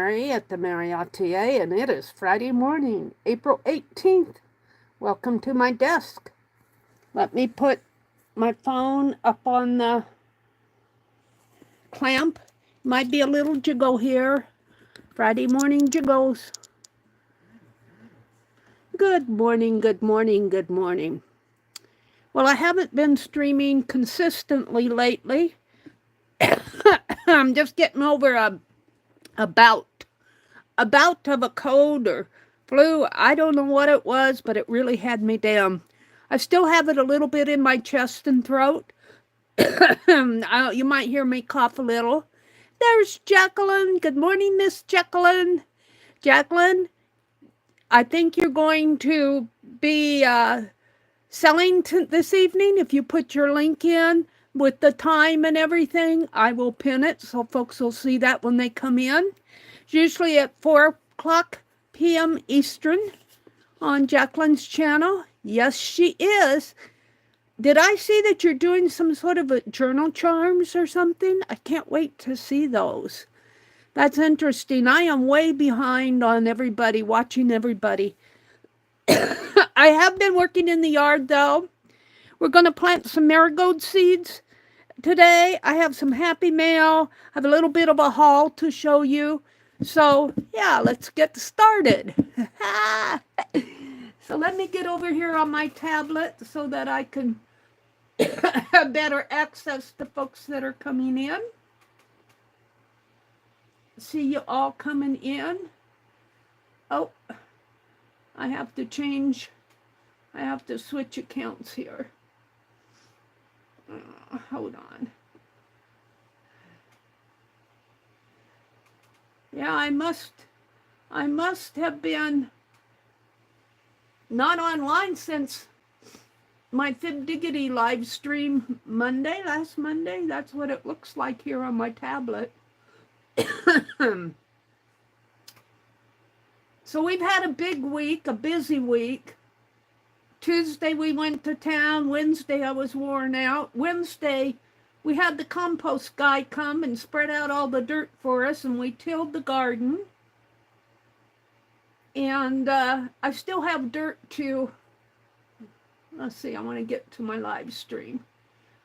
Meri at the Meri Atelier, and it is Friday morning, April 18th. Welcome to my desk. Let me put my phone up on the clamp. Might be a little jiggle here. Friday morning jiggles. Good morning, good morning, good morning. Well, I haven't been streaming consistently lately. I'm just getting over a bout of a cold or flu. I don't know what it was, but it really had me down. I still have it a little bit in my chest and throat. You might hear me cough a little. There's Jacqueline. Good morning, Miss Jacqueline. Jacqueline, I think you're going to be selling this evening. If you put your link in with the time and everything, I will pin it so folks will see that when they come in. It's usually at 4 p.m. Eastern on Jacqueline's channel. Yes, she is. Did I see that you're doing some sort of a journal charms or something? I can't wait to see those. That's interesting. I am way behind on everybody, watching everybody. I have been working in the yard, though. We're going to plant some marigold seeds today. I have some happy mail. I have a little bit of a haul to show you. So, yeah, let's get started. So let me get over here on my tablet so that I can have better access to folks that are coming in. See you all coming in. Oh, I have to switch accounts here. Hold on. Yeah, I must have been not online since my Fib Diggity live stream last Monday. That's what it looks like here on my tablet. So we've had a big week, a busy week. Tuesday we went to town. Wednesday I was worn out. Wednesday we had the compost guy come and spread out all the dirt for us, and we tilled the garden. And I still have dirt to, let's see, I want to get to my live stream.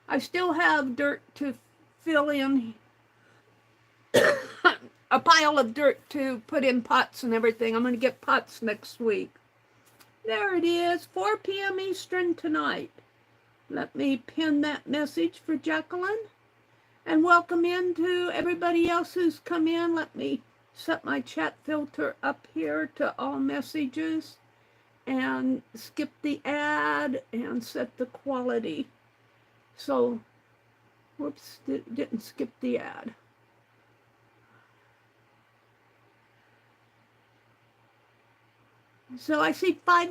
I still have dirt to fill in, a pile of dirt to put in pots and everything. I'm going to get pots next week. There it is, 4 p.m. Eastern tonight. Let me pin that message for Jacqueline. And welcome in to everybody else who's come in. Let me set my chat filter up here to all messages and skip the ad and set the quality. So, whoops, didn't skip the ad. So I see five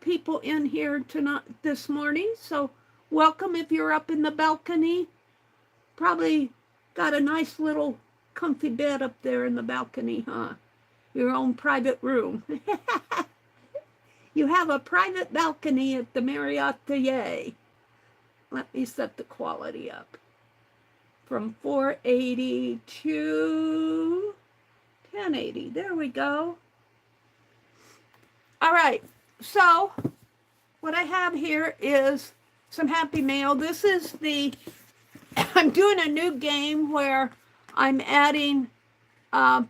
people in here tonight this morning. So welcome if you're up in the balcony. Probably got a nice little comfy bed up there in the balcony, huh? Your own private room. You have a private balcony at the Meri Atelier. Let me set the quality up from 480 to 1080. There we go. All right, so what I have here is some happy mail. This is I'm doing a new game where I'm adding, I'm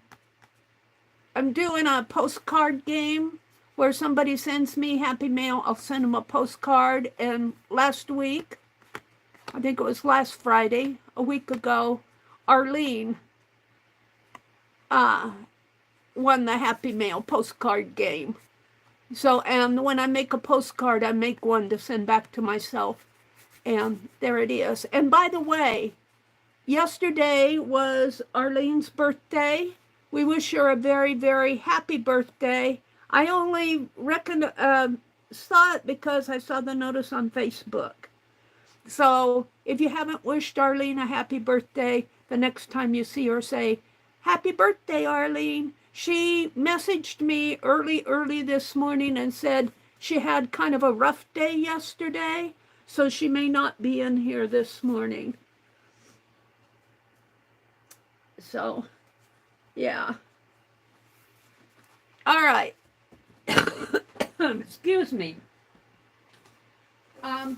doing a postcard game where somebody sends me happy mail. I'll send them a postcard. And last week, I think it was last Friday, a week ago, Arlene won the happy mail postcard game. So, and when I make a postcard, I make one to send back to myself. And there it is. And by the way, yesterday was Arlene's birthday. We wish her a very, very happy birthday. I only saw it because I saw the notice on Facebook. So if you haven't wished Arlene a happy birthday, the next time you see her, say, "Happy birthday, Arlene." She messaged me early this morning and said she had kind of a rough day yesterday, so she may not be in here this morning. So, yeah. All right. Excuse me. I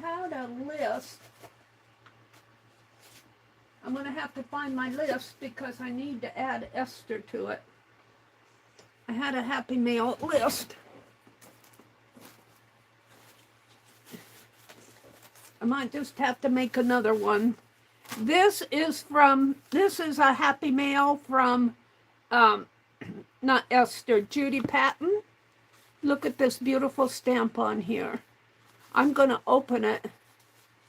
had a list. I'm going to have to find my list because I need to add Esther to it. I had a Happy Mail list. I might just have to make another one. This is a Happy Mail from, not Esther, Judy Patton. Look at this beautiful stamp on here. I'm going to open it.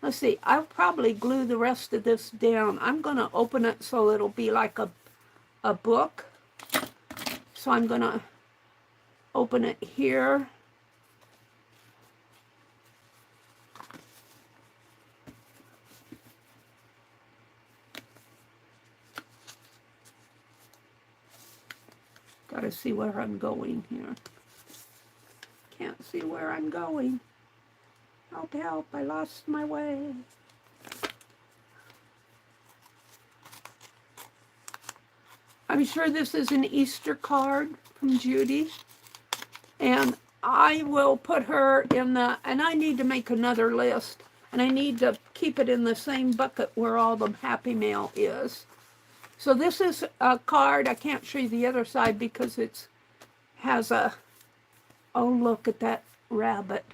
Let's see, I'll probably glue the rest of this down. I'm going to open it so it'll be like a book. So I'm going to open it here. Got to see where I'm going here. Can't see where I'm going. Help, help, I lost my way. I'm sure this is an Easter card from Judy. And I will put her in the, and I need to make another list. And I need to keep it in the same bucket where all the Happy Mail is. So this is a card. I can't show you the other side because it has a, oh, look at that rabbit.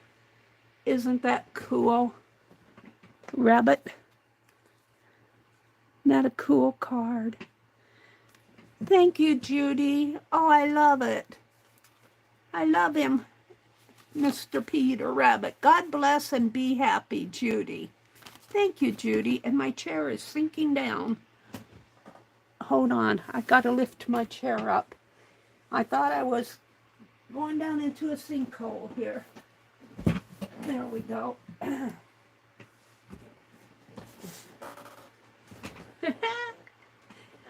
Isn't that cool? Rabbit. Isn't that a cool card? Thank you, Judy. Oh, I love it. I love him, Mr. Peter Rabbit. God bless and be happy, Judy. Thank you, Judy. And my chair is sinking down. Hold on. I got to lift my chair up. I thought I was going down into a sinkhole here. There we go.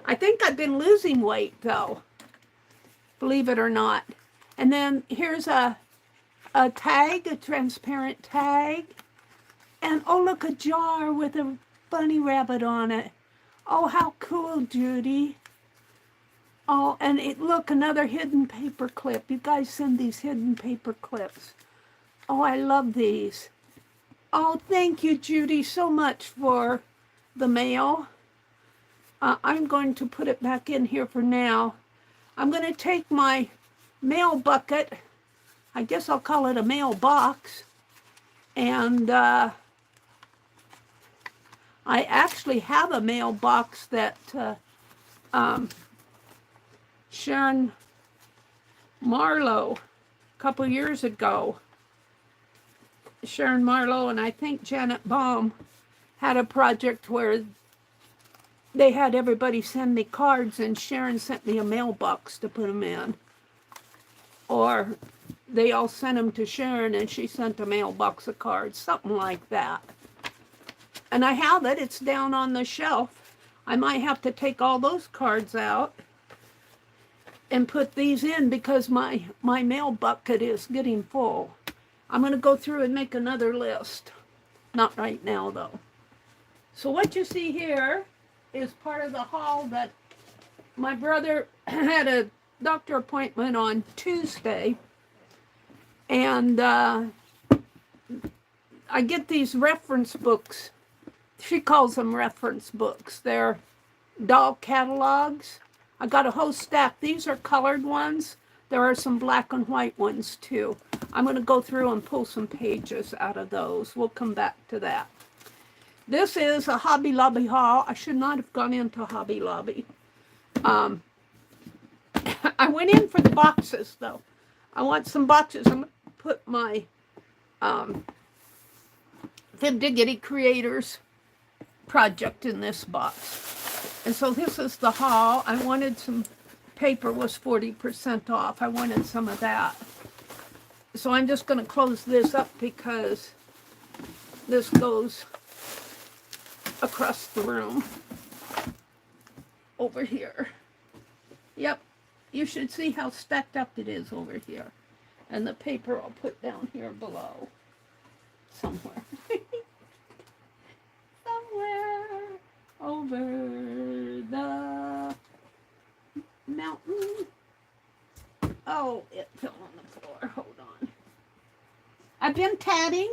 I think I've been losing weight, though, believe it or not. And then here's a tag, a transparent tag. And oh, look, a jar with a bunny rabbit on it. Oh, how cool, Judy. Oh, and look, another hidden paper clip. You guys send these hidden paper clips. Oh, I love these. Oh, thank you, Judy, so much for the mail. I'm going to put it back in here for now. I'm going to take my mail bucket. I guess I'll call it a mailbox. And I actually have a mailbox that Sharon Marlowe, a couple years ago, Sharon Marlowe and I think Janet Baum had a project where they had everybody send me cards and Sharon sent me a mailbox to put them in. Or they all sent them to Sharon and she sent a mailbox of cards, something like that. And I have it, it's down on the shelf. I might have to take all those cards out and put these in because my mail bucket is getting full. I'm going to go through and make another list. Not right now, though. So what you see here is part of the haul that my brother had a doctor appointment on Tuesday. And I get these reference books. She calls them reference books. They're doll catalogs. I got a whole stack. These are colored ones. There are some black and white ones too. I'm going to go through and pull some pages out of those. We'll come back to that. This is a Hobby Lobby haul. I should not have gone into Hobby Lobby. I went in for the boxes though. I want some boxes. I'm going to put my Fib Diggity Creators project in this box. And so this is the haul. I wanted some paper, was 40% off. I wanted some of that. So I'm just going to close this up because this goes across the room over here. Yep, you should see how stacked up it is over here. And the paper I'll put down here below somewhere. Somewhere over the Oh, it fell on the floor. Hold on. I've been tatting.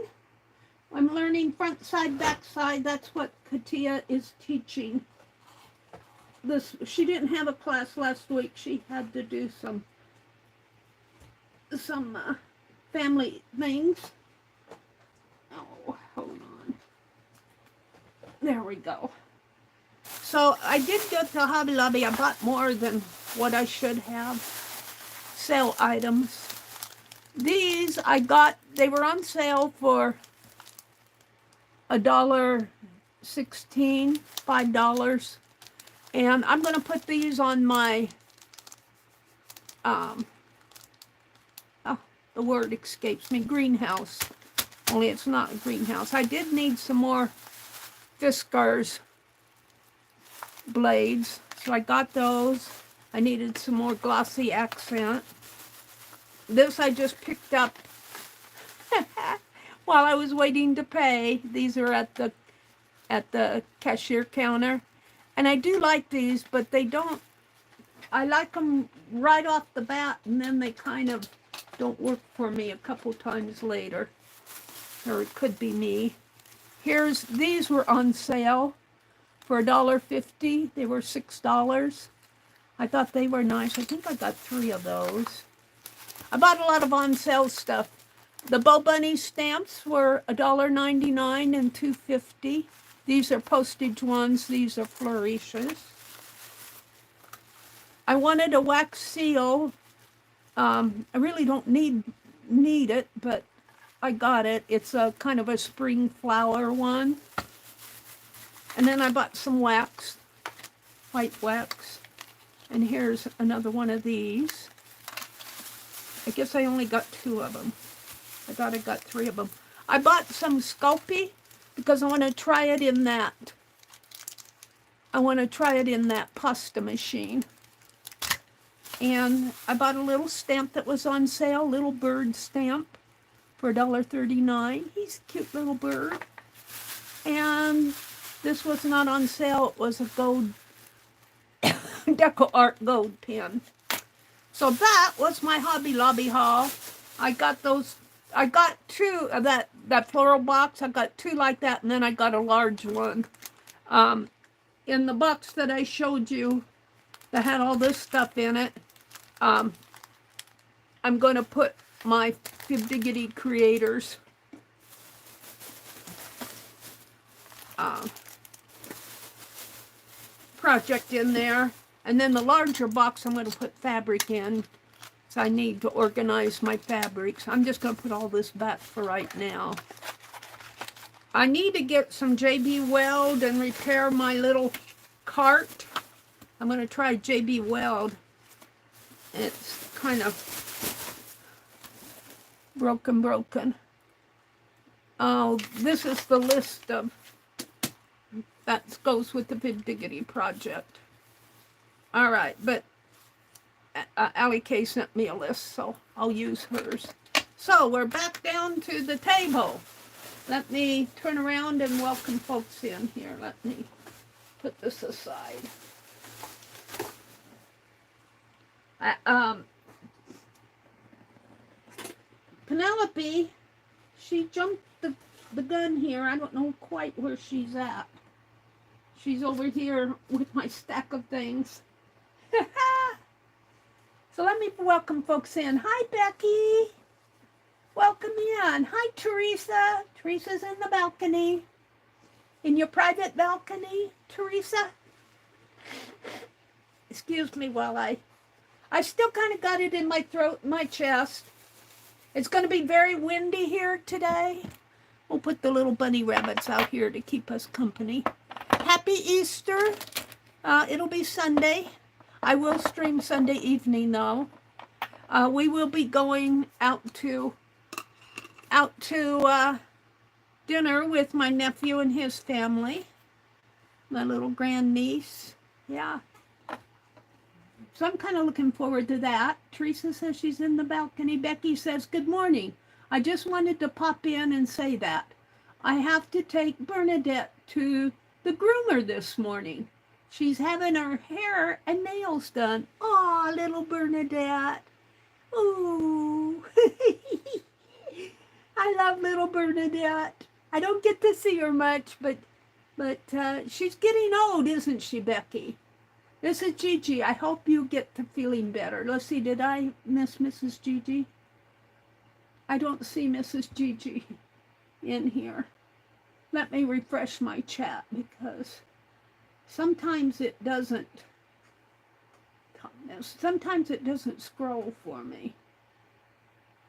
I'm learning front side, back side. That's what Katia is teaching. She didn't have a class last week. She had to do some family things. Oh, hold on. There we go. So I did go to Hobby Lobby. I bought more than what I should have. Sale items. These I got, they were on sale for $1.16, $5. And I'm going to put these on my, oh, the word escapes me, greenhouse. Only it's not a greenhouse. I did need some more Fiskars blades, so I got those. I needed some more glossy accent. This I just picked up while I was waiting to pay. These are at the cashier counter. And I do like these, but they don't, I like them right off the bat, and then they kind of don't work for me a couple times later. Or it could be me. These were on sale for $1.50. They were $6. I thought they were nice. I think I got 3 of those. I bought a lot of on sale stuff. The Bo Bunny stamps were $1.99 and $2.50. These are postage ones. These are flourishes. I wanted a wax seal. I really don't need it, but I got it. It's a kind of a spring flower one. And then I bought some wax, white wax. And here's another one of these. I guess I only got 2 of them. I thought I got 3 of them. I bought some Sculpey because I want to try it in that. I want to try it in that pasta machine. And I bought a little stamp that was on sale, little bird stamp for $1.39. He's a cute little bird. And this was not on sale. It was a gold Deco Art gold pen. So that was my Hobby Lobby haul. I got those. I got 2 of that floral box. I got 2 like that, and then I got a large one. In the box that I showed you that had all this stuff in it, I'm going to put my Fib Diggity Creators project in there. And then the larger box I'm going to put fabric in. So I need to organize my fabrics. I'm just going to put all this back for right now. I need to get some JB Weld and repair my little cart. I'm going to try JB Weld. It's kind of broken. Oh, this is the list of, that goes with the Fib Diggity project. All right, but Allie K sent me a list, so I'll use hers. So we're back down to the table. Let me turn around and welcome folks in here. Let me put this aside. Penelope, she jumped the gun here. I don't know quite where she's at. She's over here with my stack of things. So let me welcome folks in. Hi, Becky. Welcome in. Hi, Teresa. Teresa's in the balcony. In your private balcony, Teresa. Excuse me while I still kind of got it in my throat, my chest. It's going to be very windy here today. We'll put the little bunny rabbits out here to keep us company. Happy Easter. It'll be Sunday. I will stream Sunday evening though. We will be going out to dinner with my nephew and his family. My little grandniece. Yeah. So I'm kind of looking forward to that. Teresa says she's in the balcony. Becky says, good morning. I just wanted to pop in and say that. I have to take Bernadette to the groomer this morning. She's having her hair and nails done. Aw, little Bernadette. Ooh. I love little Bernadette. I don't get to see her much, but she's getting old, isn't she, Becky? This is Gigi. I hope you get to feeling better. Let's see, did I miss Mrs. Gigi? I don't see Mrs. Gigi in here. Let me refresh my chat because sometimes it doesn't scroll for me.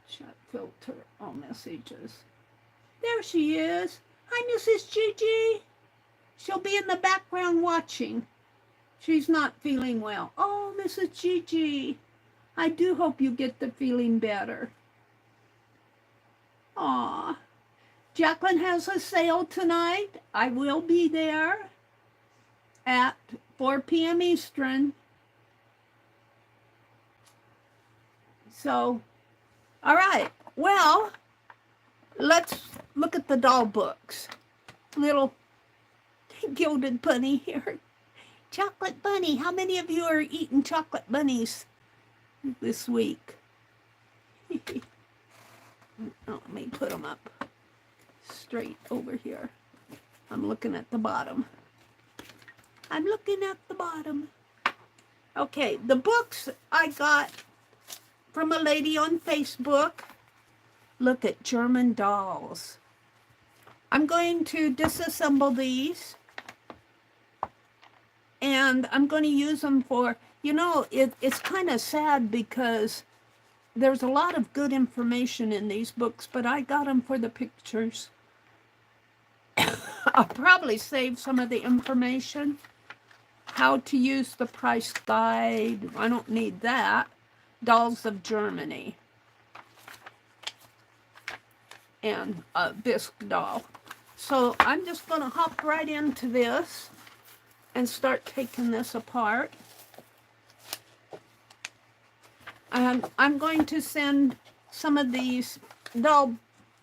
Chat filter, all messages. There she is. Hi, Mrs. Gigi. She'll be in the background watching. She's not feeling well. Oh, Mrs. Gigi. I do hope you get the feeling better. Aw. Jacqueline has a sale tonight. I will be there at 4 p.m. Eastern. So, all right. Well, let's look at the doll books. Little gilded bunny here. Chocolate bunny. How many of you are eating chocolate bunnies this week? Let me put them up straight over here. I'm looking at the bottom. I'm looking at the bottom. Okay, the books I got from a lady on Facebook. Look at German dolls. I'm going to disassemble these. And I'm going to use them for, you know, it's kind of sad because there's a lot of good information in these books, but I got them for the pictures. I'll probably save some of the information. How to use the price guide. I don't need that. Dolls of Germany. And a bisque doll. So I'm just going to hop right into this and start taking this apart. I'm going to send some of these doll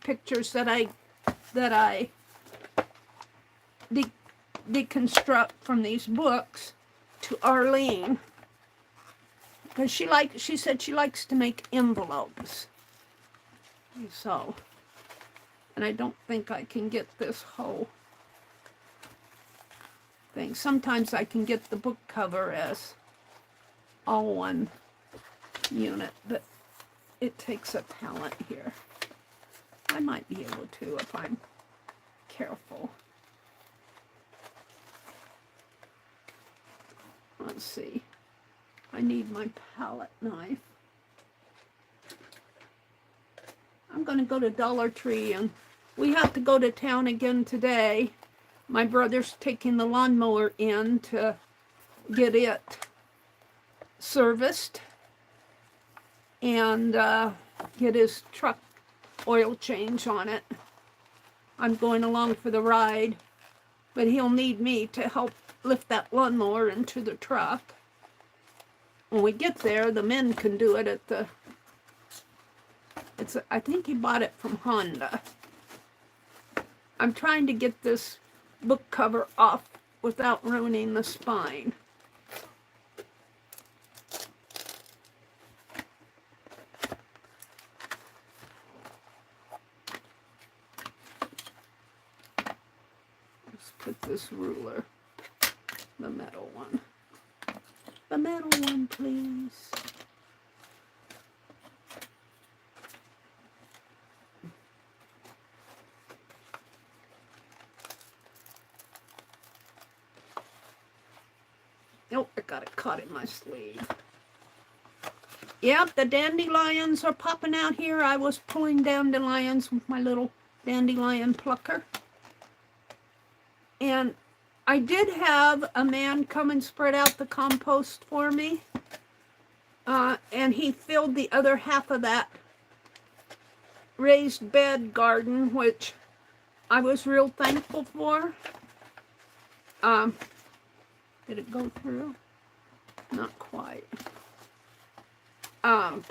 pictures that I deconstruct from these books to Arlene, because she said she likes to make envelopes. So, and I don't think I can get this whole thing. Sometimes I can get the book cover as all one unit, but it takes a talent here. I might be able to if I'm careful. Let's see. I need my palette knife. I'm going to go to Dollar Tree, and we have to go to town again today. My brother's taking the lawnmower in to get it serviced and get his truck oil change on it. I'm going along for the ride, but he'll need me to help lift that lawnmower into the truck. When we get there, the men can do it at the... I think he bought it from Honda. I'm trying to get this book cover off without ruining the spine. Let's put this ruler, the metal one. The metal one, please. Nope, I got it caught in my sleeve. Yep, the dandelions are popping out here. I was pulling dandelions with my little dandelion plucker. And I did have a man come and spread out the compost for me. And he filled the other half of that raised bed garden, which I was real thankful for. Did it go through? Not quite. And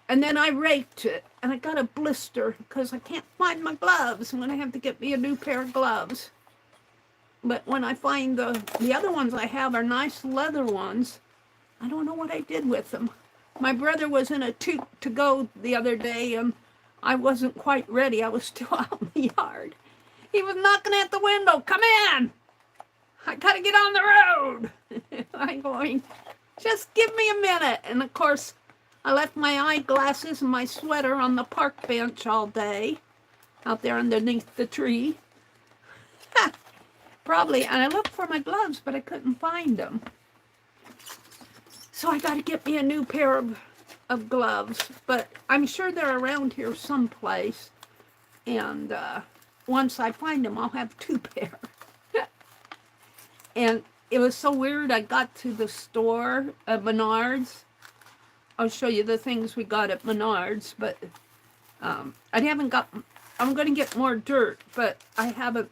then I raked it, and I got a blister because I can't find my gloves. I'm going to have to get me a new pair of gloves. But when I find the other ones I have are nice leather ones. I don't know what I did with them. My brother was in a toot to go the other day, and I wasn't quite ready. I was still out in the yard. He was knocking at the window. Come in. I got to get on the road. I'm going, just give me a minute. And of course, I left my eyeglasses and my sweater on the park bench all day, out there underneath the tree. Probably, and I looked for my gloves, but I couldn't find them. So I got to get me a new pair of gloves, but I'm sure they're around here someplace. And once I find them, I'll have 2 pair. And it was so weird. I got to the store at Menards. I'll show you the things we got at Menards, but I haven't got. I'm going to get more dirt, but I haven't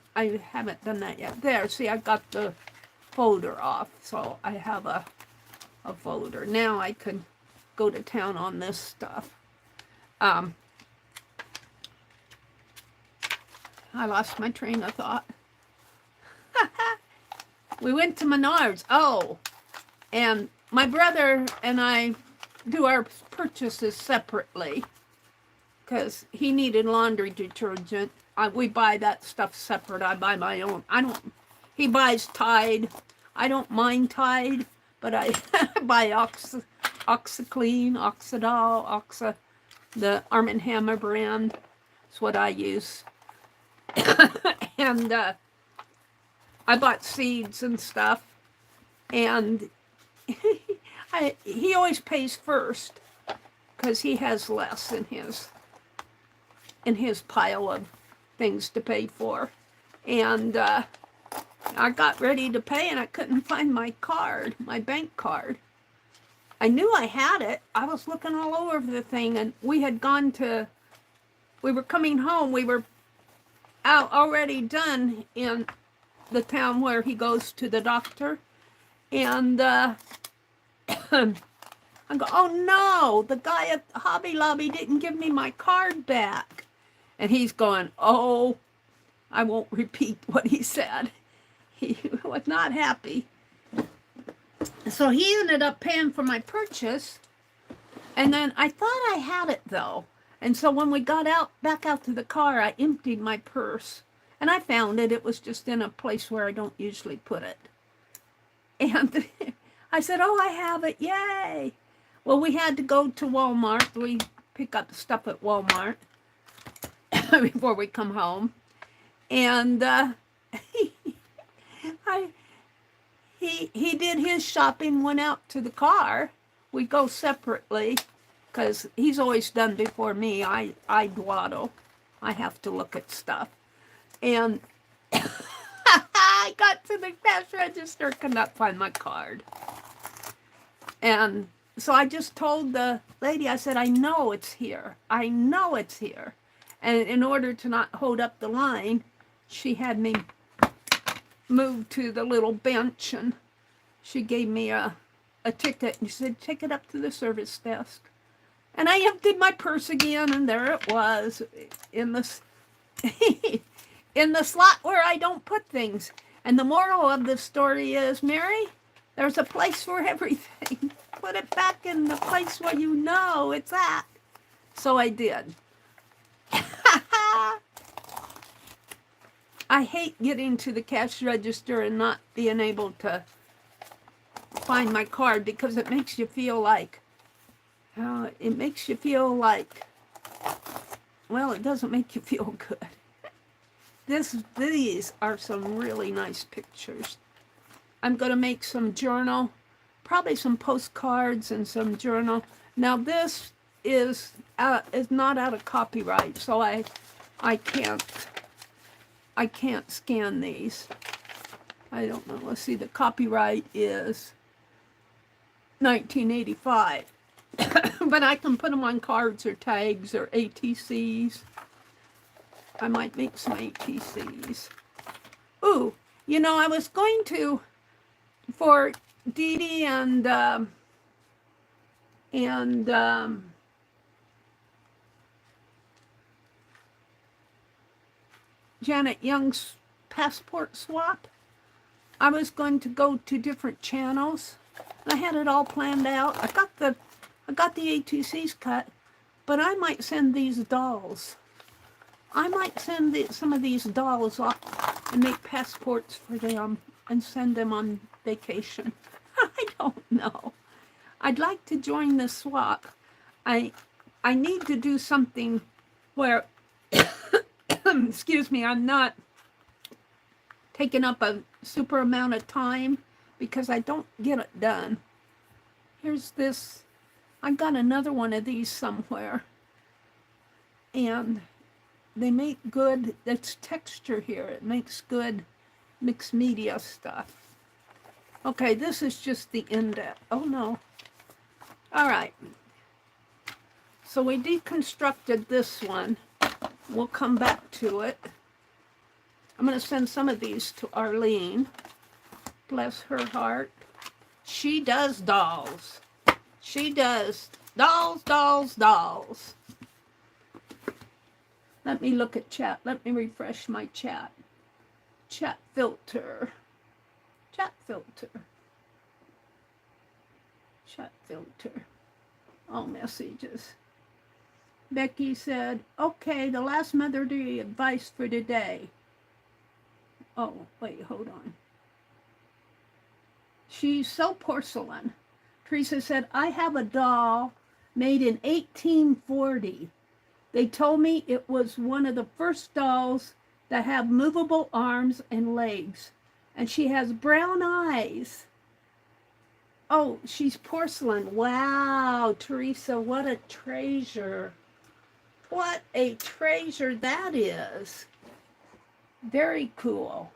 done that yet. There, see, I got the folder off, so I have a folder. Now I can go to town on this stuff. I lost my train of thought. We went to Menards. Oh, and my brother and I do our purchases separately because he needed laundry detergent. We buy that stuff separate. I buy my own. He buys Tide. I don't mind Tide, but I buy OxiClean, Oxidol, the Arm & Hammer brand. That's what I use. And I bought seeds and stuff. And he always pays first because he has less in his pile of things to pay for. And I got ready to pay and I couldn't find my card, my bank card. I knew I had it. I was looking all over the thing, and we were coming home. We were out already done in the town where he goes to the doctor. And I go, oh no, the guy at Hobby Lobby didn't give me my card back. And he's going, oh, I won't repeat what he said. He was not happy. So he ended up paying for my purchase. And then I thought I had it though. And so when we got back out to the car, I emptied my purse. And I found it. It was just in a place where I don't usually put it. And I said, oh, I have it. Yay. Well, we had to go to Walmart. We pick up stuff at Walmart before we come home. And he did his shopping, went out to the car. We go separately because he's always done before me. I dawdle. I have to look at stuff. And I got to the cash register, could not find my card. And so I just told the lady, I said, I know it's here. I know it's here. And in order to not hold up the line, she had me move to the little bench, and she gave me a ticket and she said, take it up to the service desk. And I emptied my purse again, and there it was in the in the slot where I don't put things. And the moral of the story is, Mary, there's a place for everything. Put it back in the place where you know it's at. So I did. I hate getting to the cash register and not being able to find my card because it makes you feel like, well, it doesn't make you feel good. These are some really nice pictures. I'm going to make some journal, probably some postcards and some journal. Now this is not out of copyright, so I can't scan these. I don't know. Let's see. The copyright is 1985, but I can put them on cards or tags or ATCs. I might make some ATCs. Ooh, you know, I was going to, for Dee Dee and Janet Young's passport swap, I was going to go to different channels. I had it all planned out. I got the ATCs cut, but I might send these dolls. I might send some of these dolls off and make passports for them and send them on vacation. I don't know. I'd like to join the swap. I need to do something where, excuse me, I'm not taking up a super amount of time because I don't get it done. Here's this. I got another one of these somewhere. And they make good, that's texture here. It makes good mixed media stuff. Okay, this is just the index. Oh no. All right. So we deconstructed this one. We'll come back to it. I'm going to send some of these to Arlene. Bless her heart. She does dolls. She does dolls, dolls, dolls. Let me look at chat. Let me refresh my chat. Chat filter. Chat filter. Chat filter. All messages. Becky said, okay, the last motherly advice for today. Oh, wait, hold on. She's so porcelain. Teresa said, I have a doll made in 1840. They told me it was one of the first dolls that have movable arms and legs. And she has brown eyes. Oh, she's porcelain. Wow, Teresa, what a treasure. What a treasure that is. Very cool.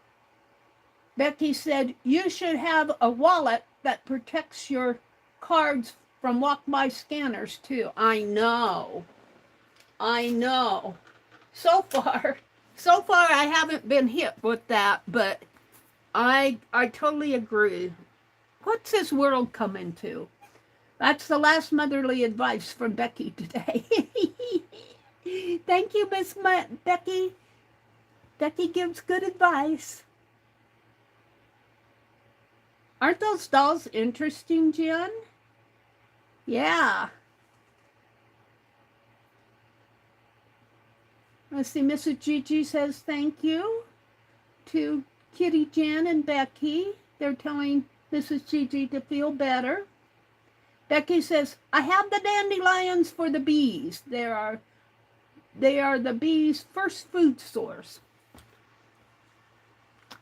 Becky said, you should have a wallet that protects your cards from walk-by scanners too. I know. I know. So far I haven't been hit with that, but I totally agree. What's this world coming to? That's the last motherly advice from Becky today. Thank you, Miss Becky. Becky gives good advice. Aren't those dolls interesting, Jen? Yeah. Let's see, Mrs. Gigi says thank you to Kitty, Jen, and Becky. They're telling Mrs. Gigi to feel better. Becky says, I have the dandelions for the bees. They are the bees' first food source.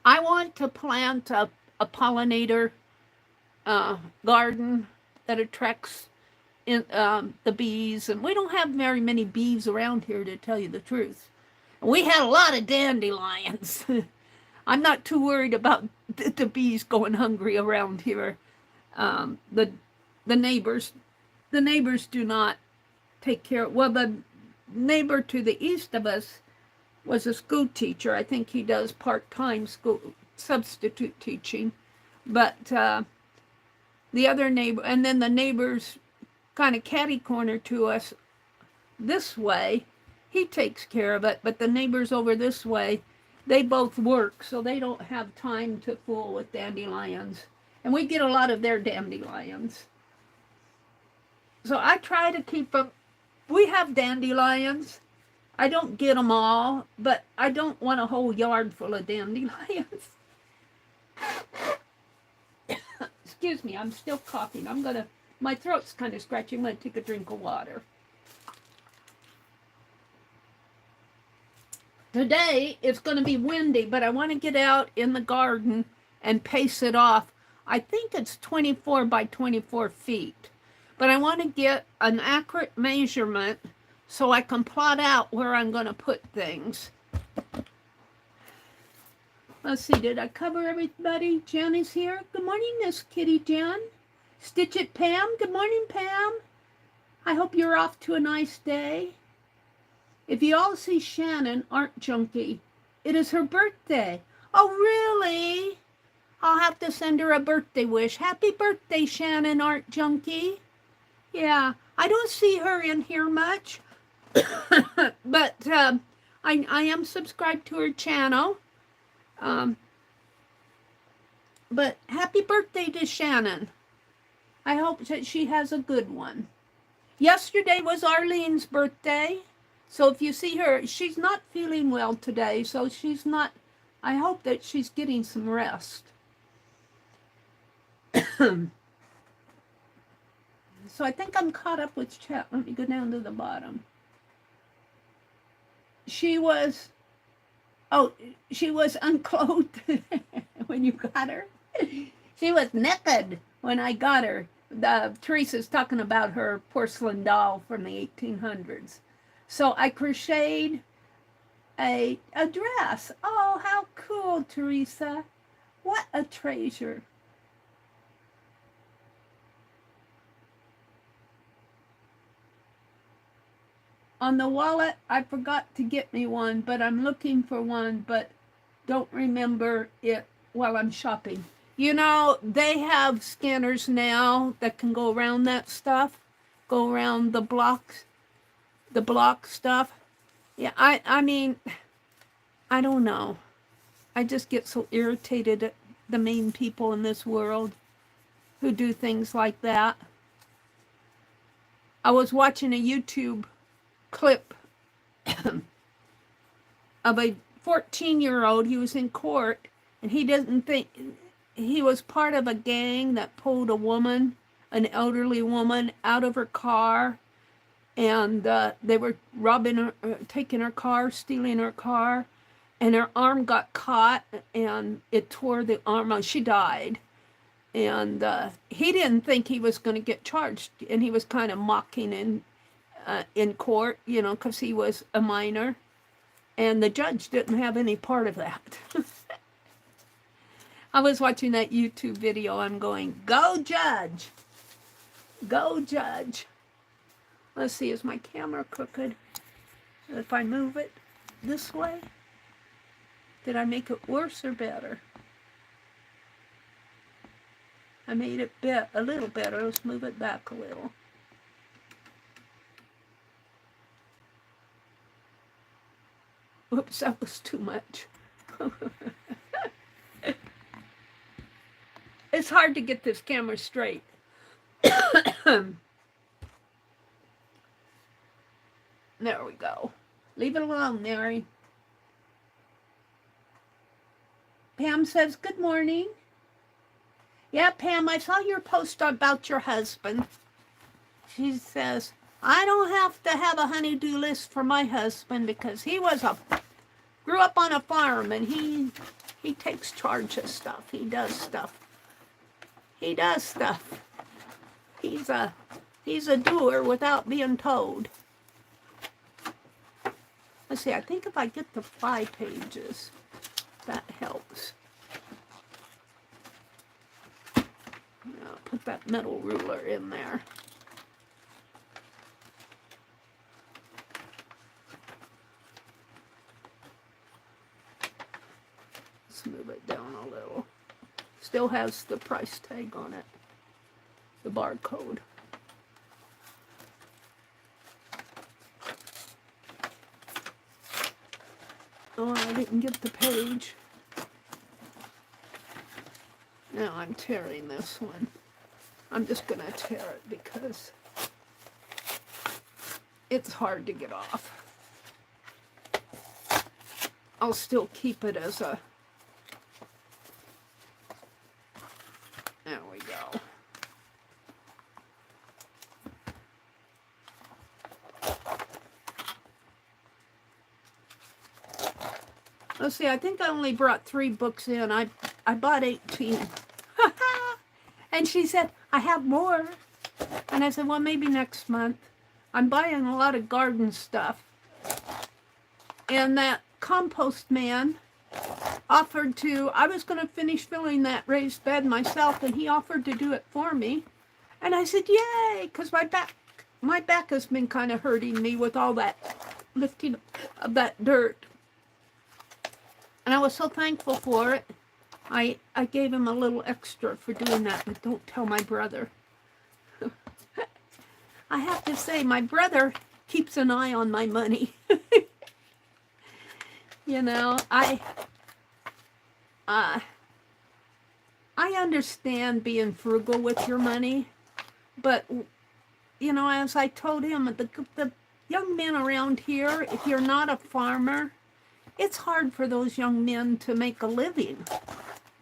I want to plant a pollinator garden that attracts the bees, and we don't have very many bees around here, to tell you the truth. We had a lot of dandelions. I'm not too worried about the bees going hungry around here. The neighbors do not take care. Well, the neighbor to the east of us was a school teacher. I think he does part-time school substitute teaching, but the other neighbor, and then the neighbors kind of catty corner to us this way, he takes care of it, but the neighbors over this way, they both work, so they don't have time to fool with dandelions, and we get a lot of their dandelions. So I try to keep them. We have dandelions. I don't get them all, but I don't want a whole yard full of dandelions. Excuse me, I'm still coughing. My throat's kind of scratchy. I'm going to take a drink of water. Today, it's going to be windy, but I want to get out in the garden and pace it off. I think it's 24 by 24 feet, but I want to get an accurate measurement so I can plot out where I'm going to put things. Let's see, did I cover everybody? Jen is here. Good morning, Miss Kitty Jen. Stitch It Pam. Good morning, Pam. I hope you're off to a nice day. If you all see Shannon, Art Junkie, it is her birthday. Oh, really? I'll have to send her a birthday wish. Happy birthday, Shannon, Art Junkie. Yeah, I don't see her in here much, but I am subscribed to her channel. But happy birthday to Shannon. I hope that she has a good one. Yesterday was Arlene's birthday. So if you see her, she's not feeling well today. So she's not, I hope that she's getting some rest. So I think I'm caught up with chat. Let me go down to the bottom. She was unclothed when you got her. She was naked when I got her. Teresa's talking about her porcelain doll from the 1800s. So I crocheted a dress. Oh, how cool, Teresa. What a treasure. On the wallet, I forgot to get me one, but I'm looking for one, but don't remember it while I'm shopping. You know, they have scanners now that can go around that stuff, go around the block stuff. Yeah, I mean, I don't know. I just get so irritated at the main people in this world who do things like that. I was watching a YouTube clip of a 14-year-old. He was in court, and he didn't think he was part of a gang that pulled a woman, an elderly woman, out of her car, and they were robbing her, taking her car, stealing her car, and her arm got caught, and it tore the arm out. She died. And he didn't think he was going to get charged, and he was kind of mocking in court, you know, because he was a minor, and the judge didn't have any part of that. I was watching that YouTube video. I'm going, go judge, go judge. Let's see, is my camera crooked? If I move it this way, did I make it worse or better? I made it a little better. Let's move it back a little. Oops, that was too much. It's hard to get this camera straight. There we go. Leave it alone, Mary. Pam says, good morning. Yeah, Pam, I saw your post about your husband. She says, I don't have to have a honey-do list for my husband because he grew up on a farm, and he takes charge of stuff. He does stuff. He does stuff. He's a doer without being told. Let's see, I think if I get the 5 pages, that helps. I'll put that metal ruler in there. Let's move it down a little. Still has the price tag on it, the barcode. Oh, I didn't get the page. Now I'm tearing this one. I'm just going to tear it because it's hard to get off. I'll still keep it as a... There we go. Let's see, I think I only brought 3 books in. I bought 18. And she said, I have more. And I said, well, maybe next month. I'm buying a lot of garden stuff. And that compost man offered to, I was going to finish filling that raised bed myself, and he offered to do it for me. And I said, yay, because my back has been kind of hurting me with all that lifting of that dirt. And I was so thankful for it. I gave him a little extra for doing that, but don't tell my brother. I have to say, my brother keeps an eye on my money. You know, I understand being frugal with your money, But, you know, as I told him, the young men around here, if you're not a farmer, it's hard for those young men to make a living.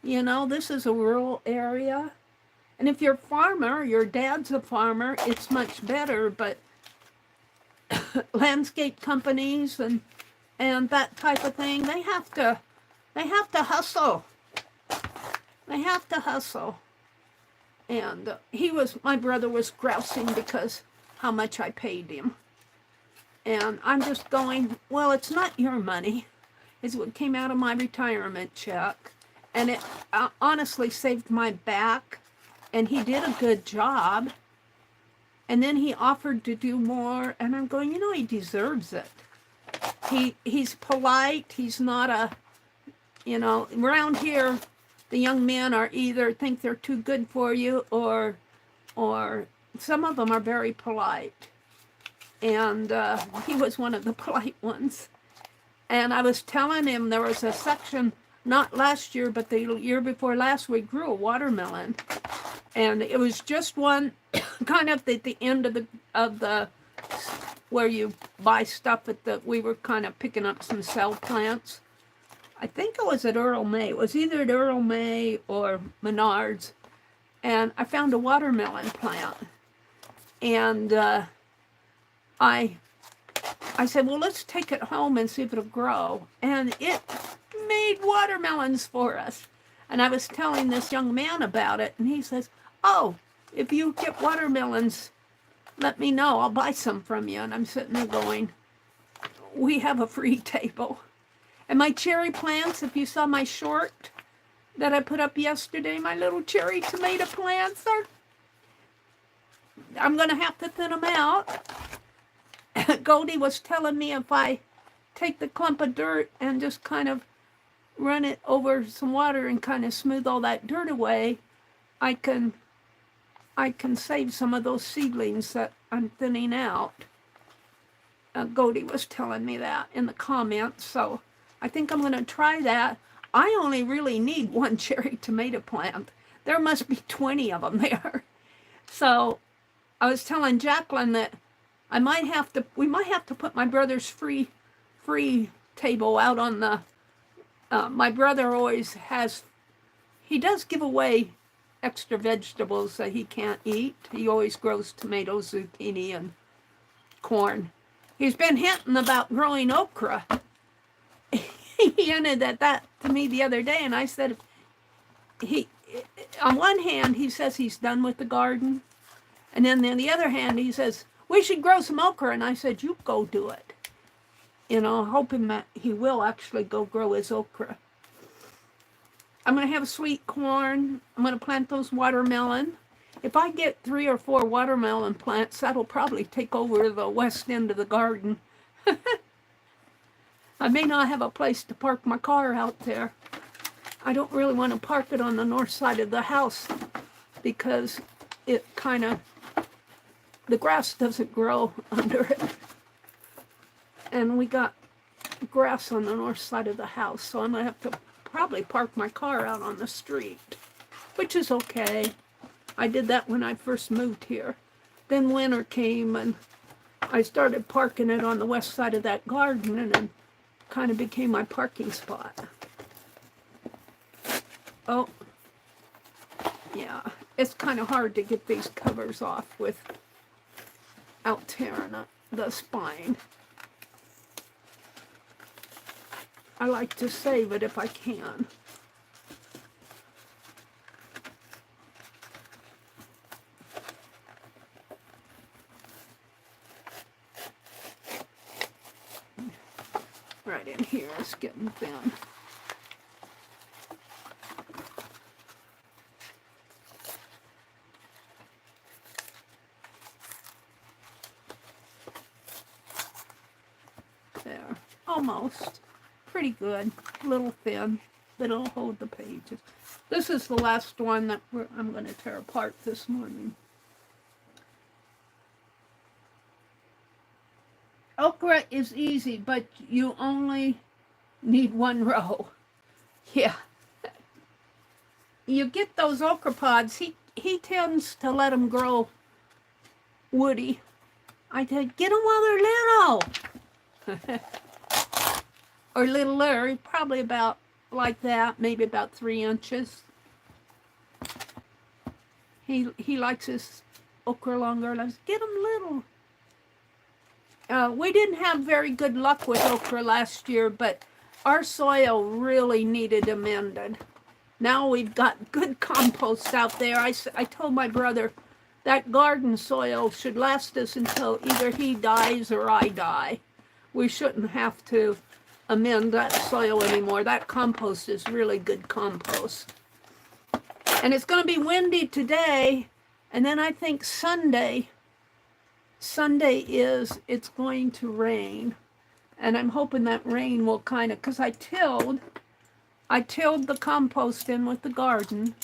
You know, this is a rural area. And if you're a farmer, your dad's a farmer, it's much better. But landscape companies and that type of thing, they have to hustle. They have to hustle. And my brother was grousing because how much I paid him. And I'm just going, well, it's not your money. It's what came out of my retirement check. And it honestly saved my back. And he did a good job. And then he offered to do more. And I'm going, you know, he deserves it. He's polite. He's not a, you know, around here, the young men are either think they're too good for you or some of them are very polite. And he was one of the polite ones. And I was telling him there was a section, not last year, but the year before last, we grew a watermelon. And it was just one kind of at the end of the where you buy stuff we were kind of picking up some cell plants. I think it was at Earl May. It was either at Earl May or Menards. And I found a watermelon plant. And I said, well, let's take it home and see if it'll grow. And it made watermelons for us. And I was telling this young man about it. And he says, oh, if you get watermelons, let me know. I'll buy some from you. And I'm sitting there going, we have a free table. And my cherry plants, if you saw my short that I put up yesterday, my little cherry tomato plants I'm going to have to thin them out. Goldie was telling me if I take the clump of dirt and just kind of run it over some water and kind of smooth all that dirt away, I can save some of those seedlings that I'm thinning out. Goldie was telling me that in the comments, so I think I'm going to try that. I only really need one cherry tomato plant. There must be 20 of them there. So I was telling Jacqueline that we might have to put my brother's free table out on the, my brother always he does give away extra vegetables that he can't eat. He always grows tomatoes, zucchini, and corn. He's been hinting about growing okra. He hinted at that to me the other day, and I said, on one hand, he says he's done with the garden, and then on the other hand, he says, we should grow some okra, and I said, you go do it. You know, hoping that he will actually go grow his okra. I'm going to have sweet corn. I'm going to plant those watermelon. If I get 3 or 4 watermelon plants, that'll probably take over the west end of the garden. I may not have a place to park my car out there. I don't really want to park it on the north side of the house because it kind of, the grass doesn't grow under it. And we got grass on the north side of the house, so I'm going to have to probably park my car out on the street, which is okay. I did that when I first moved here. Then winter came and I started parking it on the west side of that garden, and it kind of became my parking spot. Oh, yeah, it's kind of hard to get these covers off without tearing up the spine. I like to save it if I can. Right in here, it's getting thin. There, almost. Pretty good. A little thin, but it'll hold the pages. This is the last one that I'm going to tear apart this morning. Okra is easy, but you only need 1 row. Yeah. You get those okra pods, he tends to let them grow Woody. I said, get them while they're little. Or littler, probably about like that, maybe about 3 inches. He likes his okra longer. Let's get them little. We didn't have very good luck with okra last year, but our soil really needed amended. Now we've got good compost out there. I told my brother that garden soil should last us until either he dies or I die. We shouldn't have to amend that soil anymore. That compost is really good compost. And it's going to be windy today, and then I think Sunday it's going to rain. And I'm hoping that rain will kind of, because I tilled the compost in with the garden.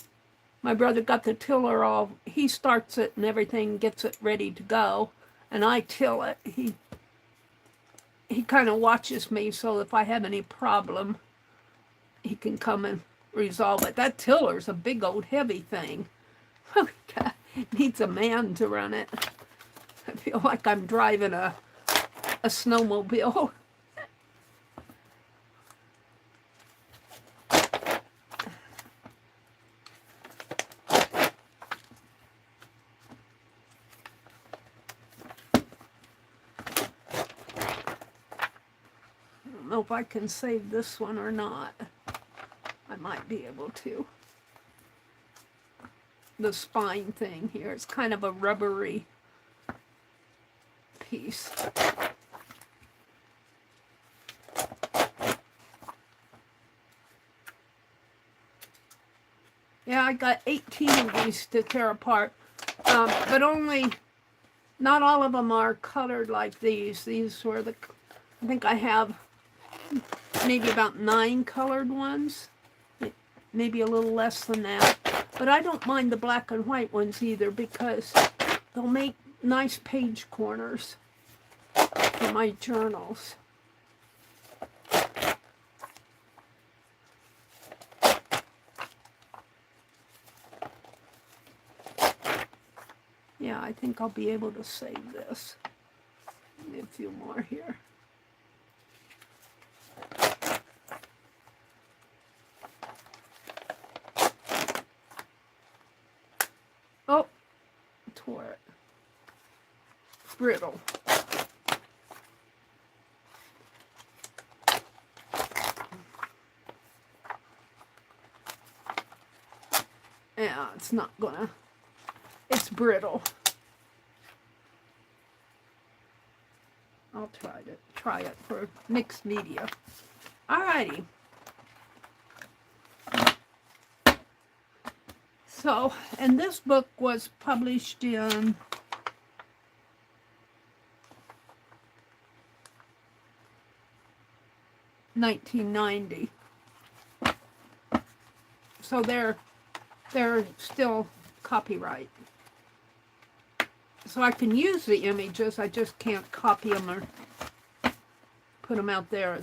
My brother got the tiller all, he starts it and everything, gets it ready to go, and I till it. He kind of watches me, so if I have any problem, he can come and resolve it. That tiller's a big old heavy thing. Needs a man to run it. I feel like I'm driving a snowmobile. I don't know if I can save this one or not. I might be able to. The spine thing here, it's kind of a rubbery piece. Yeah, I got 18 of these to tear apart, but not all of them are colored like these. These were I think I have maybe about 9 colored ones, maybe a little less than that. But I don't mind the black and white ones either, because they'll make nice page corners for my journals. Yeah, I think I'll be able to save this. Maybe a few more here. Oh, tore it. Brittle. Yeah, it's brittle. I'll try it for mixed media. Alrighty. So, and this book was published in $1990. So they're still copyright. So I can use the images, I just can't copy them or put them out there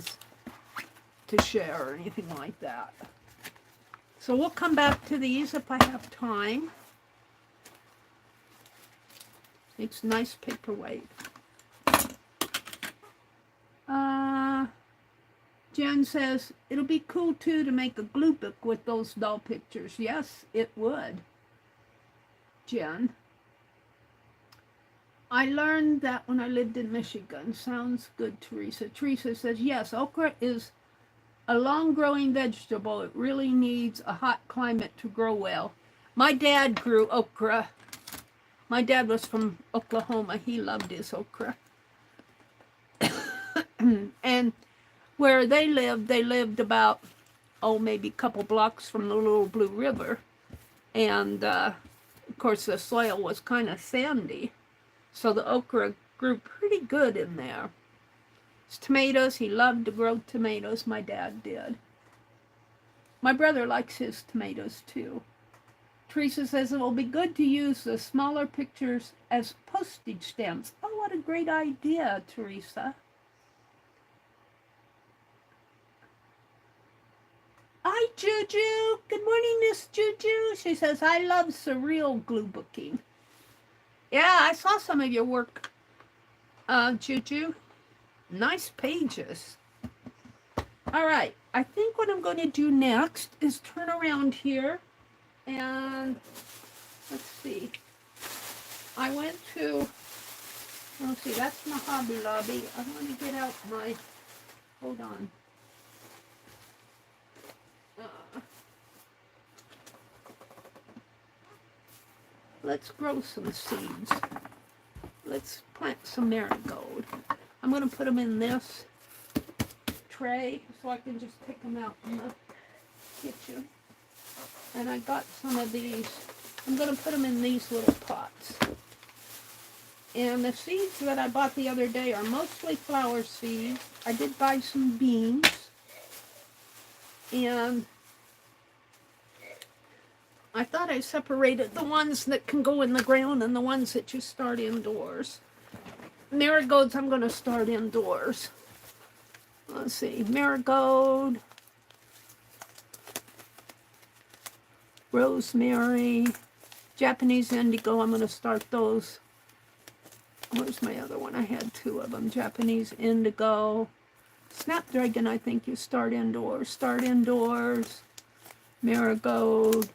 to share or anything like that. So we'll come back to these if I have time. It's nice paperweight. Jen says, it'll be cool too to make a glue book with those doll pictures. Yes, it would, Jen. I learned that when I lived in Michigan. Sounds good, Teresa. Teresa says, yes, okra is a long-growing vegetable. It really needs a hot climate to grow well. My dad grew okra. My dad was from Oklahoma. He loved his okra. And where they lived about, maybe a couple blocks from the Little Blue River. And, of course, the soil was kind of sandy. So the okra grew pretty good in there. Tomatoes, he loved to grow tomatoes, my dad did. My brother likes his tomatoes too. Teresa says it will be good to use the smaller pictures as postage stamps. Oh, what a great idea, Teresa. Hi, Juju. Good morning, Miss Juju. She says, I love surreal glue booking. Yeah, I saw some of your work, Juju. Nice pages. All right, I think what I'm going to do next is turn around here and let's see. I went to, let's see, that's my Hobby Lobby. I want to get out my, hold on. Let's grow some seeds. Let's plant some marigold. I'm going to put them in this tray so I can just pick them out in the kitchen. And I got some of these. I'm going to put them in these little pots. And the seeds that I bought the other day are mostly flower seeds. I did buy some beans. And I thought I separated the ones that can go in the ground and the ones that you start indoors. Marigolds I'm going to start indoors. Let's see, marigold, rosemary, Japanese indigo, I'm going to start those. Where's my other one? I had two of them. Japanese indigo. Snapdragon, I think you start indoors. Start indoors. Marigold.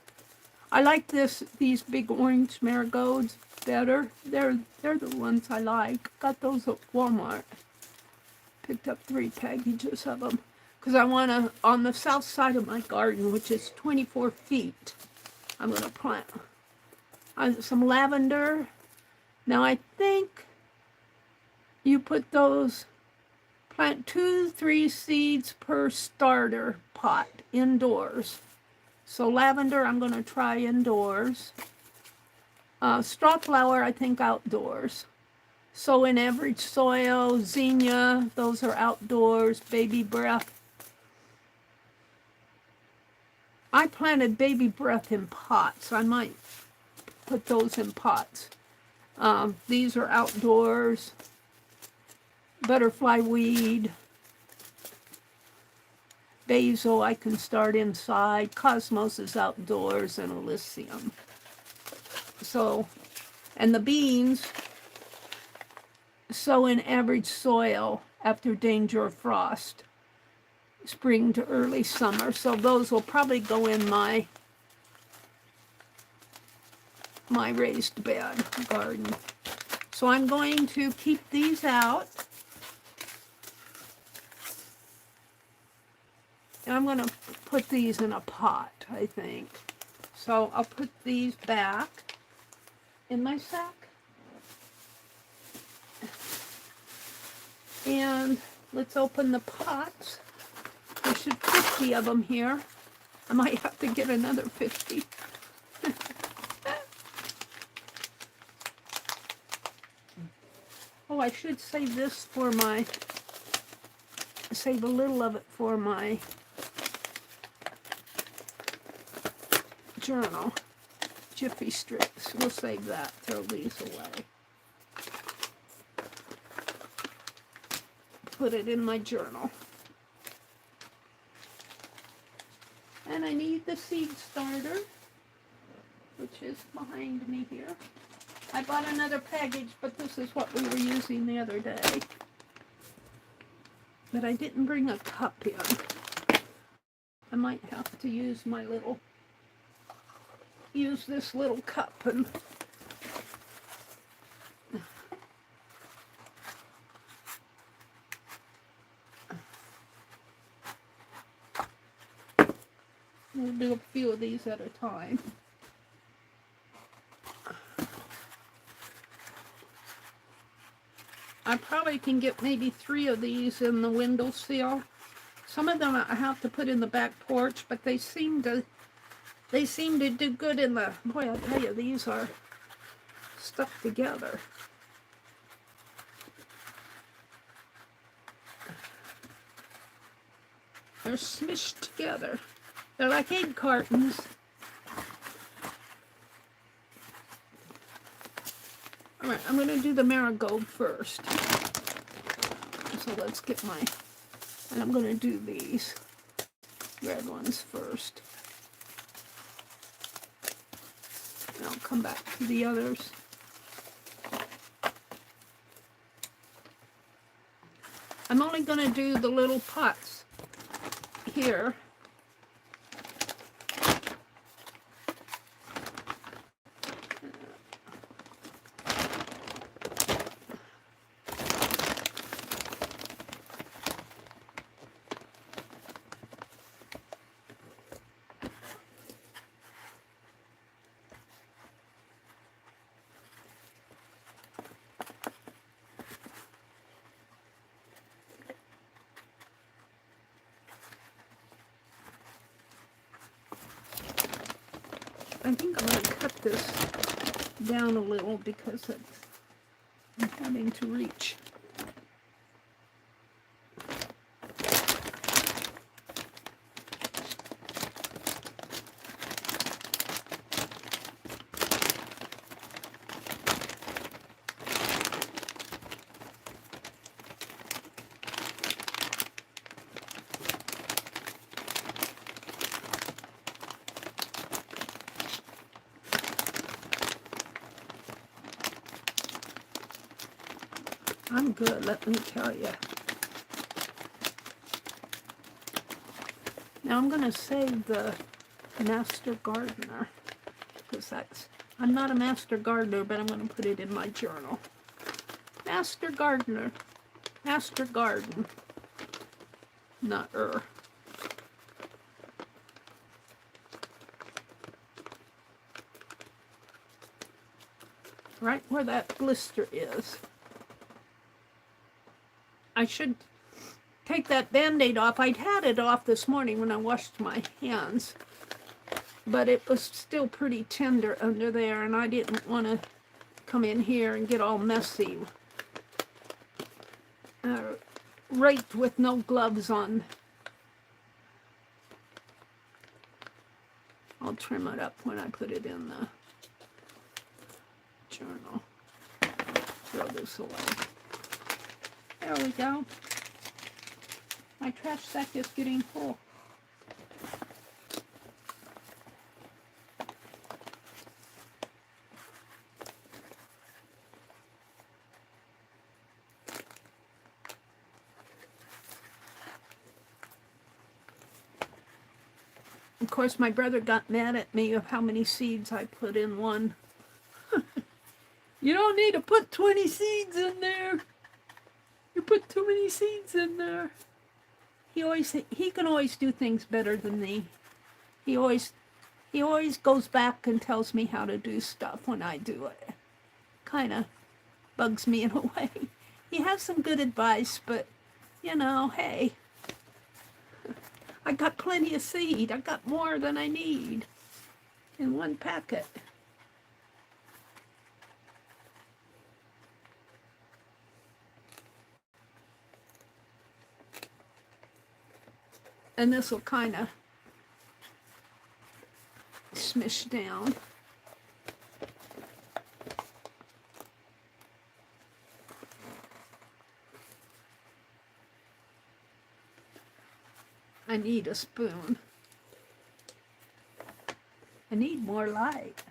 I like these big orange marigolds better. They're the ones I like. Got those at Walmart. Picked up 3 packages of them. Because I want to, on the south side of my garden, which is 24 feet, I'm going to plant some lavender. Now I think you put those, plant 2-3 seeds per starter pot indoors. So lavender I'm going to try indoors. Straw flower I think outdoors. So in average soil, zinnia, those are outdoors. Baby breath. I planted baby breath in pots. I might put those in pots. These are outdoors. Butterfly weed. Basil I can start inside. Cosmos is outdoors, and Elysium. So, and the beans sow in average soil after danger of frost. Spring to early summer. So those will probably go in my raised bed garden. So I'm going to keep these out. And I'm going to put these in a pot, I think. So I'll put these back in my sack. And let's open the pots. There should 50 of them here. I might have to get another 50. Oh, I should save this for my, save a little of it for my journal. Jiffy strips. We'll save that. Throw these away. Put it in my journal. And I need the seed starter, which is behind me here. I bought another package, but this is what we were using the other day. But I didn't bring a cup in. I might have to use my little, use this little cup and we'll do a few of these at a time. I probably can get maybe 3 of these in the windowsill. Some of them I have to put in the back porch, but they seem to do good in the, boy, I tell you, these are stuck together. They're smushed together. They're like egg cartons. All right, I'm going to do the marigold first. So let's get my, and I'm going to do these red ones first. And I'll come back to the others. I'm only going to do the little pots here. I think I'm going to cut this down a little because I'm having to reach. I'm good, let me tell you. Now I'm going to save the Master Gardener, because I'm not a Master Gardener, but I'm going to put it in my journal. Master Gardener, Master Garden, not Right where that blister is. I should take that Band-Aid off. I'd had it off this morning when I washed my hands, but it was still pretty tender under there, and I didn't want to come in here and get all messy. Raked with no gloves on. I'll trim it up when I put it in the journal. Throw this away. There we go. My trash sack is getting full. Of course, my brother got mad at me of how many seeds I put in one. You don't need to put 20 seeds in there. You put too many seeds in there. He can always do things better than me. He always goes back and tells me how to do stuff when I do it. Kind of bugs me in a way. He has some good advice, but you know, hey, I got plenty of seed. I got more than I need in one packet. And this will kind of smish down. I need a spoon. I need more light.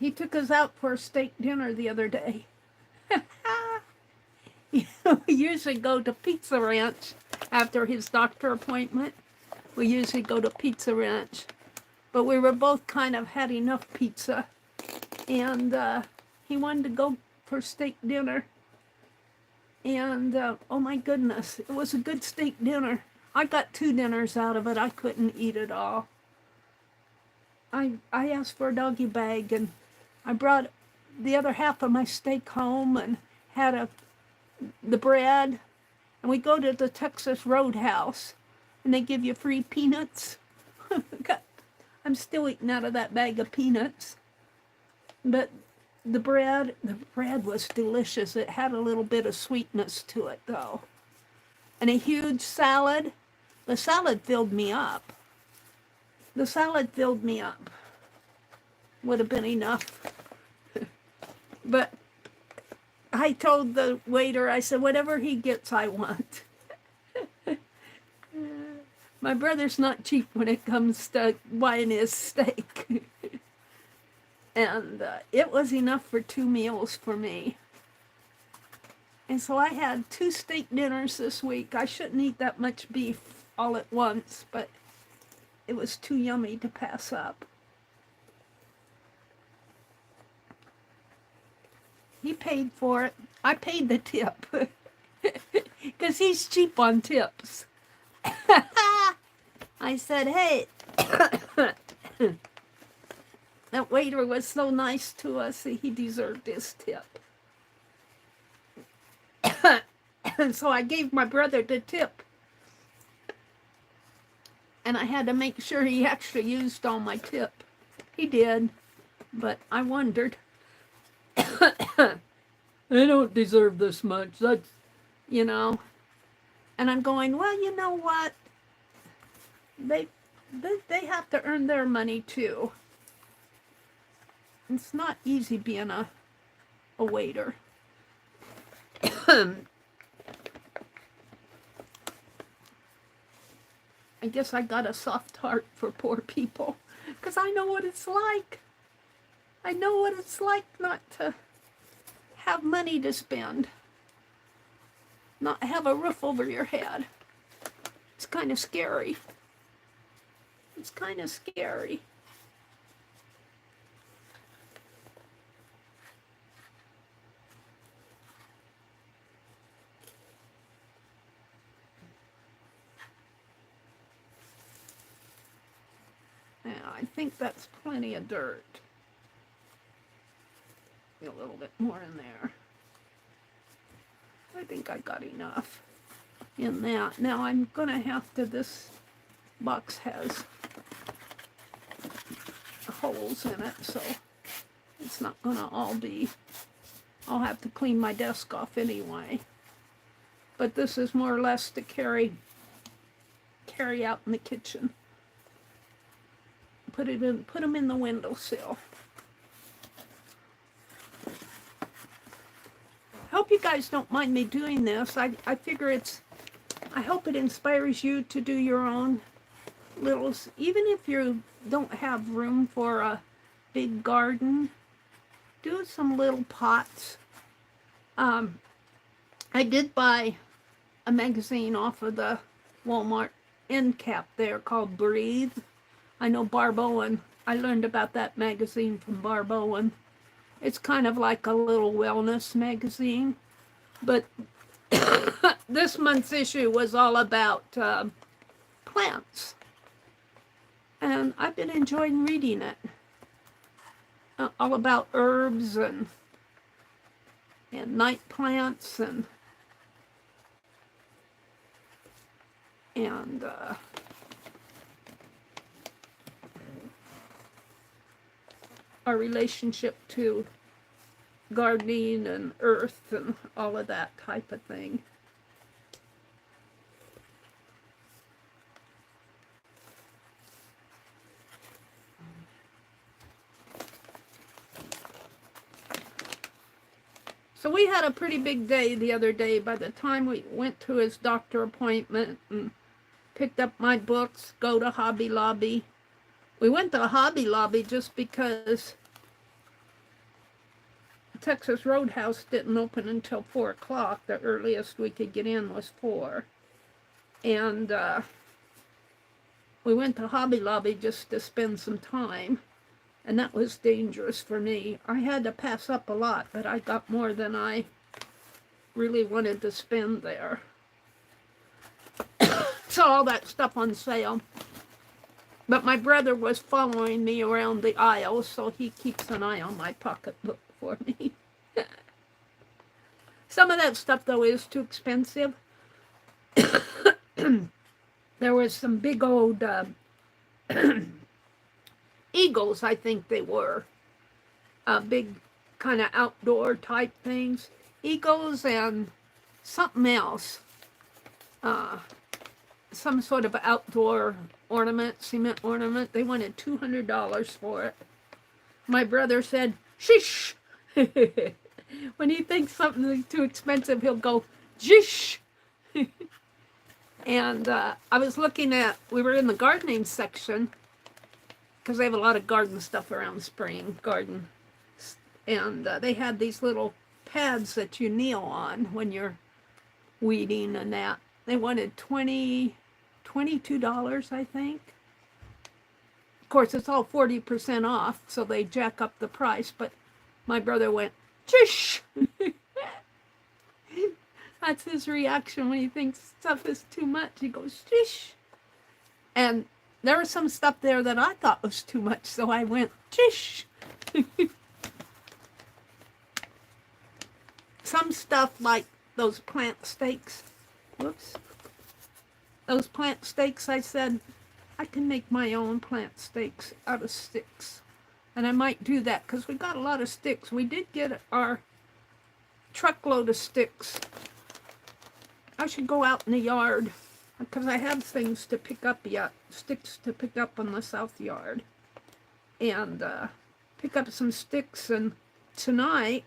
He took us out for a steak dinner the other day. You know, we usually go to Pizza Ranch after his doctor appointment. We usually go to Pizza Ranch. But we were both kind of had enough pizza. And he wanted to go for steak dinner. And oh my goodness, it was a good steak dinner. I got 2 dinners out of it. I couldn't eat it all. I asked for a doggy bag, and I brought the other half of my steak home and had the bread. And we go to the Texas Roadhouse, and they give you free peanuts. I'm still eating out of that bag of peanuts. But the bread was delicious. It had a little bit of sweetness to it, though. And a huge salad. The salad filled me up. The salad filled me up. would have been enough. But I told the waiter, I said, whatever he gets, I want. My brother's not cheap when it comes to buying his steak. And it was enough for 2 meals for me. And so I had 2 steak dinners this week. I shouldn't eat that much beef all at once, but it was too yummy to pass up. He paid for it. I paid the tip. Because he's cheap on tips. I said, hey, that waiter was so nice to us that he deserved his tip. And so I gave my brother the tip. And I had to make sure he actually used all my tip. He did, but I wondered. They don't deserve this much. That's, you know. And I'm going, well, you know what? They have to earn their money too. It's not easy being a waiter. I guess I got a soft heart for poor people because I know what it's like. I know what it's like not to have money to spend, not have a roof over your head. It's kind of scary. It's kind of scary. Now, I think that's plenty of dirt. A little bit more in there. I think I got enough in that. Now I'm going to have to, this box has holes in it, so it's not going to all be, I'll have to clean my desk off anyway. But this is more or less to carry out in the kitchen. Put them in the windowsill. Hope you guys don't mind me doing this. I figure I hope it inspires you to do your own little, even if you don't have room for a big garden, do some little pots. I did buy a magazine off of the Walmart end cap there called Breathe. I know Barb Owen, I learned about that magazine from Barb Owen. It's kind of like a little wellness magazine, but this month's issue was all about plants, and I've been enjoying reading it. All about herbs and night plants and our relationship to gardening and earth and all of that type of thing. So we had a pretty big day the other day. By the time we went to his doctor appointment and picked up my books, go to Hobby Lobby. We went to Hobby Lobby just because Texas Roadhouse didn't open until 4 o'clock. The earliest we could get in was 4. And we went to Hobby Lobby just to spend some time. And that was dangerous for me. I had to pass up a lot, but I got more than I really wanted to spend there. Saw all that stuff on sale. But my brother was following me around the aisle, so he keeps an eye on my pocketbook for me. Some of that stuff, though, is too expensive. There was some big old eagles, I think they were. Big kind of outdoor type things. Eagles and something else. Some sort of outdoor ornament, cement ornament. They wanted $200 for it. My brother said, "Shish." When he thinks something's too expensive, he'll go, "Shish." And I was looking at, we were in the gardening section, because they have a lot of garden stuff around Spring Garden. And they had these little pads that you kneel on when you're weeding and that. They wanted $22, I think. Of course, it's all 40% off, so they jack up the price, but my brother went, "Shish." That's his reaction when he thinks stuff is too much. He goes, "Shish." And there was some stuff there that I thought was too much, so I went, "Shish." Some stuff like those plant stakes. Whoops. Those plant stakes, I said, I can make my own plant stakes out of sticks. And I might do that because we got a lot of sticks. We did get our truckload of sticks. I should go out in the yard because I have things to pick up yet, sticks to pick up on the south yard. And pick up some sticks, and tonight,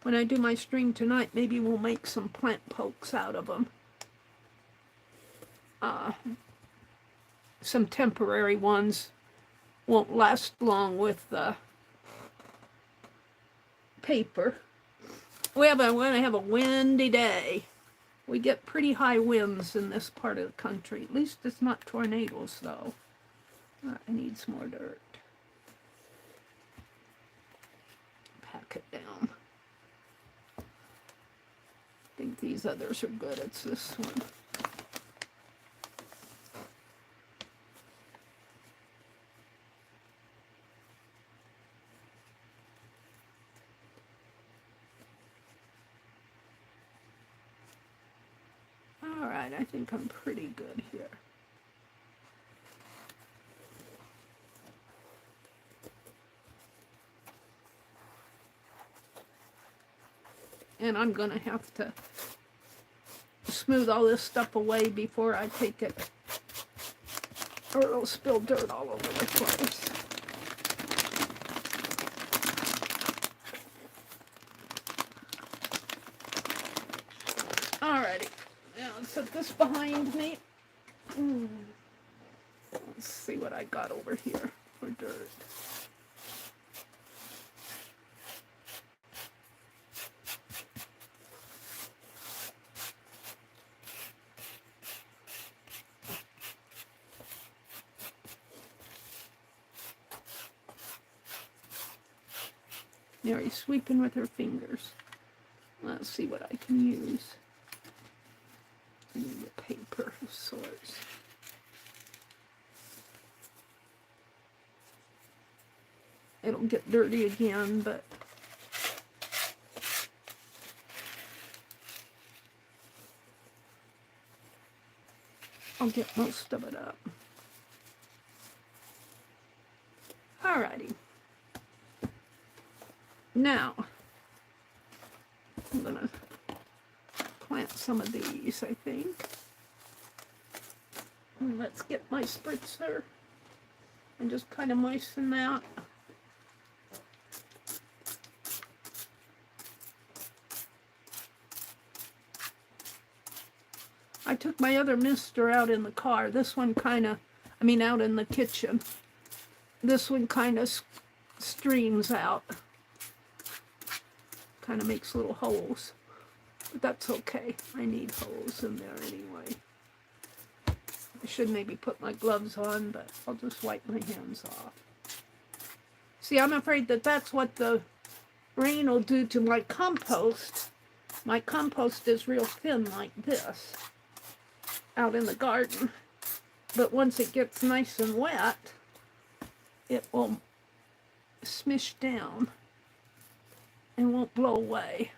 when I do my stream tonight, maybe we'll make some plant pokes out of them. Some temporary ones won't last long with the paper. We're going to have a windy day. We get pretty high winds in this part of the country. At least it's not tornadoes, though. I need some more dirt. Pack it down. I think these others are good. It's this one. All right, I think I'm pretty good here. And I'm going to have to smooth all this stuff away before I take it, or it'll spill dirt all over the place. Alrighty, now let's put this behind me. Let's see what I got over here for dirt. Meri's sweeping with her fingers. Let's see what I can use. I need a paper of sorts. It'll get dirty again, but I'll get most of it up. Alrighty. Now, I'm going to plant some of these, I think. And let's get my spritzer and just kind of moisten that. I took my other mister out in the car. This one kind of, out in the kitchen. This one kind of streams out. Kind of makes little holes, but that's okay. I need holes in there anyway. I should maybe put my gloves on, but I'll just wipe my hands off. See, I'm afraid that that's what the rain will do to my compost. My compost is real thin like this out in the garden, but once it gets nice and wet, it will smish down and won't blow away.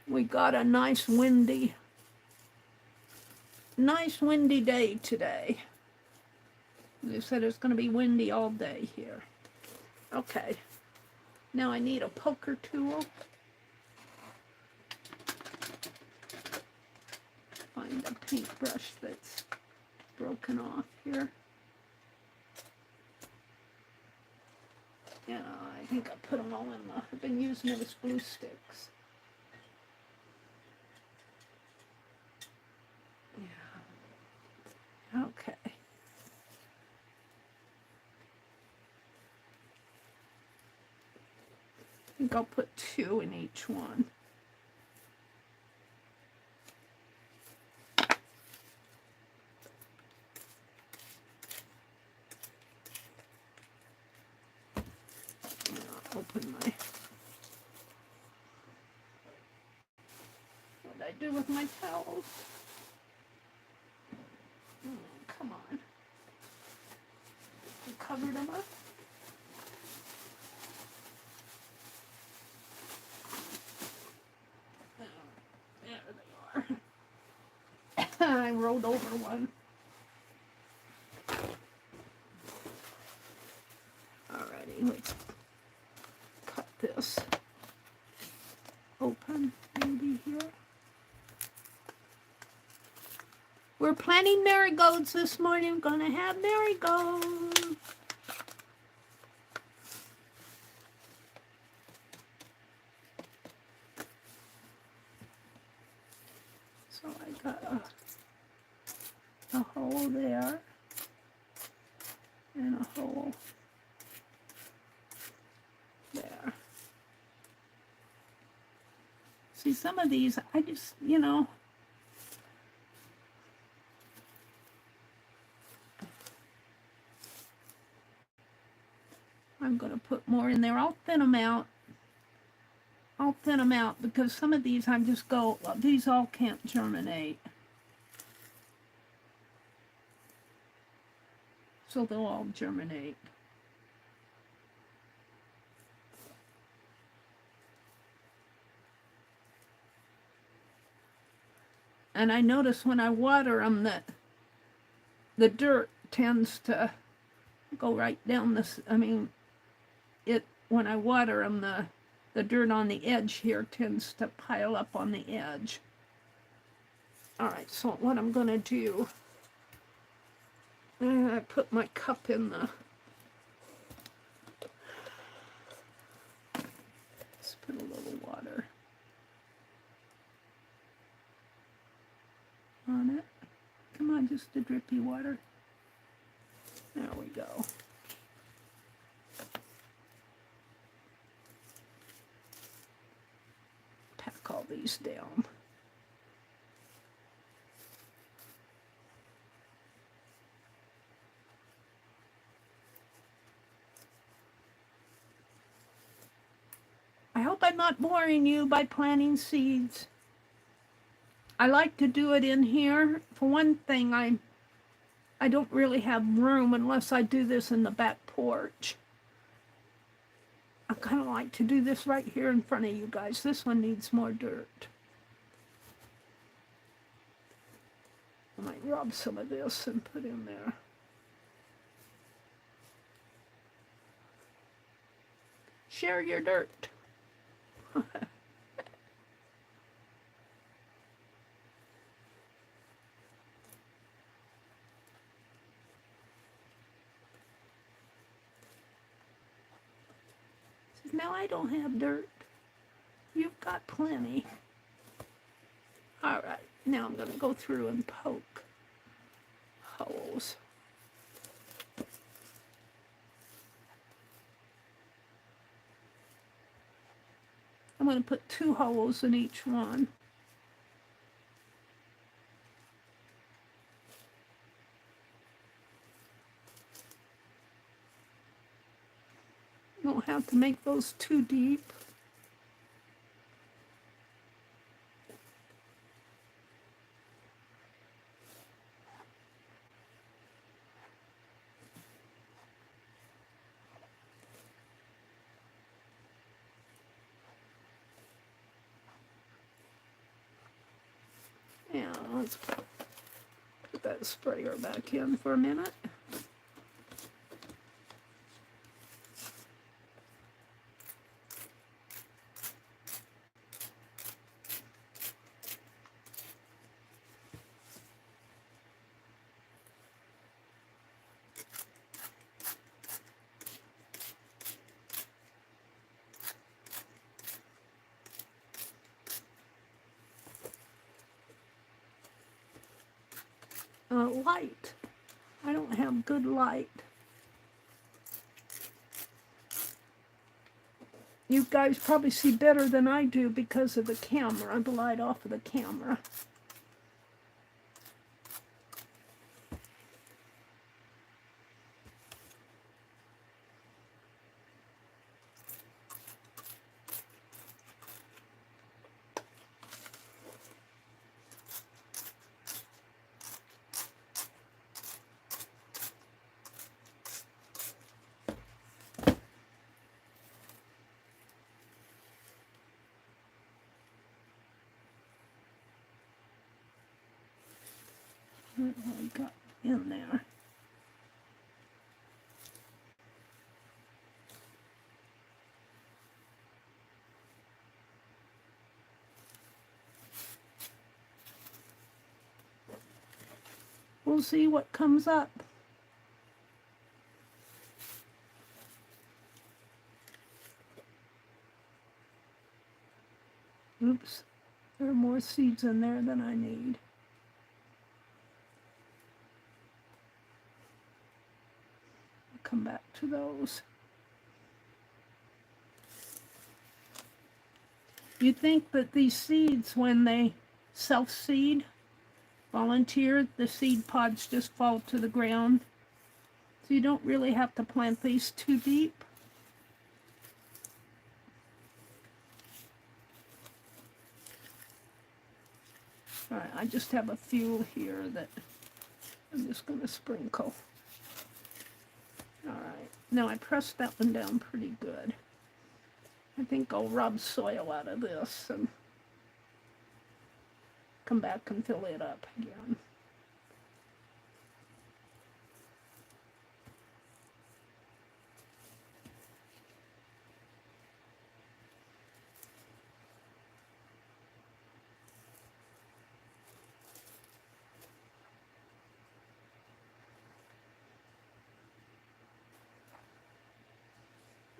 We got a nice windy day today. They said it's going to be windy all day here. Okay, now I need a poker tool. Find a paintbrush that's broken off here. And think I put them all in the, I've been using them as glue sticks. Yeah. Okay. I think I'll put 2 in each one. Open my, what did I do with my towels? Oh, come on. I covered them up. There they are. I rolled over one. Alrighty, let's cut this open, maybe here. We're planting marigolds this morning. We're gonna have marigolds. So I got a hole there and a hole there. See, some of these, I just, you know, I'm going to put more in there. I'll thin them out. I'll thin them out because some of these I just go, well, these all can't germinate. So they'll all germinate. And I notice when I water them that the dirt tends to go right down this, I mean, when I water them, the dirt on the edge here tends to pile up on the edge. All right, so what I'm going to do, I put my cup in the, let's put a little water on it. Come on, just a drippy water. There we go. Pack all these down. I hope I'm not boring you by planting seeds. I like to do it in here. For one thing, I don't really have room unless I do this in the back porch. I kind of like to do this right here in front of you guys. This one needs more dirt. I might rub some of this and put in there. Share your dirt. Now I don't have dirt. You've got plenty. All right, now I'm going to go through and poke holes. I'm going to put 2 holes in each one. You don't have to make those too deep. Yeah, let's put that sprayer back in for a minute. light. I don't have good light. You guys probably see better than I do because of the camera, the light off of the camera. What have I got in there? We'll see what comes up. Oops, there are more seeds in there than I need. I'll come back to those. You think that these seeds, when they self-seed, volunteer, the seed pods just fall to the ground. So you don't really have to plant these too deep. All right, I just have a few here that I'm just going to sprinkle. All right, now I pressed that one down pretty good. I think I'll rub soil out of this and come back and fill it up again.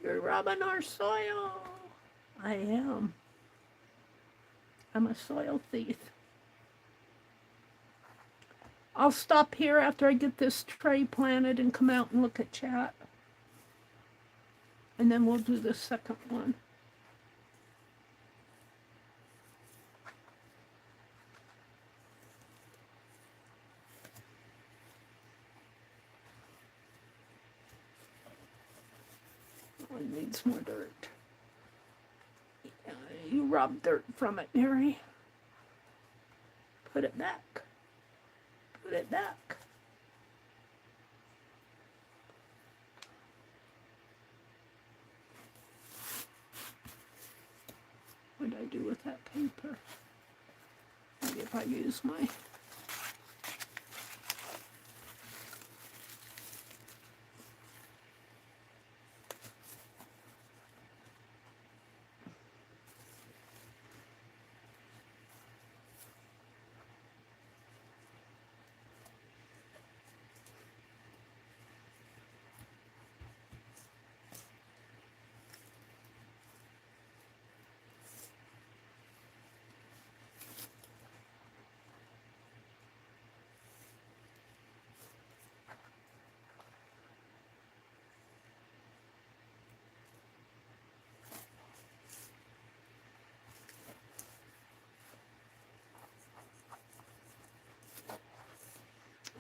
You're rubbing our soil. I am. I'm a soil thief. I'll stop here after I get this tray planted and come out and look at chat. And then we'll do the second one. One needs more dirt. You rub dirt from it, Meri. Put it back. Put it back. What did I do with that paper? Maybe if I use my...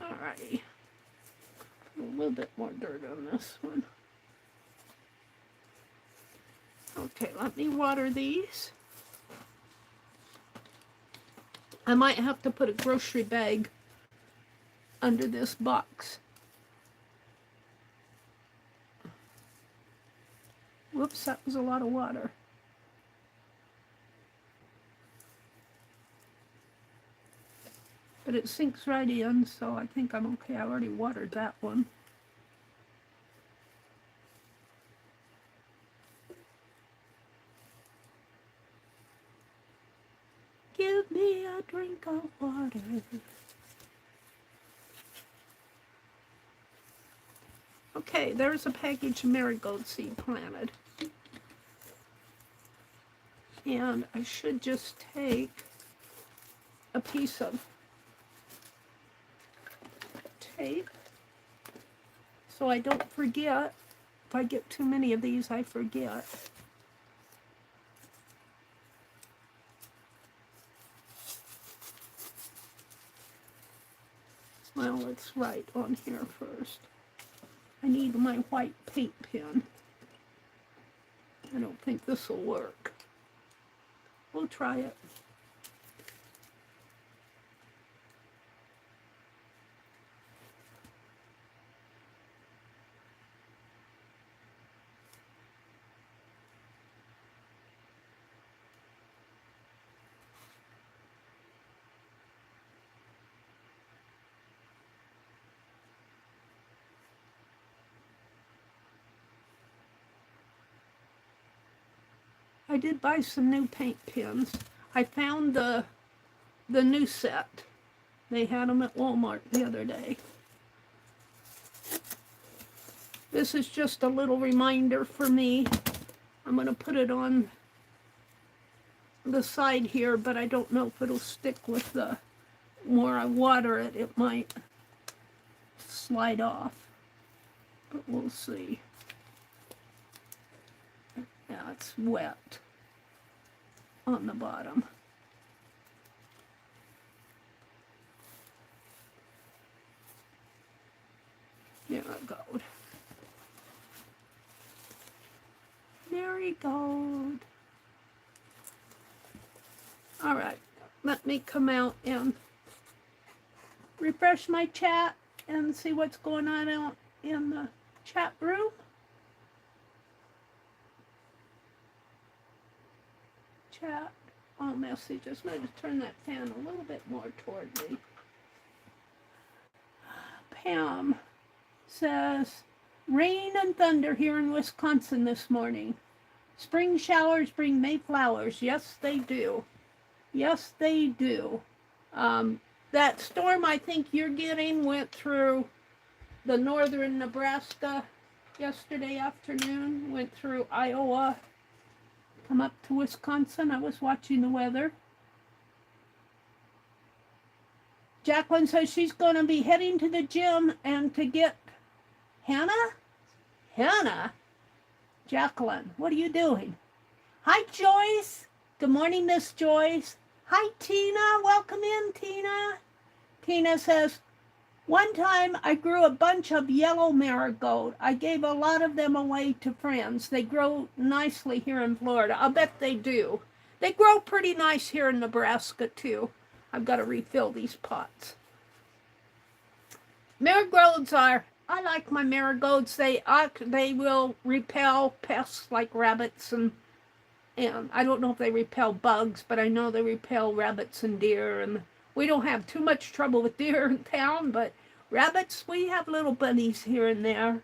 Alrighty. Put a little bit more dirt on this one. Okay, let me water these. I might have to put a grocery bag under this box. Whoops, that was a lot of water. But it sinks right in, so I think I'm okay. I already watered that one. Give me a drink of water. Okay, there's a package of marigold seed planted. And I should just take a piece of tape so I don't forget. If I get too many of these, I forget. Well, let's write on here first. I need my white paint pen. I don't think this will work. We'll try it. I did buy some new paint pens. I found the new set. They had them at Walmart the other day. This is just a little reminder for me. I'm going to put it on the side here, but I don't know if it'll stick with the more I water it, it might slide off. But we'll see. Yeah, it's wet on the bottom. Marigold. Marigold. All right, let me come out and refresh my chat and see what's going on out in the chat room. Chat, all messages. I'm going to turn that fan a little bit more toward me. Pam says, rain and thunder here in Wisconsin this morning. Spring showers bring May flowers. Yes, they do. Yes, they do. That storm I think you're getting went through the northern Nebraska yesterday afternoon, went through Iowa, come up to Wisconsin. I was watching the weather. Jacqueline says she's going to be heading to the gym and to get Hannah? Hannah? Jacqueline, what are you doing? Hi, Joyce. Good morning, Miss Joyce. Hi, Tina. Welcome in, Tina. Tina says, one time I grew a bunch of yellow marigold. I gave a lot of them away to friends. They grow nicely here in Florida. I'll bet they do. They grow pretty nice here in Nebraska, too. I've got to refill these pots. Marigolds are, I like my marigolds. They will repel pests like rabbits and I don't know if they repel bugs, but I know they repel rabbits and deer. And we don't have too much trouble with deer in town, but rabbits, we have little bunnies here and there.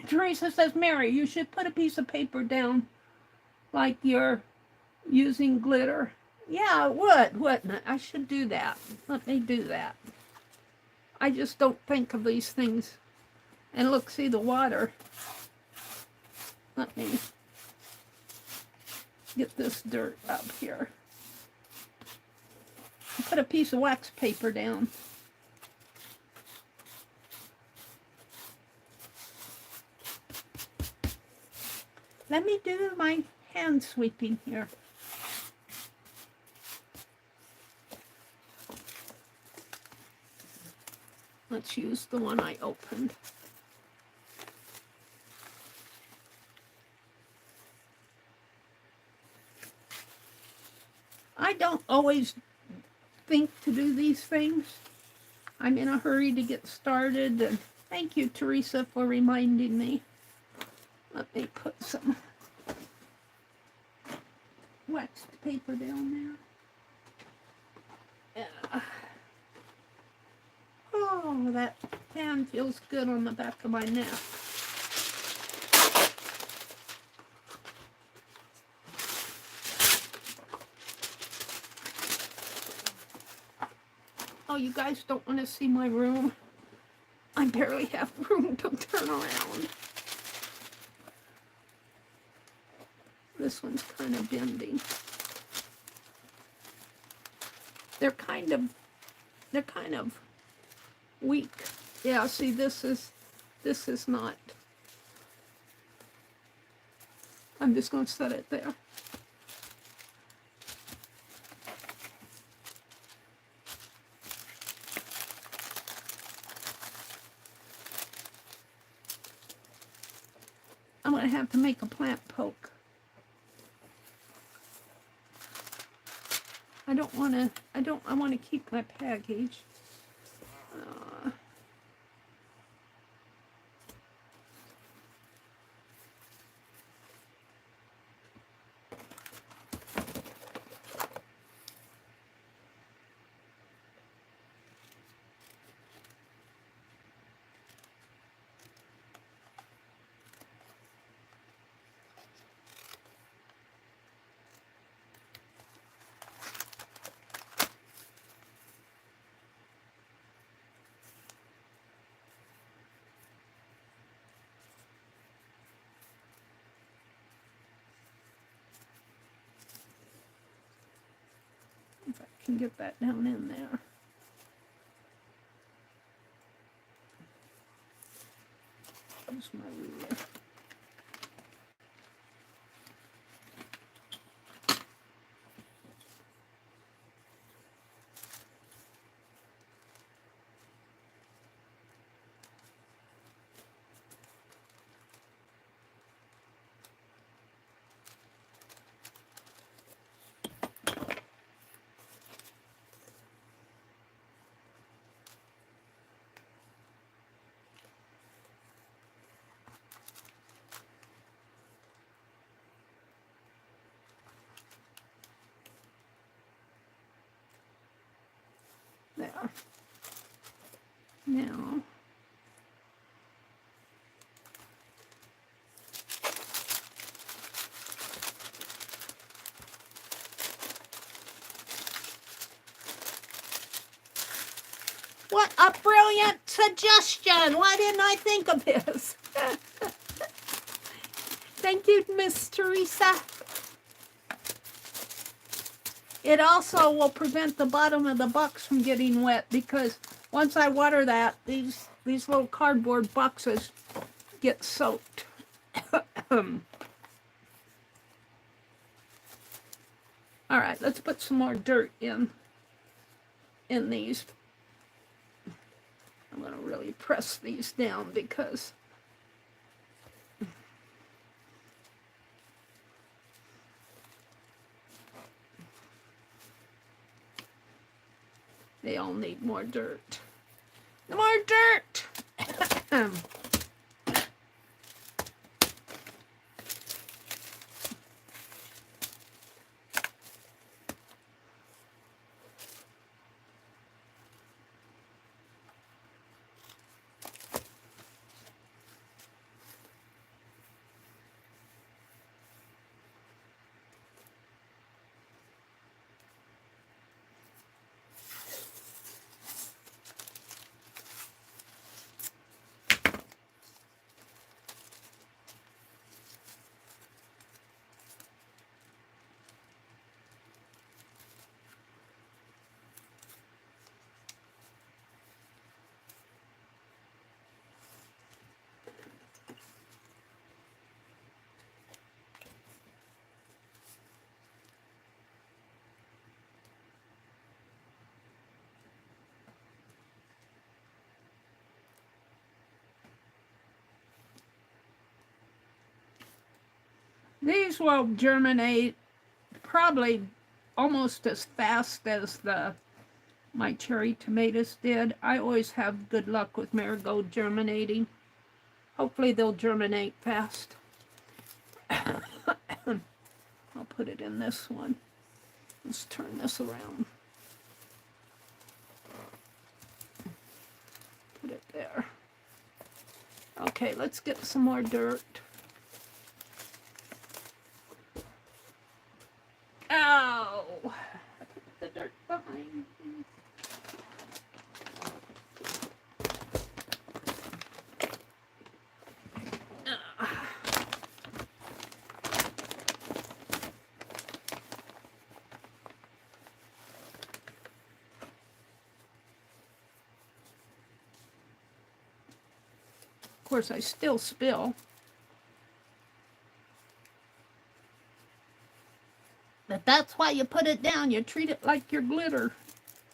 Teresa says, Mary, you should put a piece of paper down like you're using glitter. Yeah, it would, wouldn't it? I should do that. Let me do that. I just don't think of these things. And look, see the water. Let me get this dirt up here. Put a piece of wax paper down. Let me do my hand sweeping here. Let's use the one I opened. I don't always think to do these things. I'm in a hurry to get started, and thank you, Teresa, for reminding me. Let me put some waxed paper down there. Yeah. Oh, that fan feels good on the back of my neck. Oh, you guys don't want to see my room? I barely have room to turn around. This one's kind of bending. They're kind of weak. Yeah, see, this is not. I'm just going to set it there. I'm going to have to make a plant poke. I want to keep my package. If I can get that down in there. Here's my ruler. There. Now, what a brilliant suggestion! Why didn't I think of this? Thank you, Miss Teresa. It also will prevent the bottom of the box from getting wet, because once I water that, these little cardboard boxes get soaked. All right, let's put some more dirt in these. I'm going to really press these down because they all need more dirt. More dirt! These will germinate probably almost as fast as my cherry tomatoes did. I always have good luck with marigold germinating. Hopefully they'll germinate fast. I'll put it in this one. Let's turn this around. Put it there. Okay, let's get some more dirt. Ow! I put the dirt behind me. course, I still spill. But that's why you put it down. You treat it like your glitter,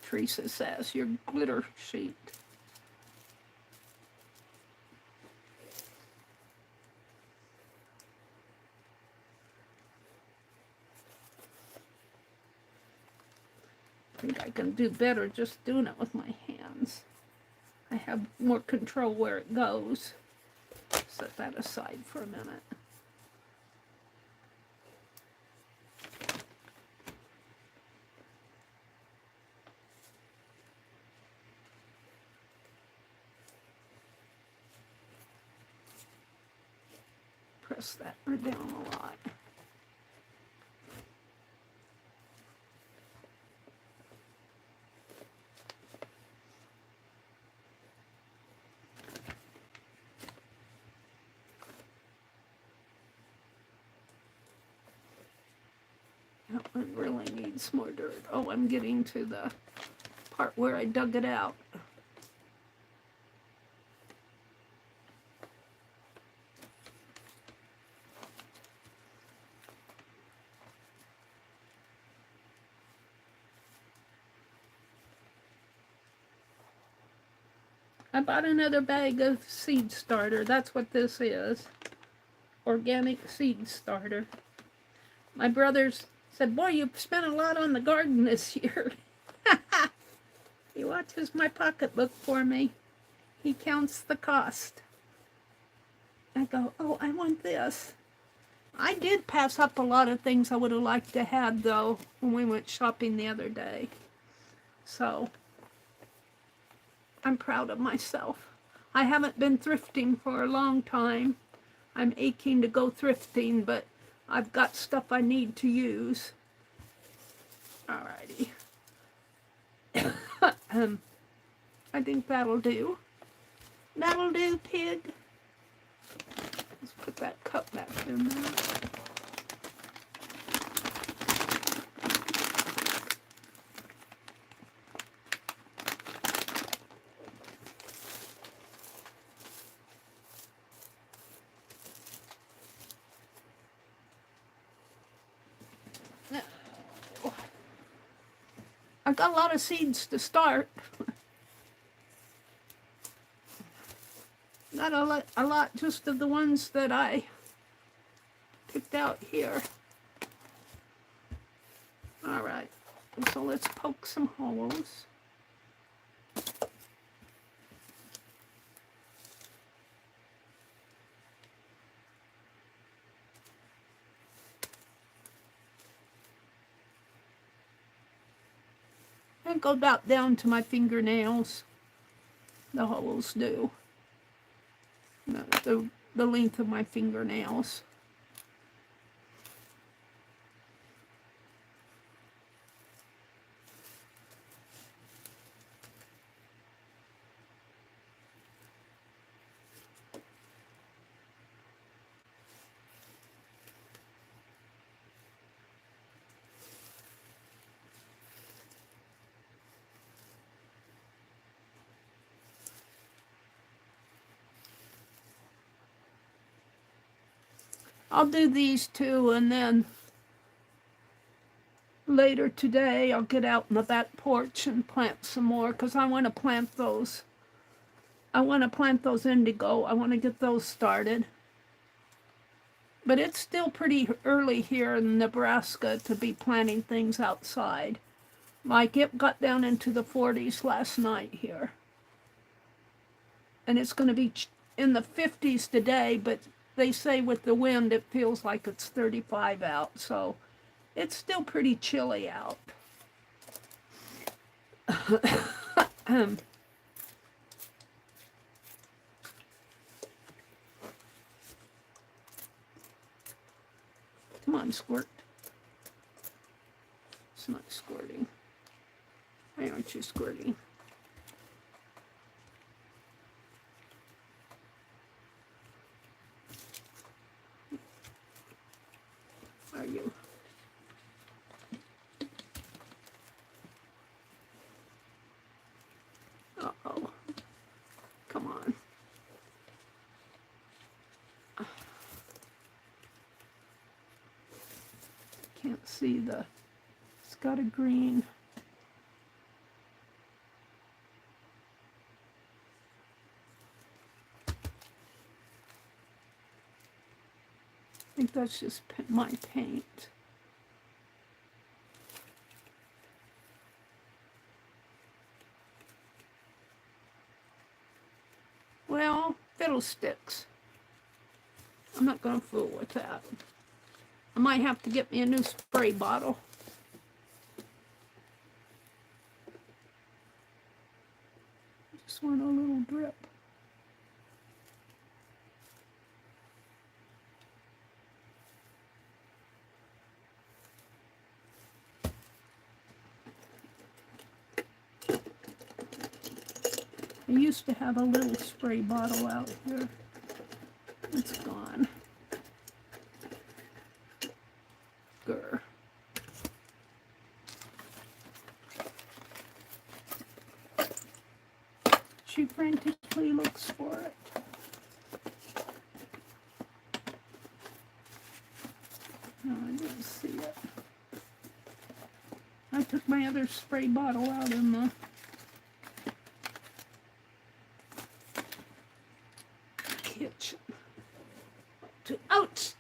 Teresa says, your glitter sheet. I think I can do better just doing it with my hands. I have more control where it goes. Set that aside for a minute. Press that down a lot. That one really needs more dirt. Oh, I'm getting to the part where I dug it out. I bought another bag of seed starter. That's what this is. Organic seed starter. My brothers said, boy, you've spent a lot on the garden this year. He watches my pocketbook for me. He counts the cost. I go, oh, I want this. I did pass up a lot of things I would have liked to have, though, when we went shopping the other day. So I'm proud of myself. I haven't been thrifting for a long time. I'm aching to go thrifting, but I've got stuff I need to use. Alrighty. I think that'll do. That'll do, pig. Let's put that cup back in there. I've got a lot of seeds to start. Not a lot just of the ones that I picked out here. All right, so let's poke some holes. And go about down to my fingernails. The holes do. No, the length of my fingernails. I'll do these two, and then later today I'll get out in the back porch and plant some more, because I want to plant those. I want to plant those indigo. I want to get those started. But it's still pretty early here in Nebraska to be planting things outside. Like, it got down into the 40s last night here. And it's going to be in the 50s today, but they say with the wind it feels like it's 35 out, so it's still pretty chilly out. Come on, squirt. It's not squirting. Why aren't you squirting? Are you? Uh-oh. Come on. see it's got a green. I think that's just my paint. Well, fiddlesticks. I'm not going to fool with that. I might have to get me a new spray bottle. Just want a little drip. I used to have a little spray bottle out here. It's gone. Grr. She frantically looks for it. No, I didn't see it. I took my other spray bottle out in the kitchen. Ouch!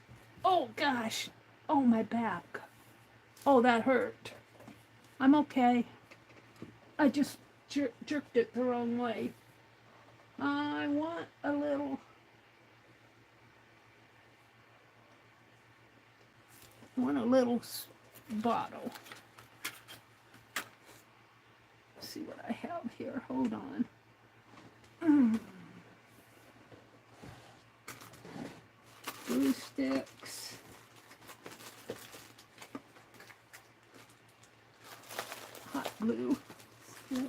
Oh gosh! Oh, my back. Oh, that hurt. I'm okay. I just jerked it the wrong way. I want a little bottle. Let's see what I have here. Hold on. Glue sticks. Hot glue sticks.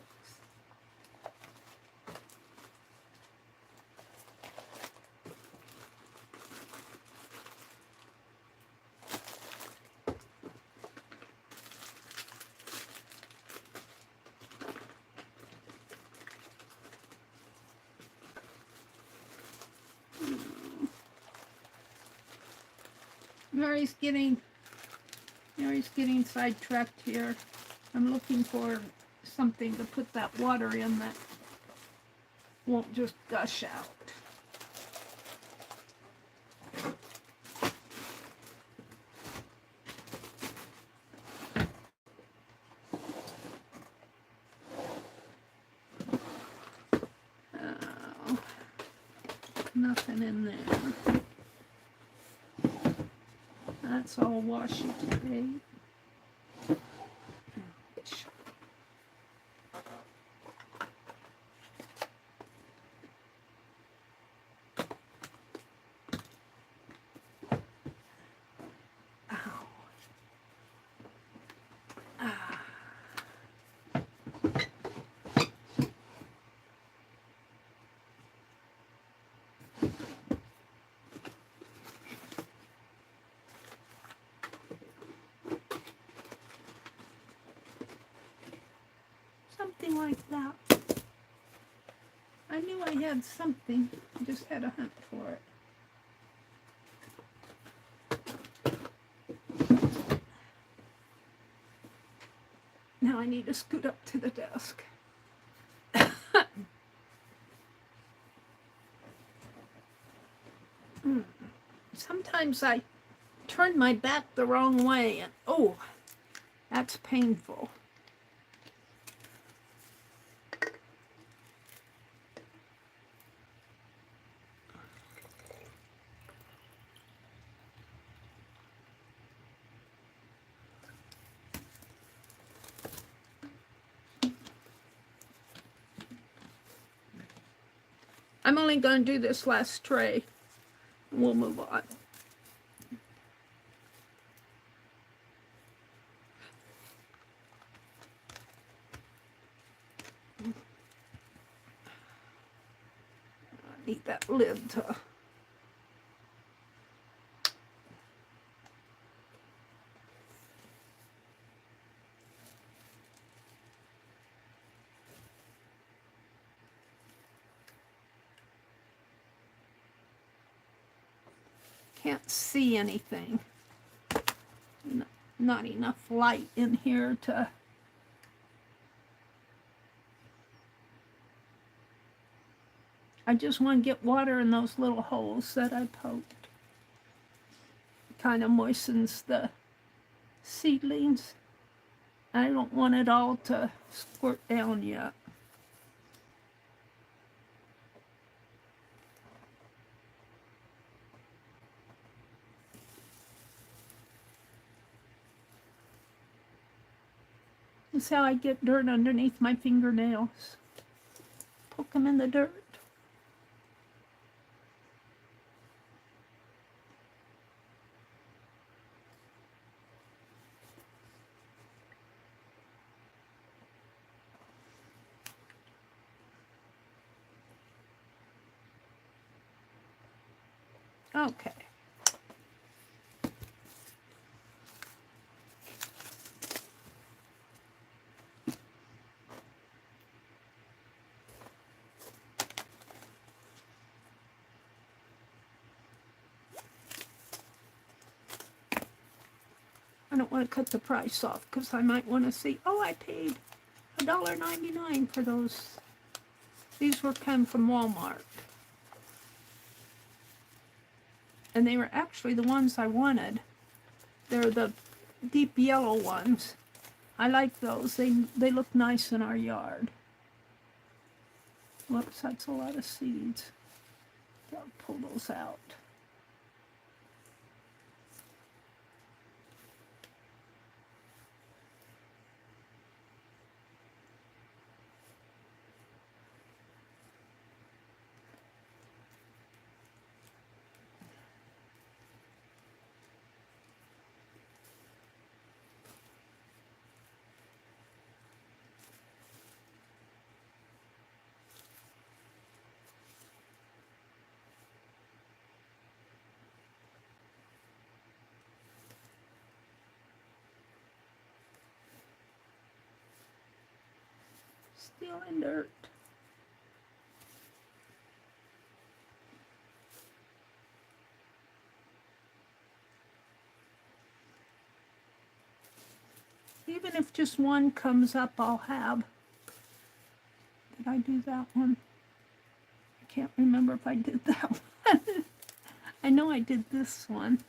Mary's getting sidetracked here. I'm looking for something to put that water in that won't just gush out. Oh, nothing in there. That's all washi tape. Something like that. I knew I had something. I just had to hunt for it. Now I need to scoot up to the desk. Sometimes I turn my back the wrong way and oh, that's painful. I'm only going to do this last tray. We'll move on. I need that lid to... Can't see anything. not enough light in here to... I just want to get water in those little holes that I poked. Kind of moistens the seedlings. I don't want it all to squirt down yet. That's how I get dirt underneath my fingernails. Poke them in the dirt. Okay. I don't want to cut the price off because I might want to see, oh, I paid $1.99 for those. These were come from Walmart. And they were actually the ones I wanted. They're the deep yellow ones. I like those. They look nice in our yard. Whoops, that's a lot of seeds. I'll pull those out. Still in dirt. Even if just one comes up, I'll have. Did I do that one? I can't remember if I did that one. I know I did this one.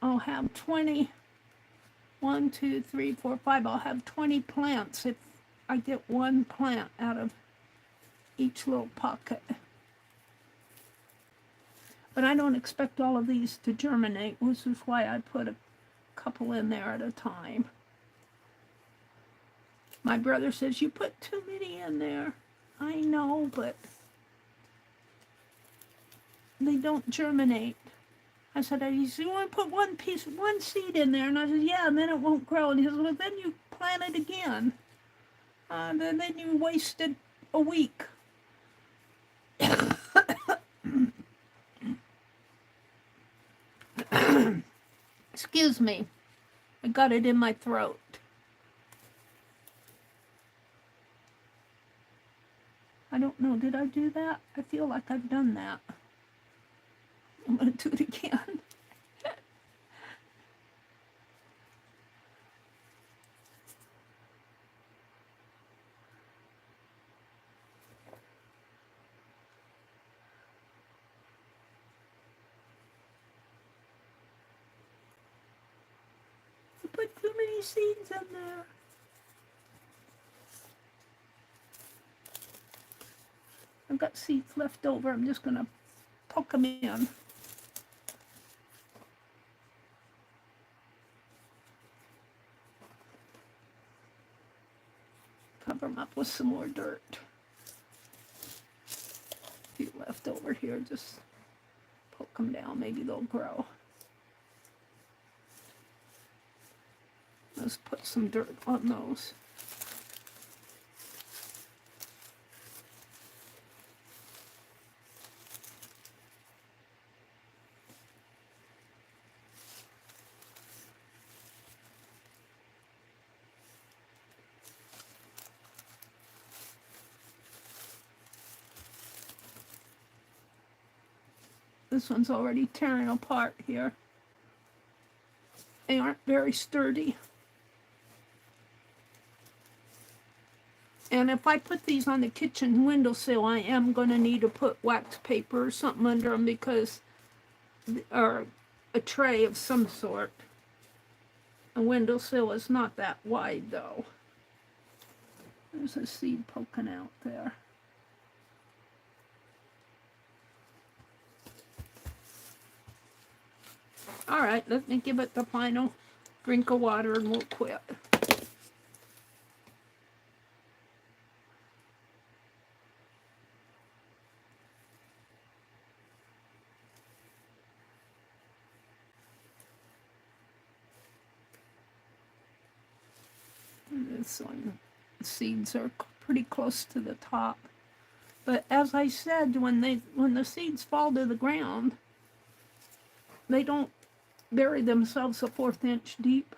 I'll have 20. 1, 2, 3, 4, 5. I'll have 20 plants if I get one plant out of each little pocket. But I don't expect all of these to germinate, which is why I put a couple in there at a time. My brother says, you put too many in there. I know, but they don't germinate. I said, you want to put one seed in there? And I said, yeah, and then it won't grow. And he says, well, then you plant it again. Then you wasted a week. Excuse me. I got it in my throat. I don't know, did I do that? I feel like I've done that. I'm going to do it again. I put too many seeds in there. I've got seeds left over. I'm just going to poke them in. Cover them up with some more dirt. A few left over here, just poke them down, maybe they'll grow. Let's put some dirt on those. This one's already tearing apart here. They aren't very sturdy. And if I put these on the kitchen windowsill, I am going to need to put wax paper or something under them because, or a tray of some sort. A windowsill is not that wide though. There's a seed poking out there. All right, let me give it the final drink of water and we'll quit. This one, seeds are pretty close to the top. But as I said, when the seeds fall to the ground, they don't bury themselves a 1/4 inch deep.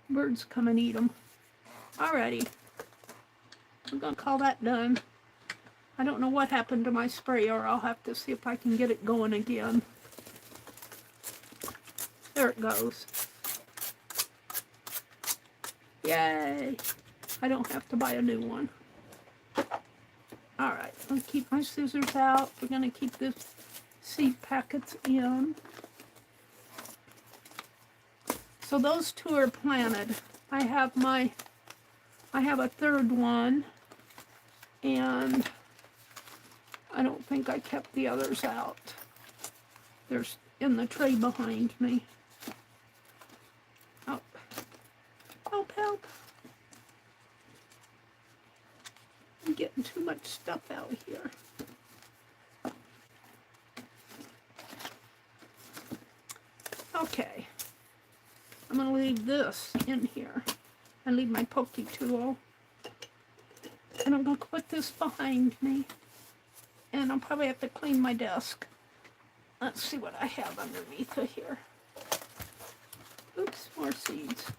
Birds come and eat them. Alrighty, I'm gonna call that done. I don't know what happened to my sprayer. I'll have to see if I can get it going again. There it goes. Yay! I don't have to buy a new one. Alright, I'm gonna keep my scissors out. We're gonna keep this seed packets in. So those two are planted. I have a third one, and I don't think I kept the others out. They're in the tray behind me. Oh, help, help. I'm getting too much stuff out here. Okay, I'm going to leave this in here and leave my pokey tool. And I'm going to put this behind me. And I'll probably have to clean my desk. Let's see what I have underneath of here. Oops, more seeds.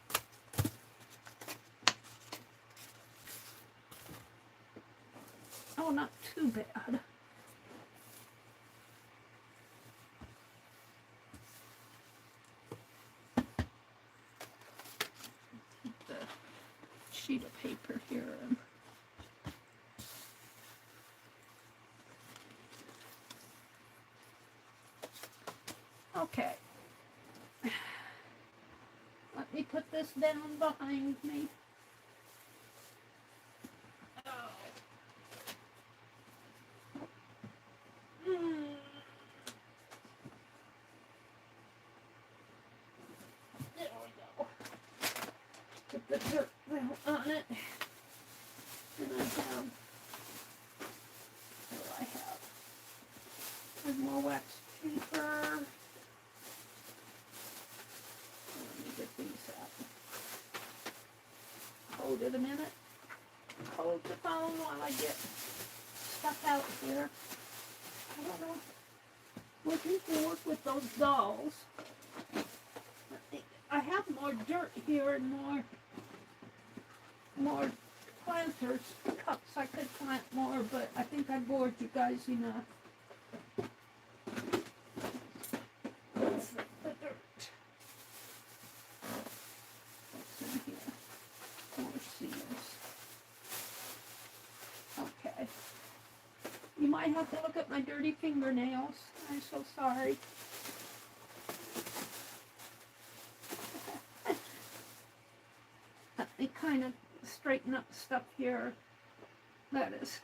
Oh, not too bad. Keep the sheet of paper here. Okay. Let me put this down behind me. There we go. Put the dirt on it. And I have, what do I have? There's more wax paper. Let me get these out. Hold it a minute. Hold the phone while I get stuff out here. I don't know. Looking to work with those dolls. I have more dirt here and more planters, cups. I could plant more, but I think I bored you guys enough. What's the dirt? What's in here? More seeds. Okay. You might have to look at my dirty fingernails. I'm so sorry. Let me kind of straighten up stuff here. That is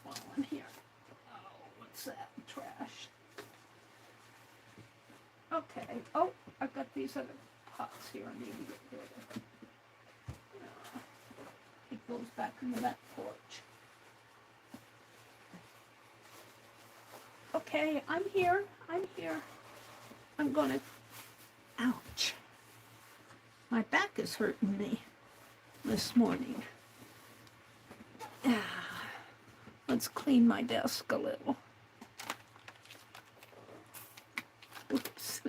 falling here. Oh, what's that? Trash. Okay. Oh, I've got these other pots here I need to get rid of. Take those back in the back porch. Okay, I'm here. I'm here. I'm gonna... Ouch. My back is hurting me this morning. Let's clean my desk a little. Oops.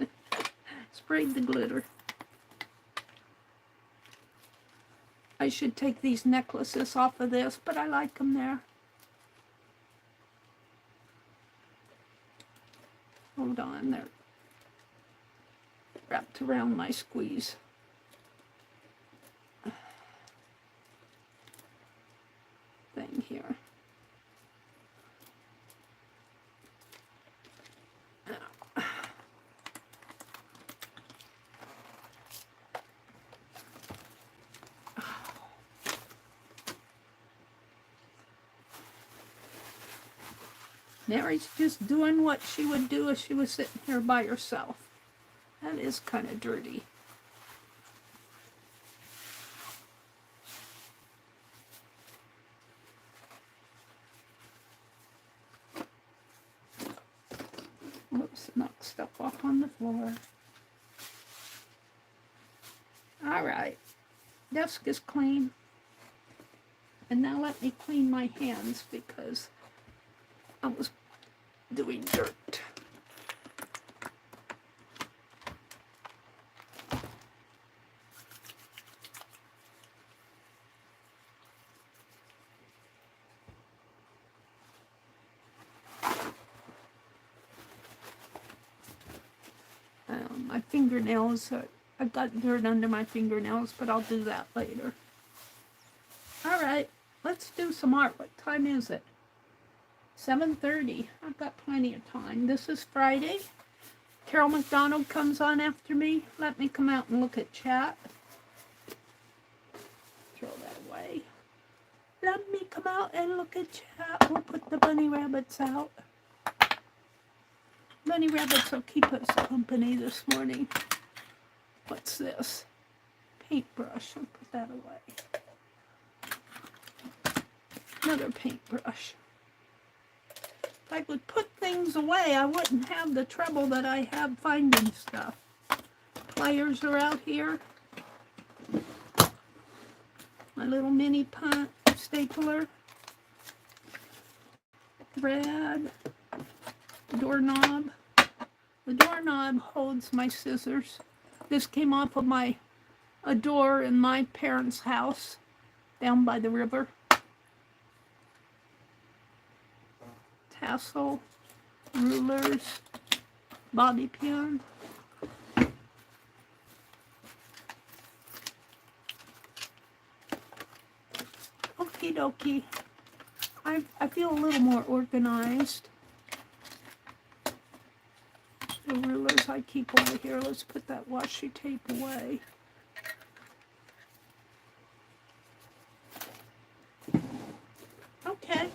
Sprayed the glitter. I should take these necklaces off of this, but I like them there. on. They're wrapped around my squeeze. Thing here. Mary's just doing what she would do if she was sitting here by herself. That is kind of dirty. Whoops, knocked stuff off on the floor. All right, desk is clean. And now let me clean my hands because I was doing dirt. My fingernails, I've got dirt under my fingernails, but I'll do that later. All right, let's do some art. What time is it? 7:30. I've got plenty of time. This is Friday. Carol McDonald comes on after me. Let me come out and look at chat. Throw that away. Let me come out and look at chat. We'll put the bunny rabbits out. Bunny rabbits will keep us company this morning. What's this? Paintbrush. I'll put that away. Another paintbrush. If I would put things away, I wouldn't have the trouble that I have finding stuff. Pliers are out here. My little mini punt stapler. Thread. Doorknob. The doorknob holds my scissors. This came off of a door in my parents' house down by the river. Tassel, rulers, bobby pin. Okie dokie. I feel a little more organized. The rulers I keep over here. Let's put that washi tape away. Okay.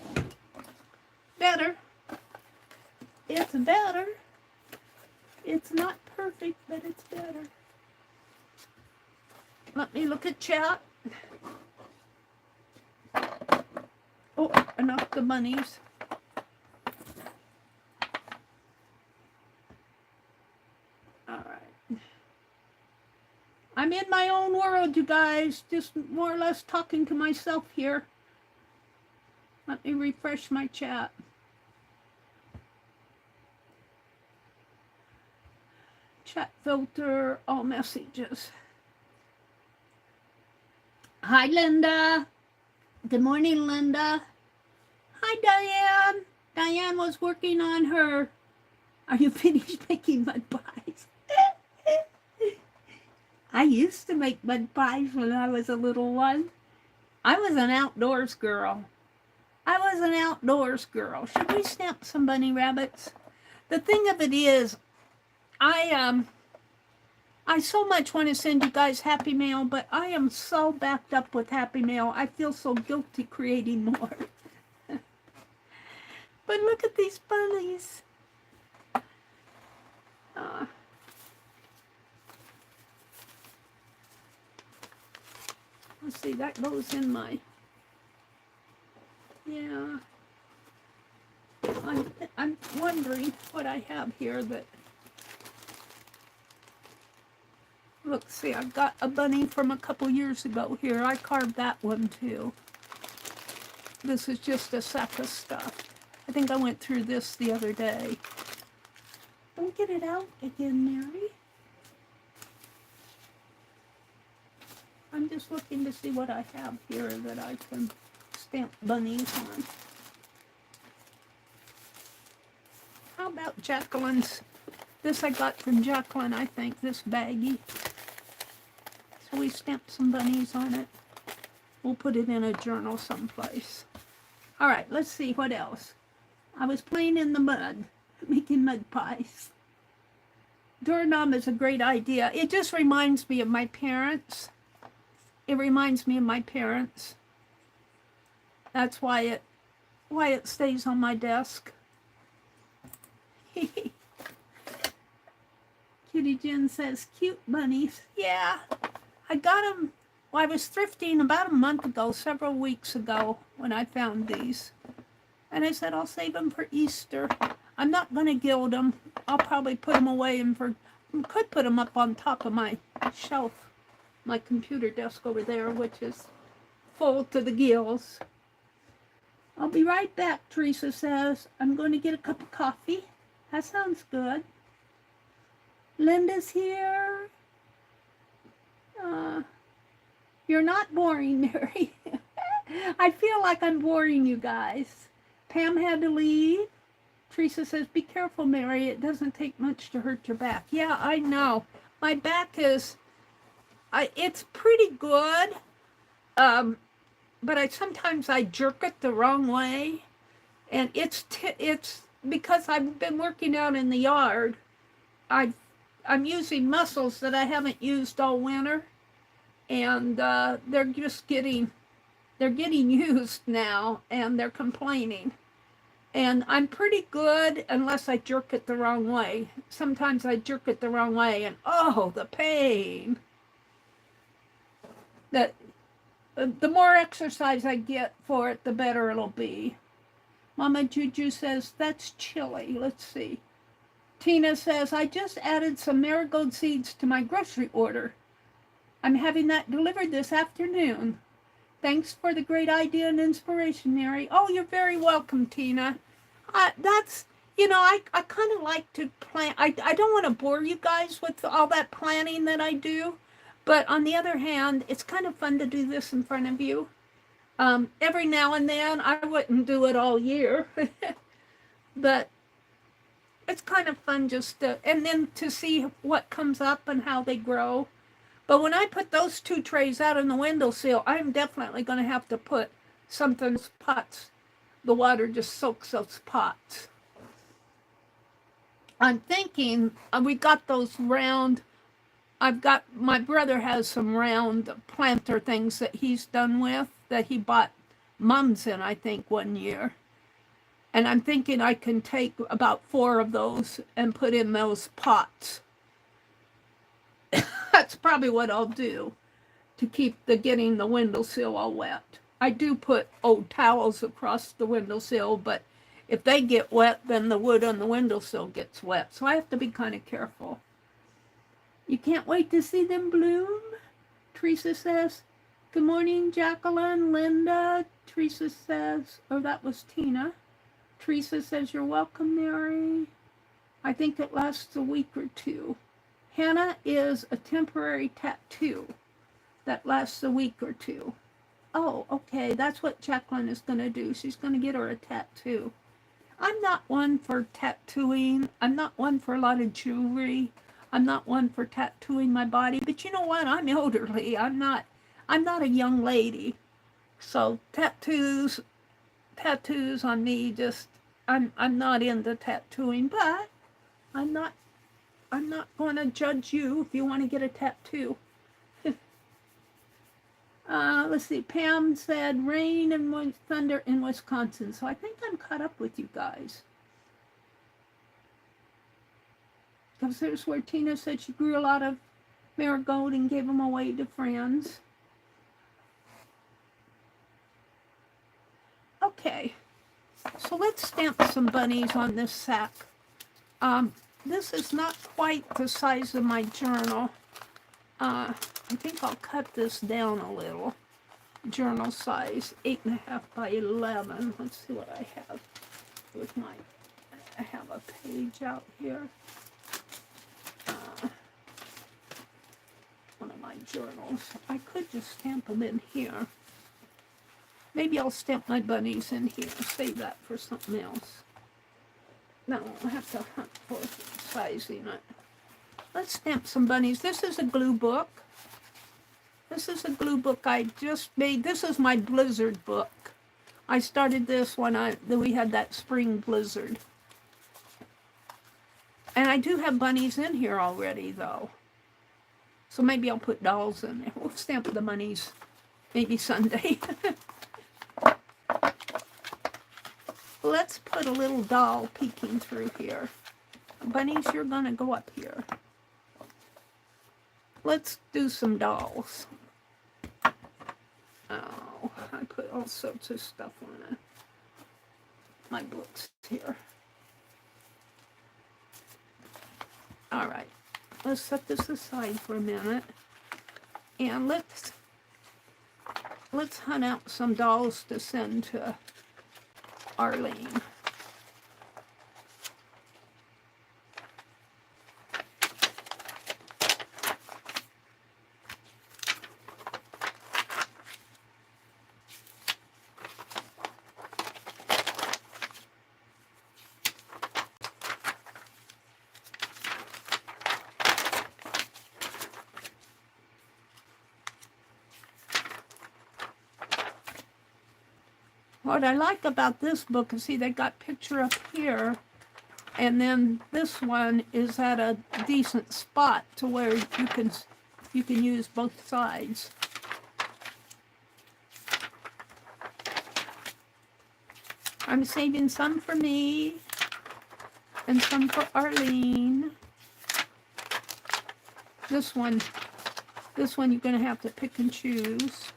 Better. It's better. It's not perfect, but it's better. Let me look at chat. Oh, enough the bunnies. I'm in my own world, you guys. Just more or less talking to myself here. Let me refresh my chat. Chat filter, all messages. Hi, Linda. Good morning, Linda. Hi, Diane. Diane was working on her. Are you finished making mud pies? I used to make mud pies when I was a little one. I was an outdoors girl. Should we snap some bunny rabbits? The thing of it is, I so much want to send you guys Happy Mail, but I am so backed up with Happy Mail. I feel so guilty creating more. But look at these bunnies. Let's see, that goes in my, yeah. I'm wondering what I have here that, look, see, I've got a bunny from a couple years ago here. I carved that one too. This is just a sack of stuff. I think I went through this the other day. Don't get it out again, Mary. I'm just looking to see what I have here that I can stamp bunnies on. How about Jacqueline's This I got from Jacqueline, I think, this baggie. So we stamped some bunnies on it. We'll put it in a journal someplace. All right, let's see what else. I was playing in the mud, making mud pies. Doorknob is a great idea. It just reminds me of my parents. It reminds me of my parents. That's why it stays on my desk. Kitty Jen says, cute bunnies. Yeah, I got them. Well, I was thrifting about a month ago, several weeks ago, when I found these. And I said, I'll save them for Easter. I'm not going to gild them. I'll probably put them away and could put them up on top of my shelf, my computer desk over there, which is full to the gills. I'll be right back, Teresa says. I'm going to get a cup of coffee. That sounds good. Linda's here. You're not boring, Mary. I feel like I'm boring you guys. Pam had to leave. Teresa says, be careful, Mary. It doesn't take much to hurt your back. Yeah, I know. My back is, it's pretty good. But sometimes I jerk it the wrong way. And it's because I've been working out in the yard. I'm using muscles that I haven't used all winter. And they're getting used now, and they're complaining. And I'm pretty good unless I jerk it the wrong way. Sometimes I jerk it the wrong way, and oh, the pain. The more exercise I get for it, the better it'll be. Mama Juju says, that's chilly. Let's see. Tina says, I just added some marigold seeds to my grocery order. I'm having that delivered this afternoon. Thanks for the great idea and inspiration, Mary. Oh, you're very welcome, Tina. That's, I kind of like to plan. I don't want to bore you guys with all that planning that I do. But on the other hand, it's kind of fun to do this in front of you. Every now and then, I wouldn't do it all year. But it's kind of fun just to, and then to see what comes up and how they grow. But when I put those 2 trays out on the windowsill, I'm definitely going to have to put something in those pots. The water just soaks those pots. I'm thinking, we got those round, my brother has some round planter things that he's done with, that he bought mums in, I think, one year. And I'm thinking I can take about 4 of those and put in those pots. That's probably what I'll do to keep getting the windowsill all wet. I do put old towels across the windowsill, but if they get wet, then the wood on the windowsill gets wet. So I have to be kind of careful. You can't wait to see them bloom? Teresa says. Good morning, Jacqueline, Linda. Teresa says, oh, that was Tina. Teresa says, you're welcome, Mary. I think it lasts a week or 2. Hannah is a temporary tattoo that lasts a week or 2. Oh, okay, that's what Jacqueline is going to do. She's going to get her a tattoo. I'm not one for tattooing. I'm not one for a lot of jewelry. I'm not one for tattooing my body. But you know what? I'm elderly. I'm not a young lady. So tattoos on me, just I'm not into tattooing, but I'm not going to judge you if you want to get a tattoo. Let's see. Pam said rain and thunder in Wisconsin. So I think I'm caught up with you guys. Because there's where Tina said she grew a lot of marigold and gave them away to friends. Okay. So let's stamp some bunnies on this sack. This is not quite the size of my journal. I think I'll cut this down a little. Journal size, 8.5 by 11. Let's see what I have with I have a page out here. One of my journals. I could just stamp them in here. Maybe I'll stamp my bunnies in here. Save that for something else. No, I'll have to hunt for sizing it. Let's stamp some bunnies. This is a glue book. This is a glue book I just made. This is my blizzard book. I started this when we had that spring blizzard. And I do have bunnies in here already, though. So maybe I'll put dolls in there. We'll stamp the bunnies maybe Sunday. Let's put a little doll peeking through here. Bunnies, you're going to go up here. Let's do some dolls. Oh, I put all sorts of stuff on my books here. All right, let's set this aside for a minute. And let's hunt out some dolls to send to Arlene. What I like about this book is, see, they got picture up here, and then this one is at a decent spot to where you can use both sides. I'm saving some for me and some for Arlene. This one you're going to have to pick and choose.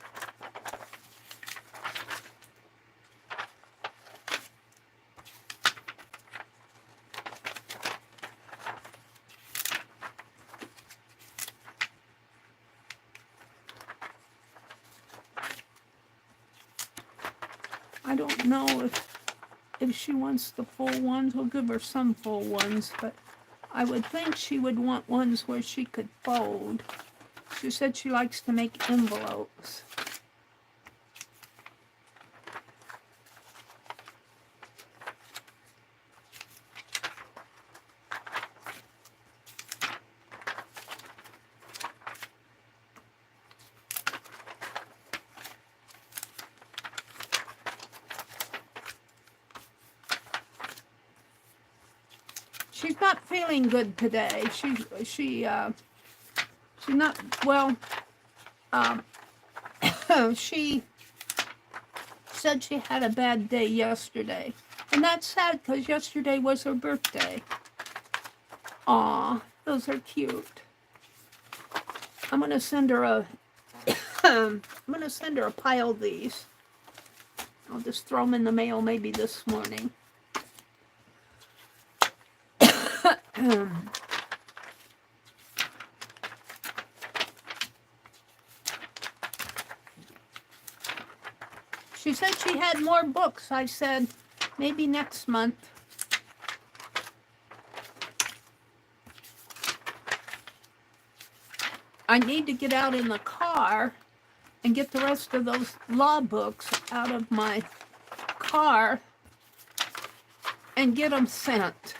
I don't know if she wants the full ones. We'll give her some full ones, but I would think she would want ones where she could fold. She said she likes to make envelopes. She's not feeling good today. She's not well. She said she had a bad day yesterday, and that's sad because yesterday was her birthday. Aw, those are cute. I'm gonna send her a pile of these. I'll just throw them in the mail maybe this morning. She said she had more books. I said maybe next month. I need to get out in the car and get the rest of those law books out of my car and get them sent.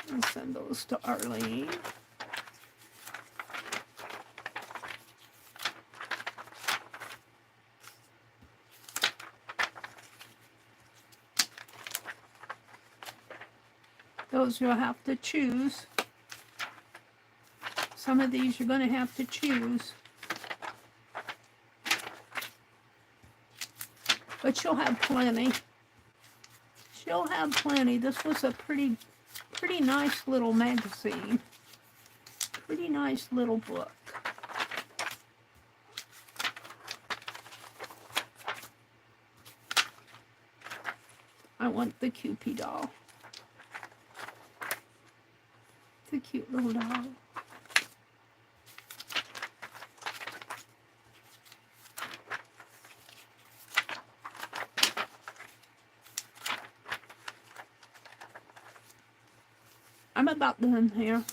And send those to Arlene. Those you'll have to choose. Some of these you're going to have to choose. But she'll have plenty. She'll have plenty. This was a pretty nice little magazine. Pretty nice little book. I want the Cupid doll. The cute little doll. I'm about done here.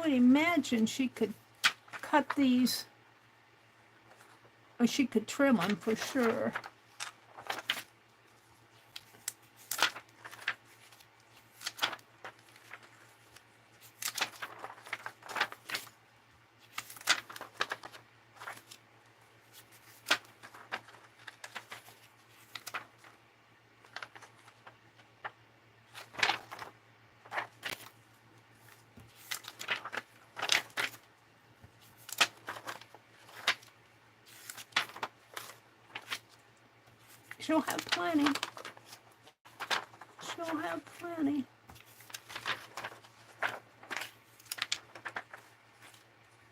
would imagine she could cut these, or she could trim them for sure. She'll have plenty. She'll have plenty.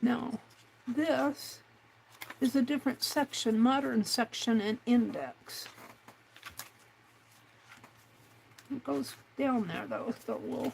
Now, this is a different section, modern section and index. It goes down there though, so we'll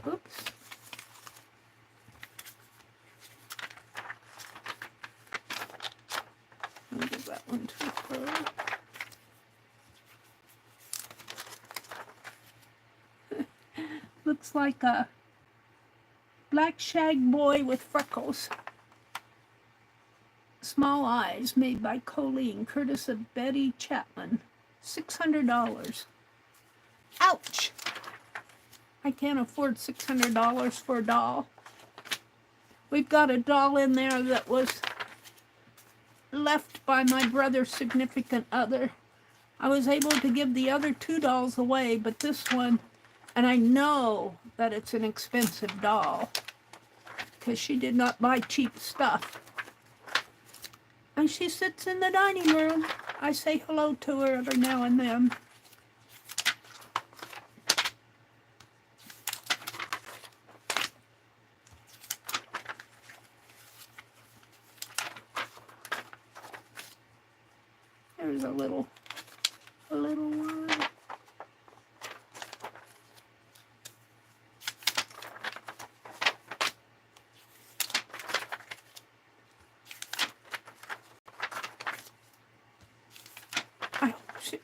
oops. I'll give that one to her. Looks like a black shag boy with freckles. Small eyes, made by Colleen, courtesy of Betty Chapman. $600. Ouch! I can't afford $600 for a doll. We've got a doll in there that was left by my brother's significant other. I was able to give the other 2 dolls away, but this one, and I know that it's an expensive doll because she did not buy cheap stuff. And she sits in the dining room. I say hello to her every now and then. There's a little one.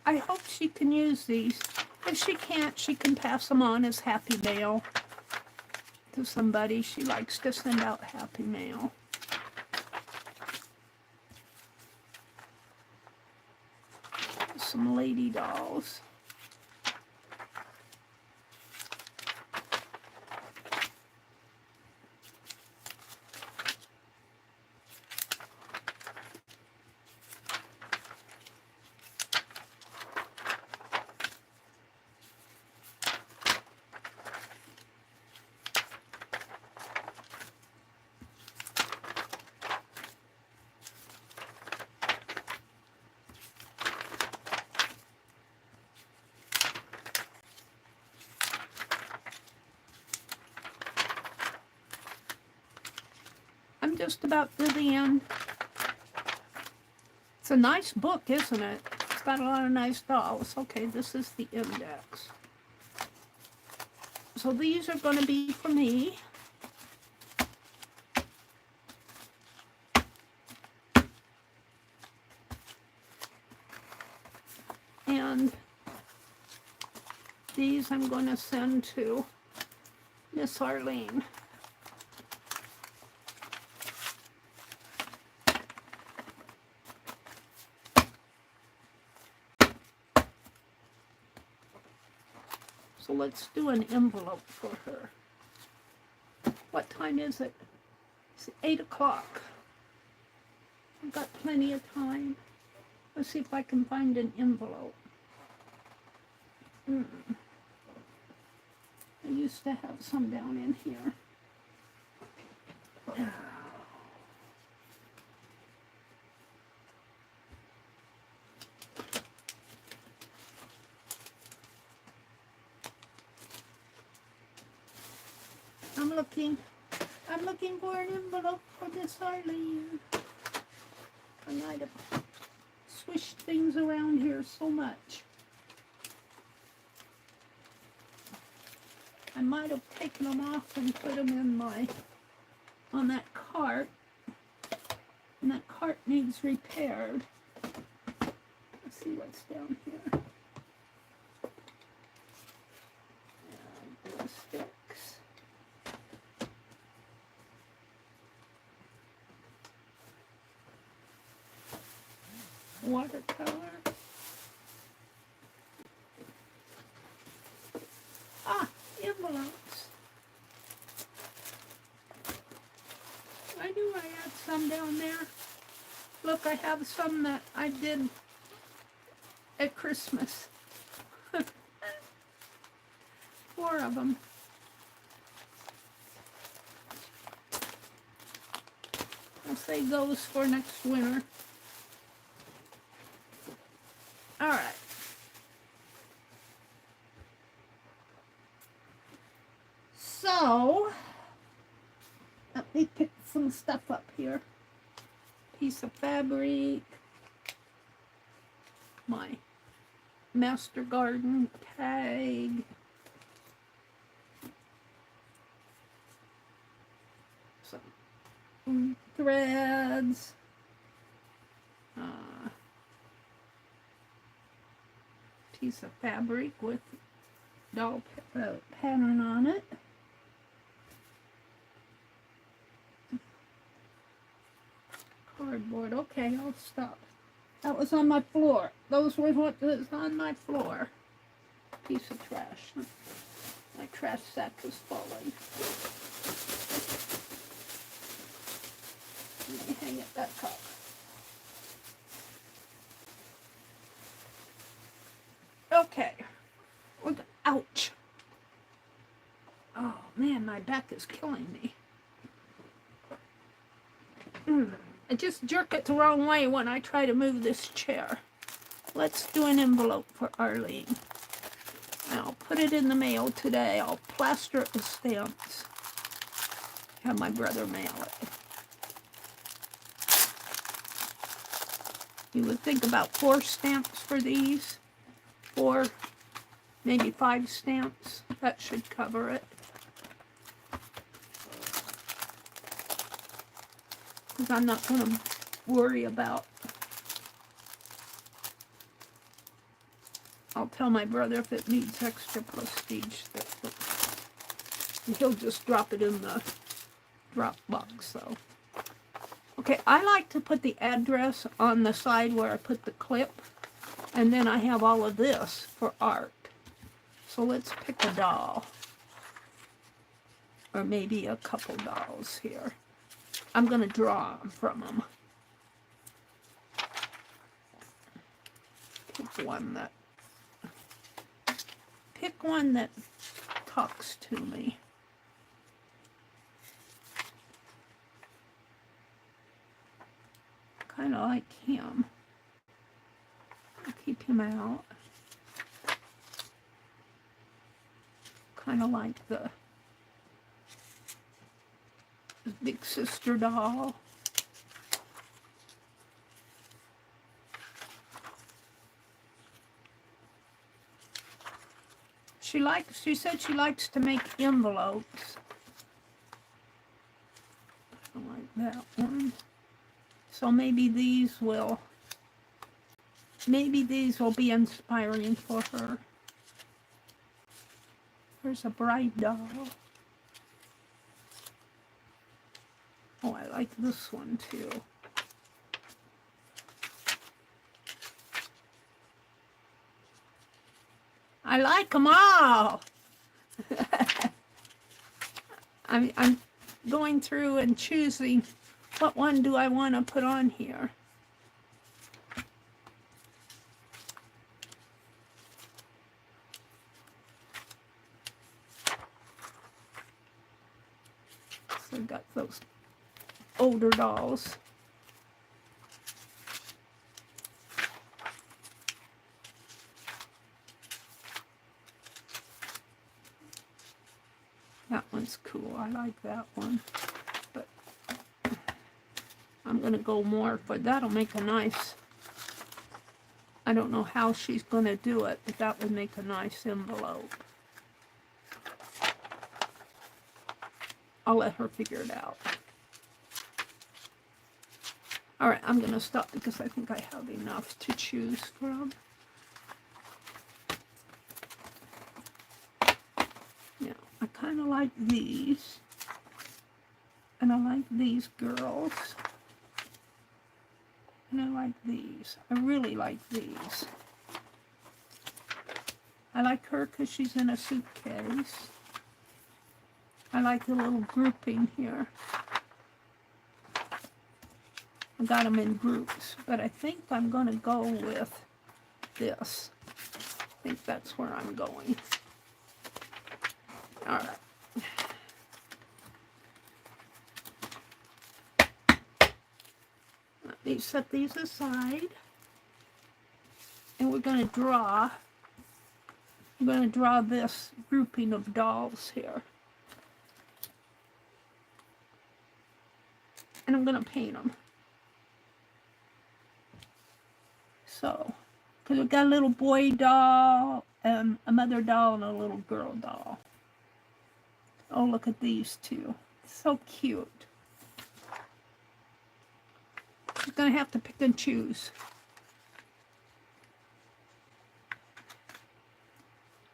I hope she can use these. If she can't, she can pass them on as happy mail to somebody. She likes to send out happy mail. Some lady dolls. I'm just about to the end. It's a nice book, isn't it? It's got a lot of nice dolls. Okay, this is the index. So these are going to be for me. And these I'm going to send to Miss Arlene. So let's do an envelope for her. What time is it? It's 8 o'clock. I've got plenty of time. Let's see if I can find an envelope. I used to have some down in here. I'm looking for an envelope for this Arlene. I might have swished things around here so much. I might have taken them off and put them in on that cart. And that cart needs repaired. Let's see what's down here. Glue sticks. Watercolor. Ah, envelopes. I knew I had some down there. Look, I have some that I did at Christmas. 4 of them. I'll save those for next winter. All right. So, let me pick some stuff up here. Piece of fabric. My Master Garden tag. Some threads. Piece of fabric with doll pattern on it. Cardboard. Okay, I'll stop. That was on my floor. Those were what was on my floor. Piece of trash. My trash sack is falling. Let me hang it back up. Okay. Ouch. Oh man, my back is killing me. I just jerk it the wrong way when I try to move this chair. Let's do an envelope for Arlene. I'll put it in the mail today. I'll plaster it with stamps. Have my brother mail it. You would think about 4 stamps for these. 4, maybe 5 stamps. That should cover it. Because I'm not going to worry about. I'll tell my brother if it needs extra postage that he'll just drop it in the drop box. So, okay, I like to put the address on the side where I put the clip, and then I have all of this for art. So let's pick a doll, or maybe a couple dolls here. I'm going to draw from them. Pick one that talks to me. Kind of like him. I'll keep him out. Kind of like the big sister doll. She said she likes to make envelopes. I like that one. So maybe these will be inspiring for her. There's a bride doll. Oh, I like this one too. I like them all. I'm going through and choosing what one do I want to put on here. So I've got those older dolls. Got one's cool. I like that one. But I'm going to go more for that'll make a nice, I don't know how she's going to do it, but that would make a nice envelope. I'll let her figure it out. All right, I'm going to stop because I think I have enough to choose from. Now, I kind of like these. And I like these girls. And I like these. I really like these. I like her because she's in a suitcase. I like the little grouping here. I got them in groups, but I think I'm going to go with this. I think that's where I'm going. All right. Let me set these aside. And we're going to draw. I'm going to draw this grouping of dolls here. And I'm going to paint them. So, because we've got a little boy doll, and a mother doll, and a little girl doll. Oh, look at these two. So cute. You're going to have to pick and choose.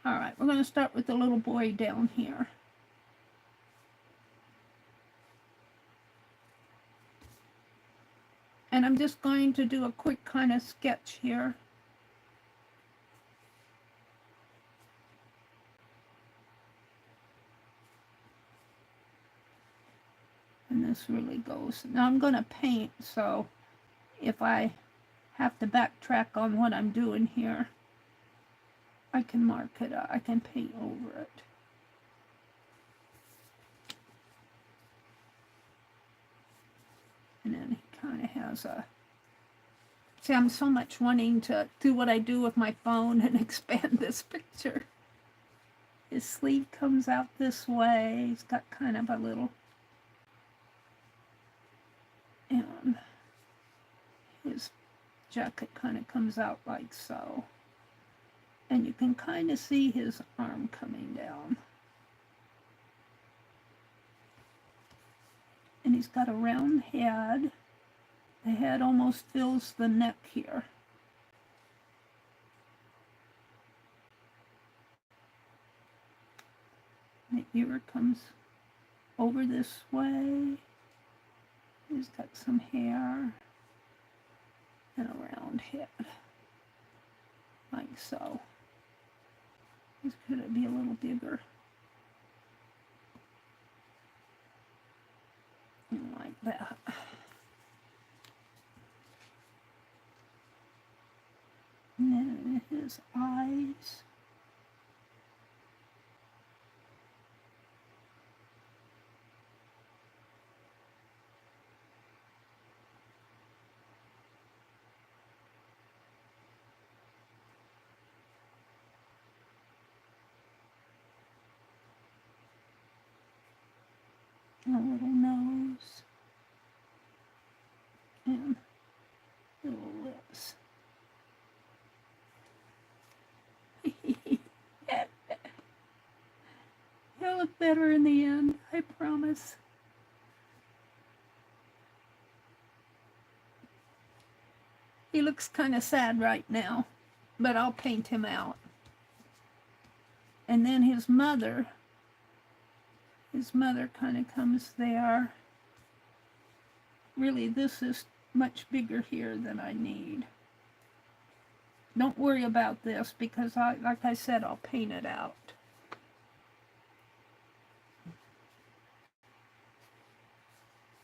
All right, we're going to start with the little boy down here. And I'm just going to do a quick kind of sketch here. And this really goes. Now I'm going to paint, so if I have to backtrack on what I'm doing here, I can mark it up. I can paint over it. And then he kind of has a... See, I'm so much wanting to do what I do with my phone and expand this picture. His sleeve comes out this way. He's got kind of a little... And his jacket kind of comes out like so. And you can kind of see his arm coming down. And he's got a round head. The head almost fills the neck here. The ear comes over this way. He's got some hair and a round head, like so. This could be a little bigger. And like that. And then his eyes. A little nose. And little lips. He'll look better in the end, I promise. He looks kind of sad right now, but I'll paint him out. And then his mother kind of comes there. Really, this is much bigger here than I need. Don't worry about this because, like I said, I'll paint it out.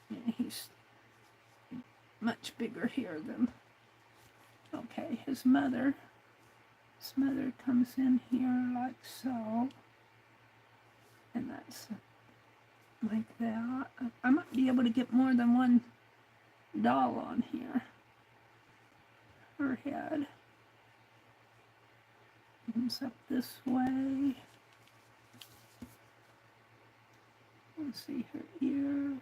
And he's much bigger here than... Okay, his mother comes in here like so. And that's like that. I might be able to get more than one doll on here. Her head comes up this way. Let's see her ear.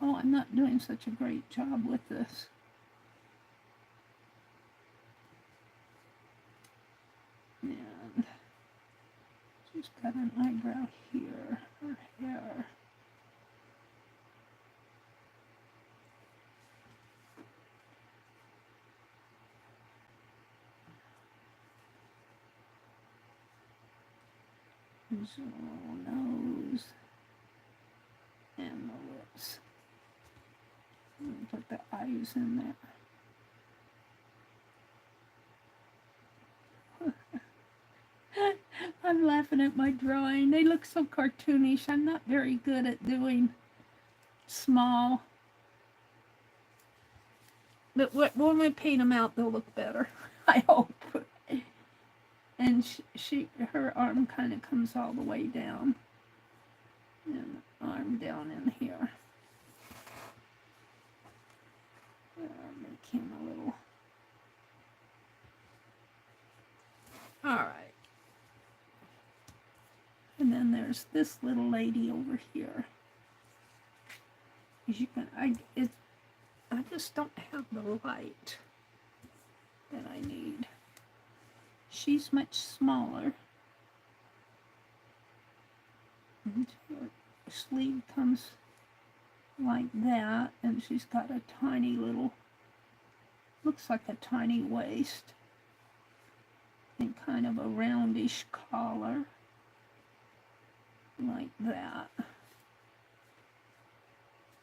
Oh, I'm not doing such a great job with this. And she's got an eyebrow here, her hair. There's a little nose and the lips. Put the eyes in there. I'm laughing at my drawing. They look so cartoonish. I'm not very good at doing small. But when we paint them out, they'll look better. I hope. And her arm kind of comes all the way down. And the arm down in here. Make him a little. All right. And then there's this little lady over here. As you can, I just don't have the light that I need. She's much smaller. And her sleeve comes like that, and she's got a tiny little, looks like a tiny waist, and kind of a roundish collar, like that.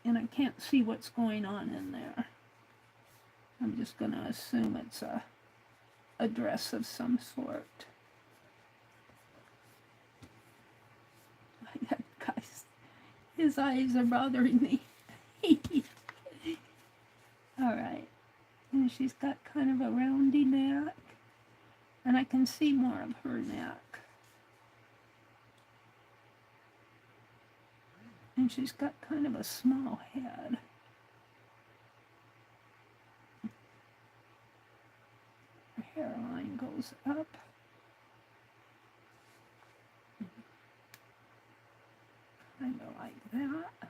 And I can't see what's going on in there. I'm just going to assume it's a dress of some sort. Guys, his eyes are bothering me. All right. And she's got kind of a roundy neck. And I can see more of her neck. And she's got kind of a small head. Her hairline goes up. Kind of like that.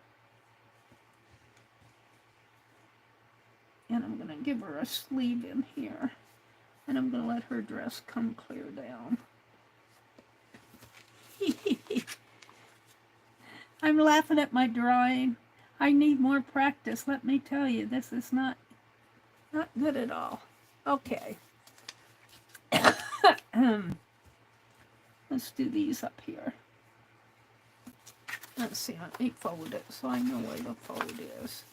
And I'm going to give her a sleeve in here. And I'm going to let her dress come clear down. I'm laughing at my drawing. I need more practice, let me tell you. This is not good at all. Okay. Let's do these up here. Let's see, let me fold it so I know where the fold is.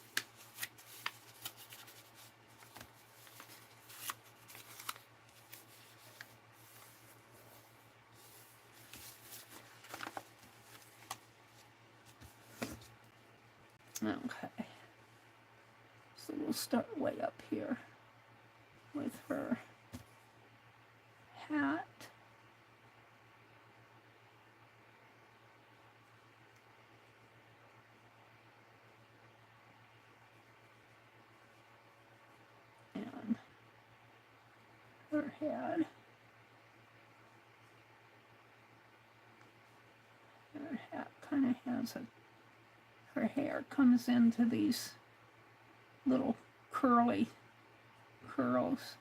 Okay. So we'll start way up here with her hat. Her head. Her hat kind of has her hair comes into these little curly curls.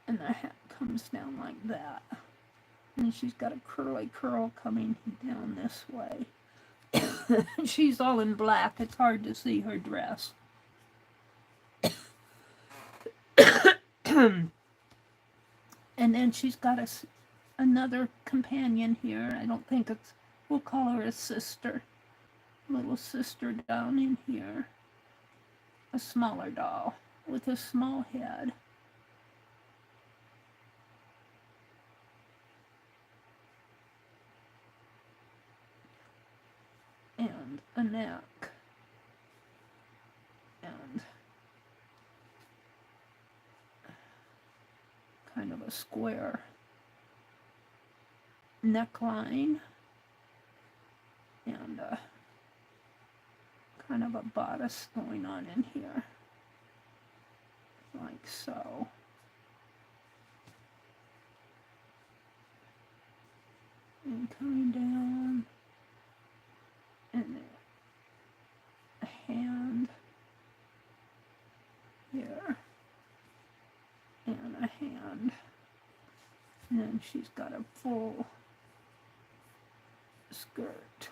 And the hat comes down like that. And she's got a curly curl coming down this way. She's all in black. It's hard to see her dress. And then she's got another companion here. I don't think it's, we'll call her a sister. Little sister down in here. A smaller doll with a small head. And a neck. And kind of a square neckline and kind of a bodice going on in here, like so. And coming down, and then a hand here, and a hand, and then she's got a full skirt.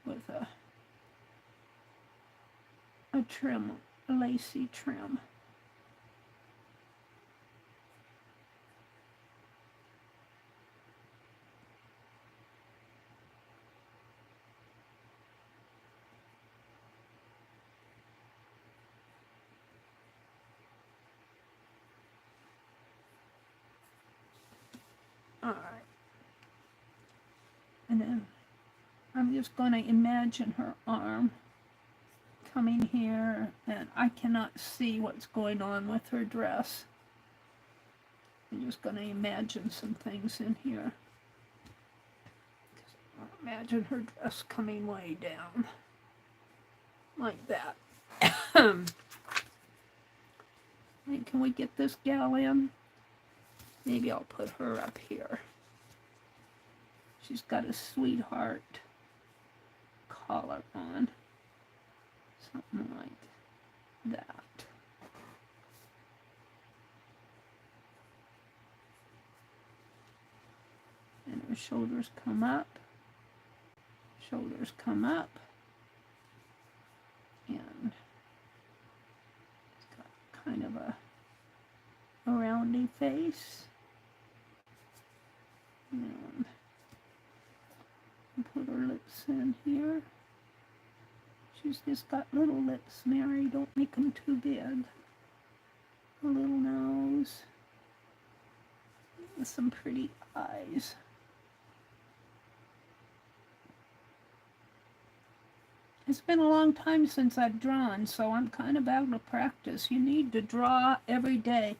With a trim, a lacy trim. All right. And then I'm just going to imagine her arm coming here, and I cannot see what's going on with her dress. I'm just going to imagine some things in here. Imagine her dress coming way down, like that. Hey, can we get this gal in? Maybe I'll put her up here. She's got a sweetheart collar on. Something like that. And her shoulders come up. Shoulders come up. And it's got kind of a roundy face. And put her lips in here. She's just got little lips, Mary. Don't make them too big. A little nose. With some pretty eyes. It's been a long time since I've drawn, so I'm kind of out of practice. You need to draw every day.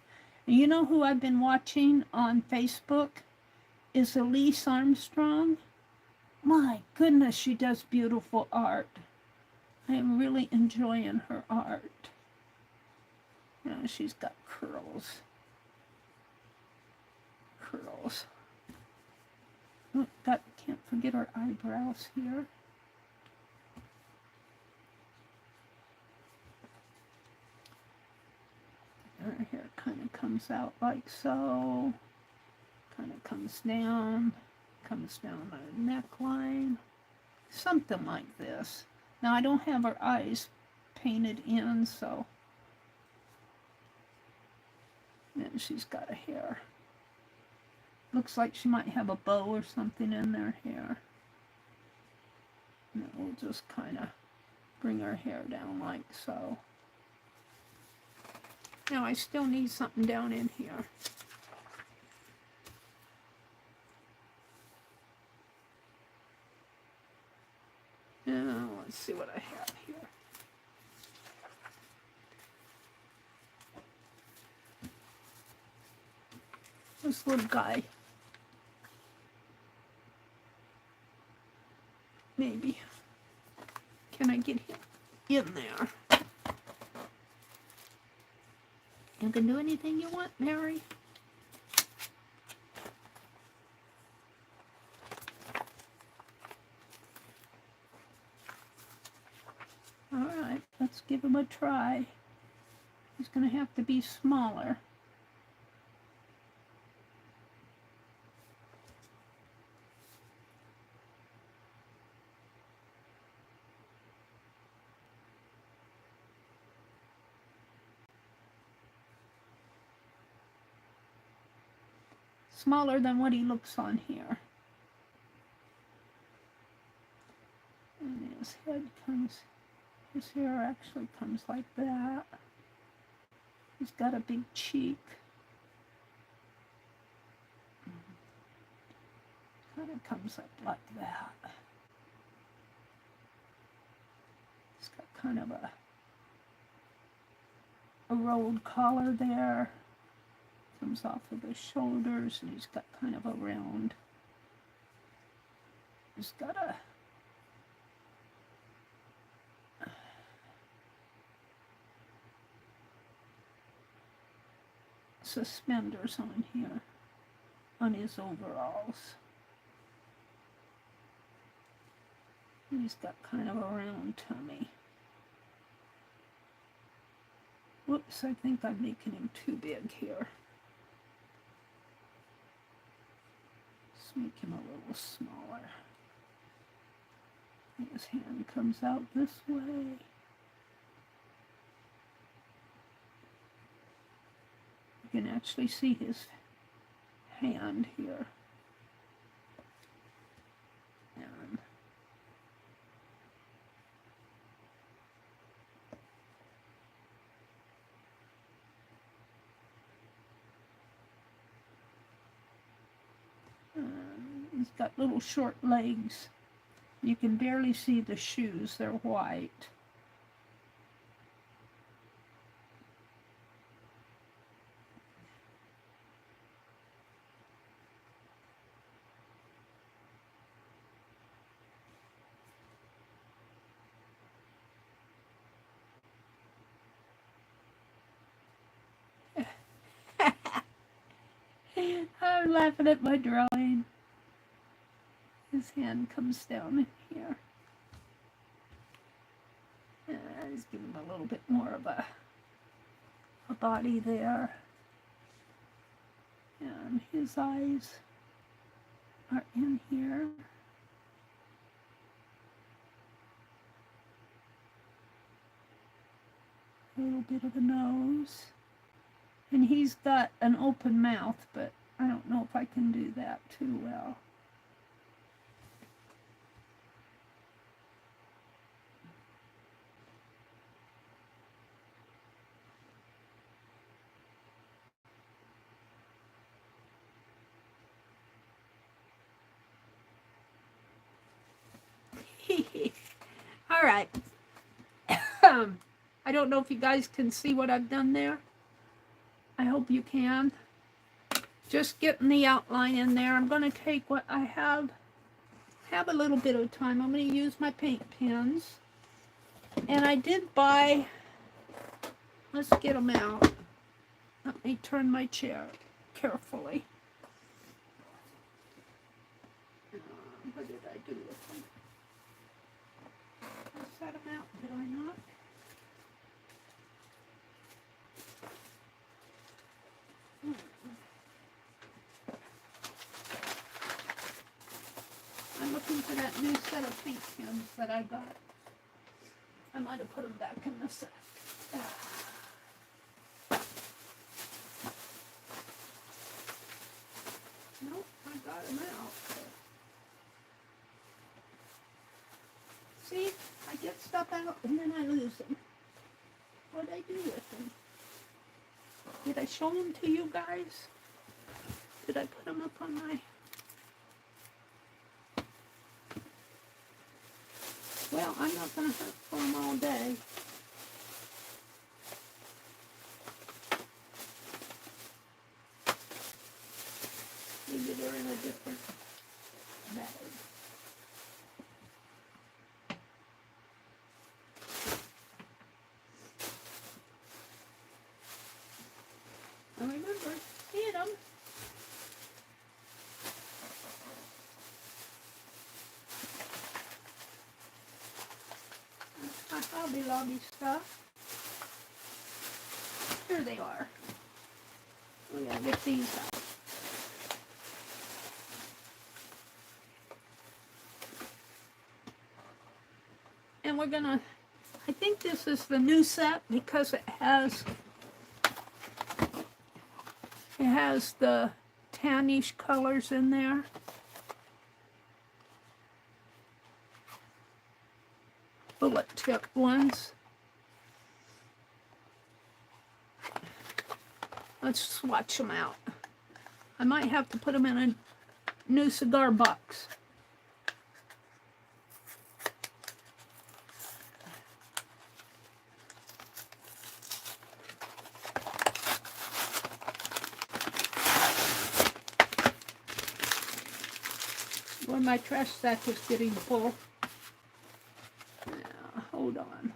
And you know who I've been watching on Facebook? Is Elise Armstrong. My goodness, she does beautiful art. I am really enjoying her art. You know, she's got curls. Curls. Oh, can't forget her eyebrows here. Her hair kind of comes out like so. Kind of comes down the neckline. Something like this. Now, I don't have her eyes painted in, so. And she's got a hair. Looks like she might have a bow or something in their hair. And then we'll just kind of bring her hair down like so. Now, I still need something down in here. Now, let's see what I have here. This little guy. Maybe. Can I get him in there? You can do anything you want, Mary. All right, let's give him a try. He's going to have to be smaller. Smaller than what he looks on here. And his head comes, his hair actually comes like that. He's got a big cheek. Kind of comes up like that. He's got kind of a a rolled collar there. Comes off of the shoulders, and he's got kind of a round. He's got a suspenders on here, on his overalls. And he's got kind of a round tummy. Whoops, I think I'm making him too big here. Let's make him a little smaller. His hand comes out this way. You can actually see his hand here. He's got little short legs. You can barely see the shoes, they're white. I'm laughing at my drawing. His hand comes down in here. He's giving him a little bit more of a body there. And his eyes are in here. A little bit of a nose. And he's got an open mouth, but I don't know if I can do that too well. All right. I don't know if you guys can see what I've done there. I hope you can. Just getting the outline in there. I'm going to take what I have a little bit of time. I'm going to use my paint pens. And I did buy, let's get them out. Let me turn my chair carefully. What did I do with them? I set them out, did I not? I'm looking for that new set of paint pens that I got. I might have put them back in the set. Nope, I got them out. See, I get stuff out and then I lose them. What did I do with them? Did I show them to you guys? Did I put them up on my... Well, I'm not going to have for them all day. Maybe they're in a different bag. I remember seeing them. That's my Hobby Lobby stuff. Here they are. We gotta get these out. And we're gonna, I think this is the new set because it has the tannish colors in there. Bullet tip ones. Let's swatch them out. I might have to put them in a new cigar box. Boy, my trash sack is getting full. Now, hold on.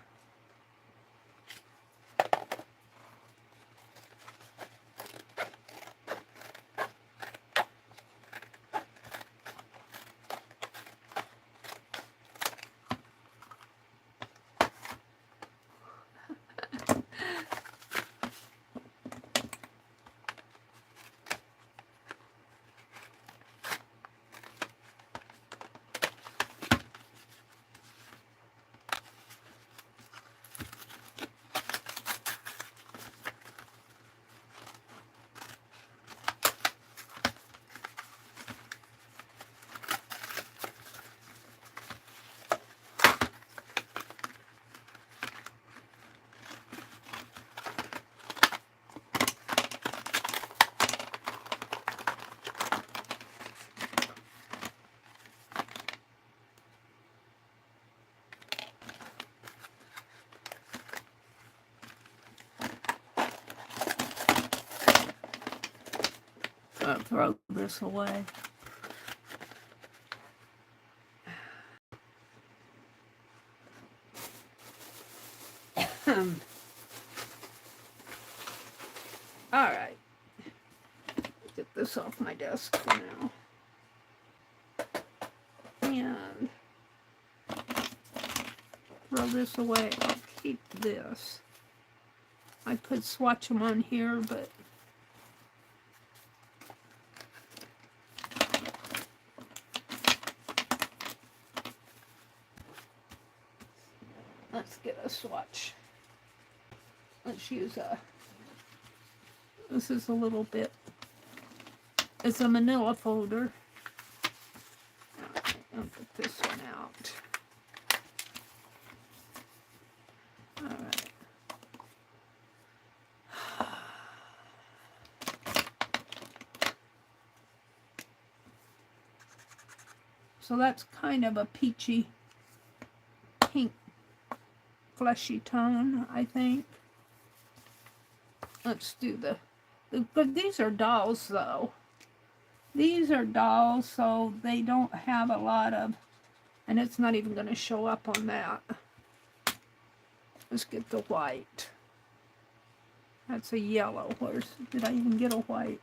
Throw this away. All right. Get this off my desk for now. And throw this away. I'll keep this. I could swatch them on here, but let's get a swatch. Let's use this is a little bit, it's a manila folder. I'll put this one out. All right. So that's kind of a peachy pink fleshy tone, I think. Let's do but these are dolls though. These are dolls, so they don't have a lot of, and it's not even going to show up on that. Let's get the white. That's a yellow. Did I even get a white?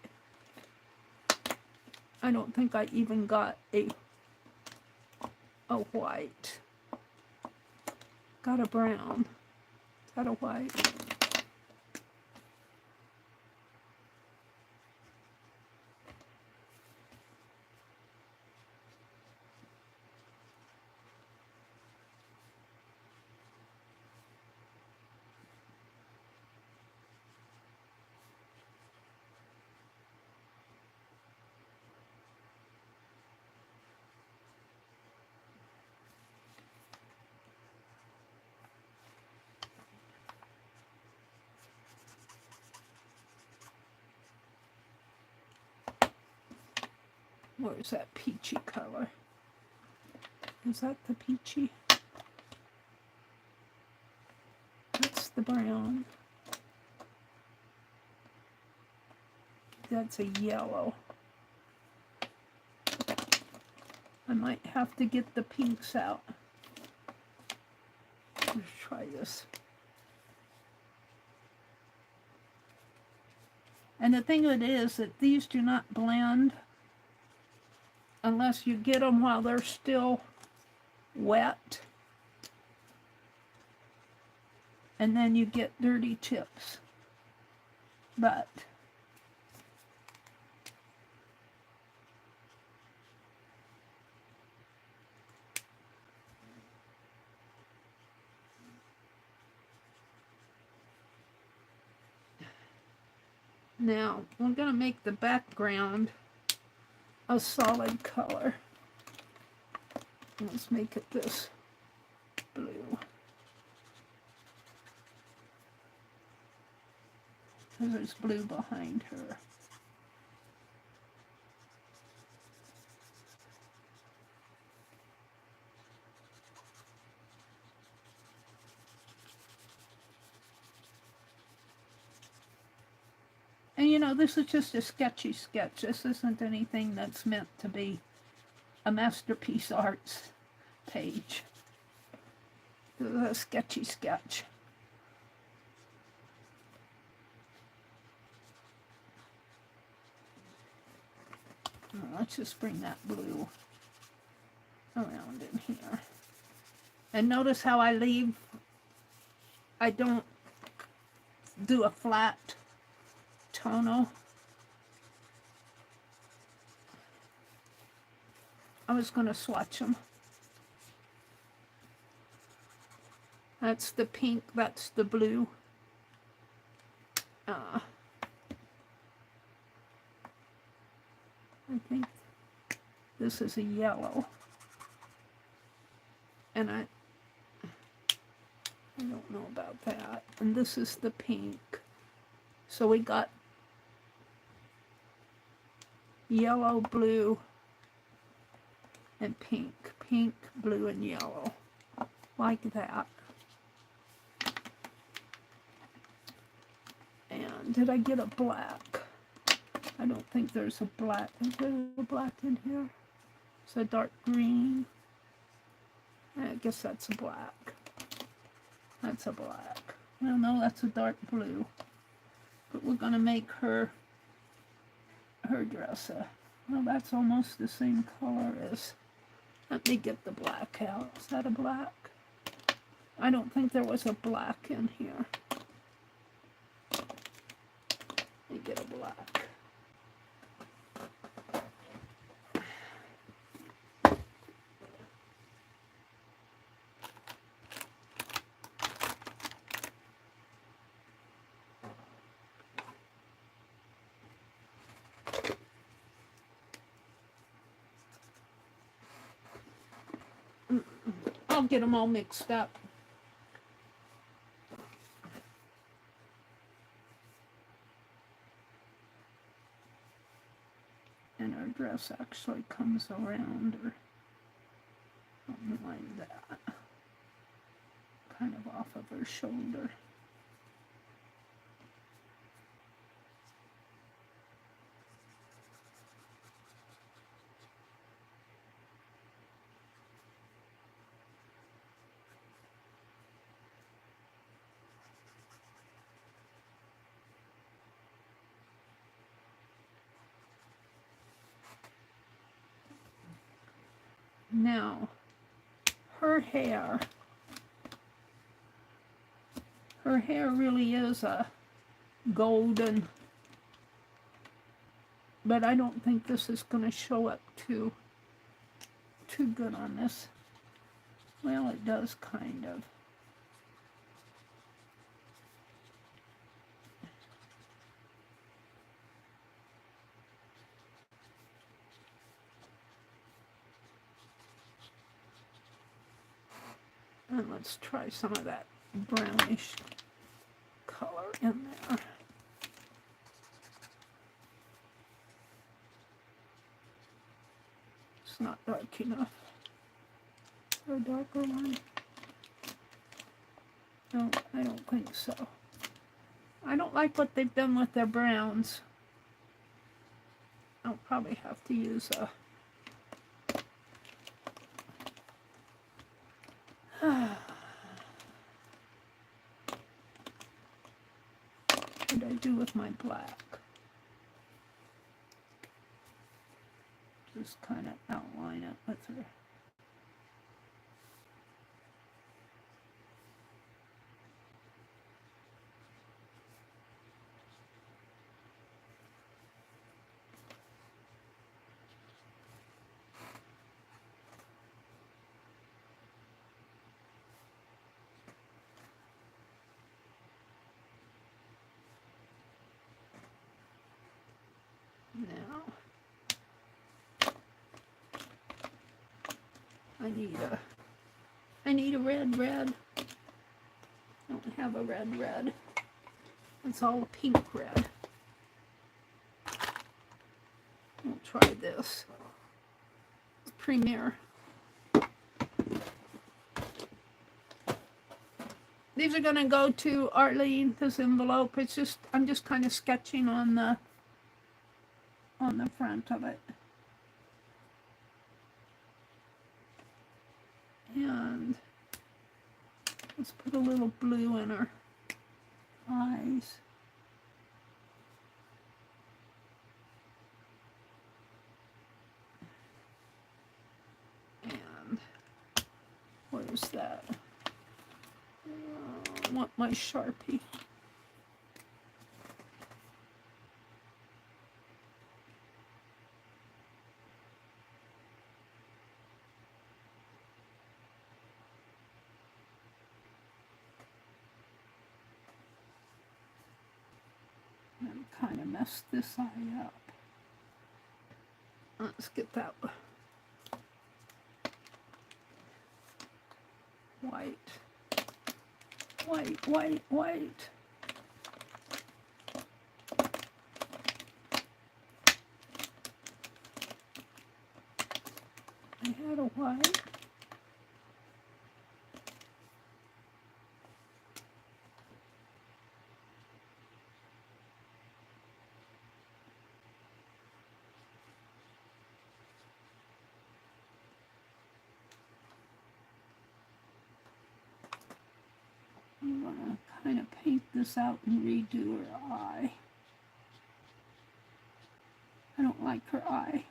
I don't think I even got a white. Got a brown. Got a white. Where's that peachy color? Is that the peachy? That's the brown. That's a yellow. I might have to get the pinks out. Let's try this. And the thing of it is that these do not blend unless you get them while they're still wet. And then you get dirty tips. But now we're going to make the background a solid color. Let's make it this blue. Because there's blue behind her. And you know, this is just a sketchy sketch. This isn't anything that's meant to be a Masterpiece Arts page. This is a sketchy sketch. Let's just bring that blue around in here. And notice how I don't do a flat tonal. I was going to swatch them. That's the pink, that's the blue. I think this is a yellow. And I don't know about that. And this is the pink. So we got yellow, blue, and pink. Pink, blue, and yellow. Like that. And did I get a black? I don't think there's a black. Is there a black in here? It's a dark green. I guess that's a black. That's a black. Well, no, that's a dark blue. But we're going to make her dress. Well, that's almost the same color as... Let me get the black out. Is that a black? I don't think there was a black in here. Let me get a black. I'll get them all mixed up. And our dress actually comes around or something like that. Kind of off of her shoulder. Now, her hair really is a golden, but I don't think this is going to show up too good on this. Well, it does kind of. And let's try some of that brownish color in there. It's not dark enough. Is there a darker one? No, I don't think so. I don't like what they've done with their browns. I'll probably have to use a... What did I do with my black? Just kind of outline it with her. Now, I need a red. I don't have a red. It's all a pink red. We'll try this. Premier. These are going to go to Arlene, this envelope. It's just, I'm just kind of sketching on the front of it. And let's put a little blue in her eyes. And where's that? I want my Sharpie. Kind of messed this eye up. Let's get that white, white, white, white. I had a white. I'm going to kind of paint this out and redo her eye. I don't like her eye.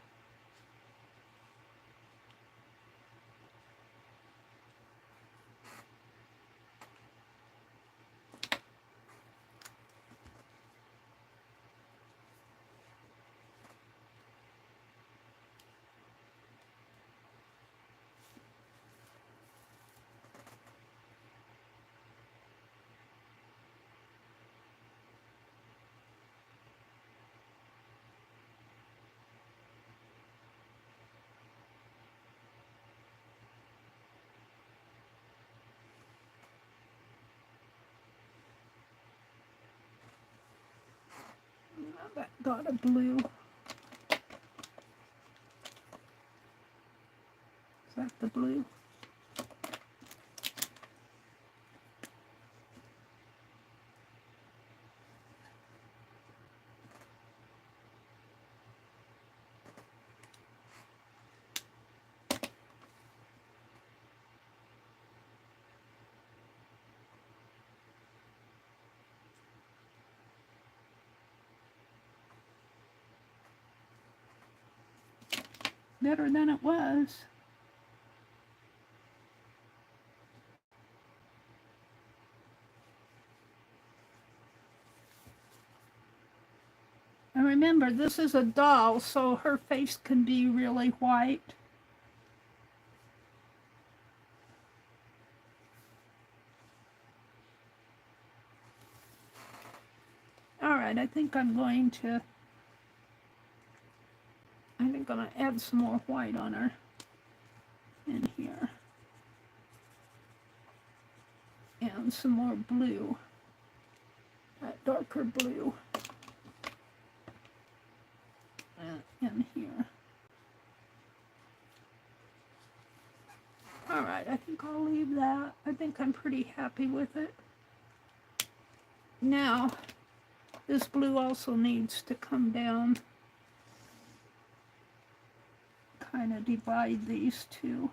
That got a blue. Is that the blue? Better than it was. And remember, this is a doll, so her face can be really white. All right, I think I'm going to add some more white on her in here. And some more blue. That darker blue. In here. All right, I think I'll leave that. I think I'm pretty happy with it. Now, this blue also needs to come down. Kind of divide these two.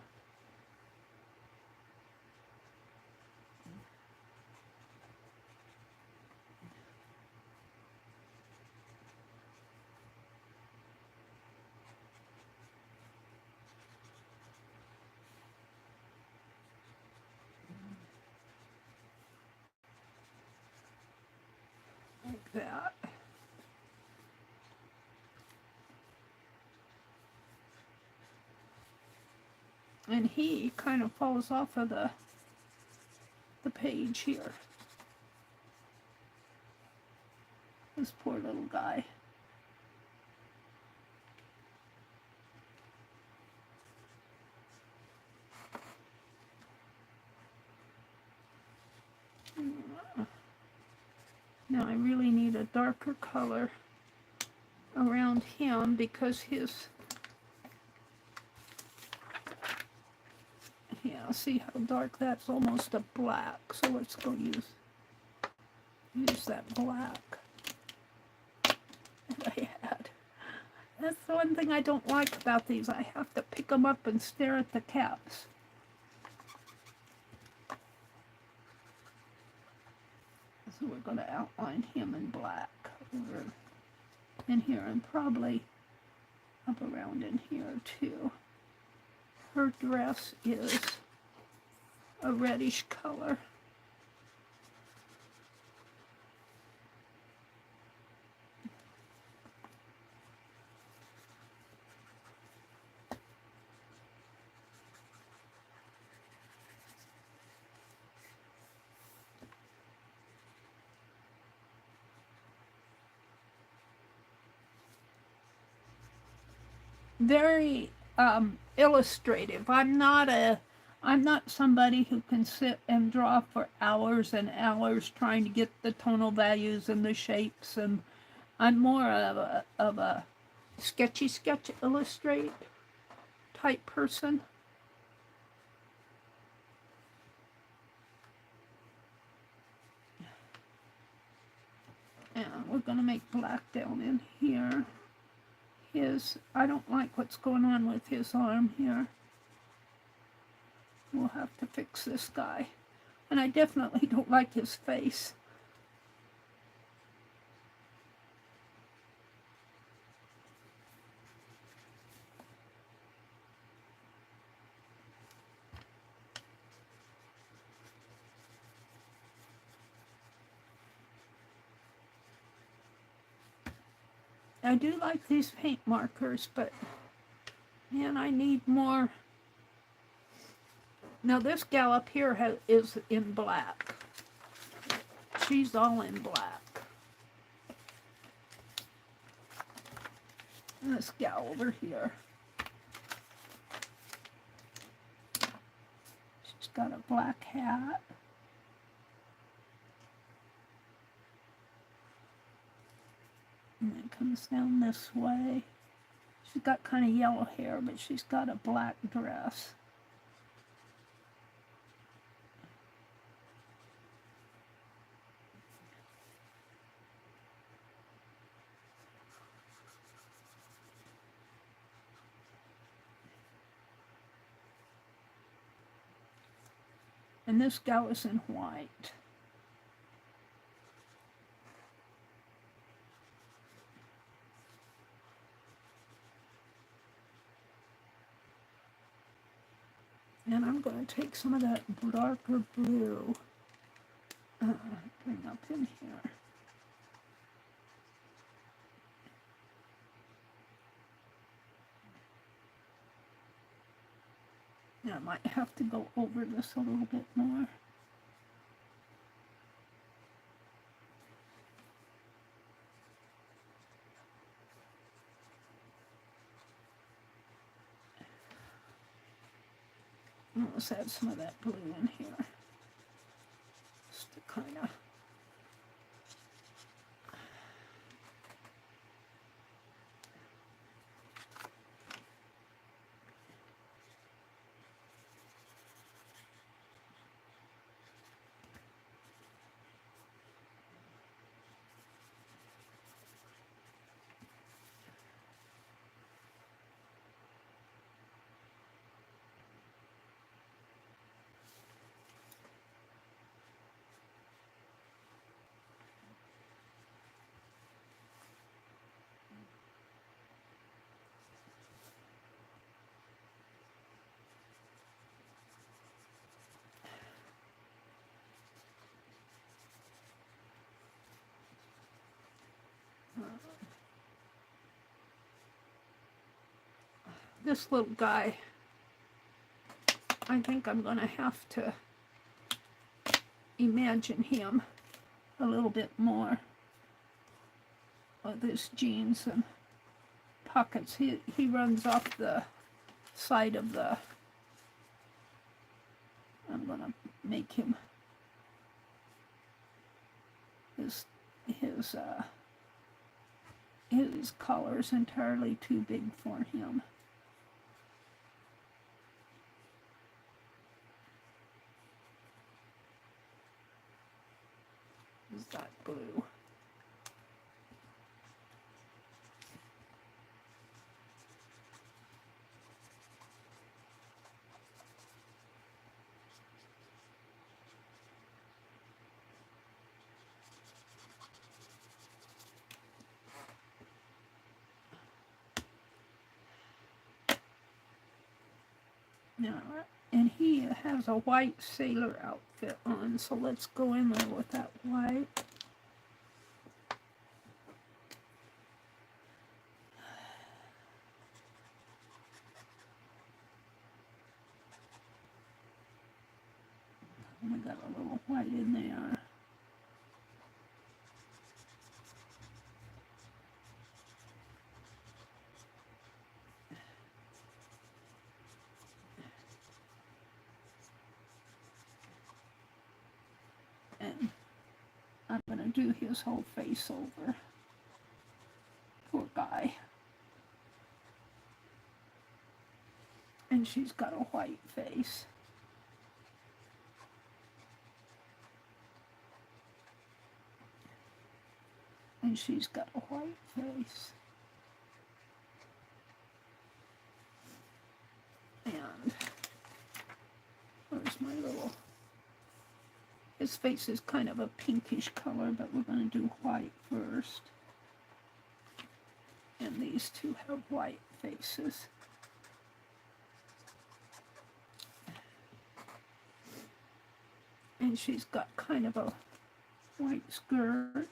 Like that. And he kind of falls off of the page here. This poor little guy. Now I really need a darker color around him because his, yeah, see how dark that's almost a black. So let's go use that black that I had. That's the one thing I don't like about these. I have to pick them up and stare at the caps. So we're going to outline him in black over in here and probably up around in here too. Her dress is a reddish color. Very illustrative. I'm not somebody who can sit and draw for hours and hours trying to get the tonal values and the shapes, and I'm more of a sketch illustrate type person. And we're going to make black down in here. I don't like what's going on with his arm here. We'll have to fix this guy. And I definitely don't like his face. I do like these paint markers, but man, I need more. Now this gal up here is in black. She's all in black. And this gal over here, she's got a black hat. And it comes down this way. She's got kind of yellow hair, but she's got a black dress. And this gal is in white. And I'm going to take some of that darker blue, bring up in here. Now I might have to go over this a little bit more. Let's add some of that blue in here, just to kind of this little guy, I think I'm going to have to imagine him a little bit more with his jeans and pockets. He runs off the side of the, I'm going to make him his collar is entirely too big for him. Is that blue? Now, and he has a white sailor outfit on, so let's go in there with that white. We got a little white in there. And I'm going to do his whole face over. Poor guy. And she's got a white face. And she's got a white face. And where's my little... His face is kind of a pinkish color, but we're going to do white first. And these two have white faces. And she's got kind of a white skirt.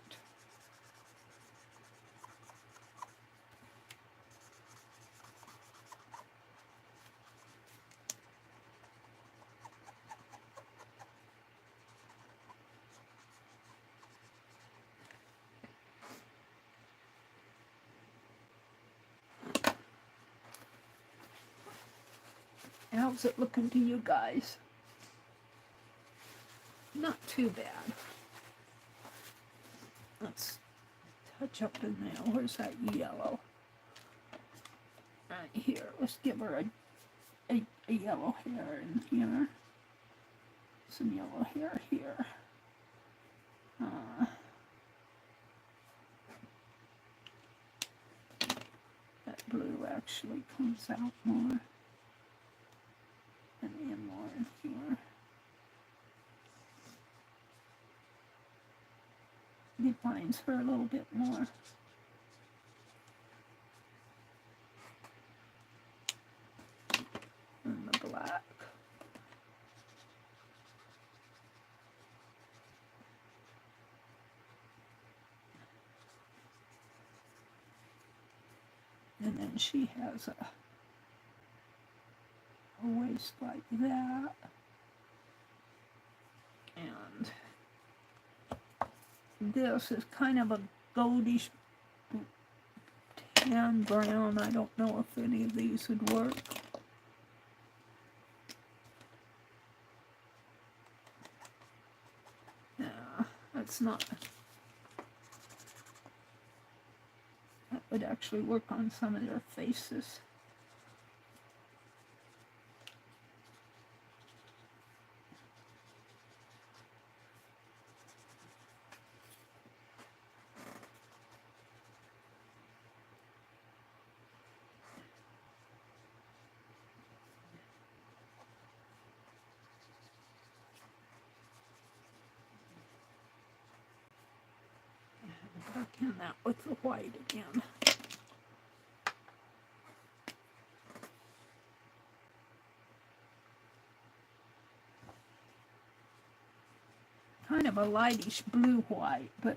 How's it looking to you guys? Not too bad. Let's touch up in there. Where's that yellow? Right here. Let's give her a yellow hair in here. Some yellow hair here. That blue actually comes out more. And in more in here. Defines her a little bit more. And the black. And then she has a waist like that. And this is kind of a goldish tan brown. I don't know if any of these would work. Yeah, that's not. That would actually work on some of their faces. Darken that with the white again. Kind of a lightish blue white, but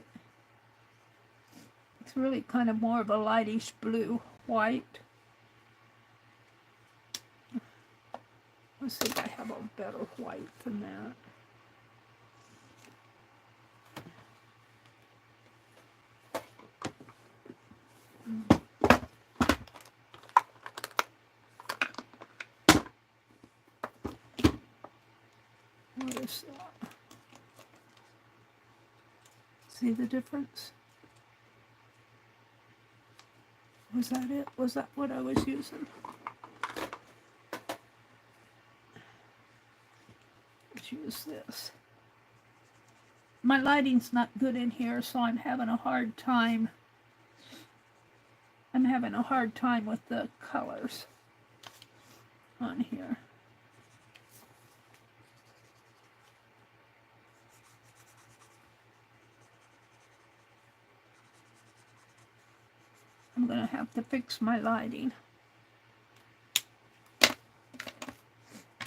it's really kind of more of a lightish blue white. Let's see if I have a better white than that. What is that? See the difference? Was that it? Was that what I was using? Let's use this. My lighting's not good in here, so I'm having a hard time. I'm having a hard time with the colors on here. I'm going to have to fix my lighting.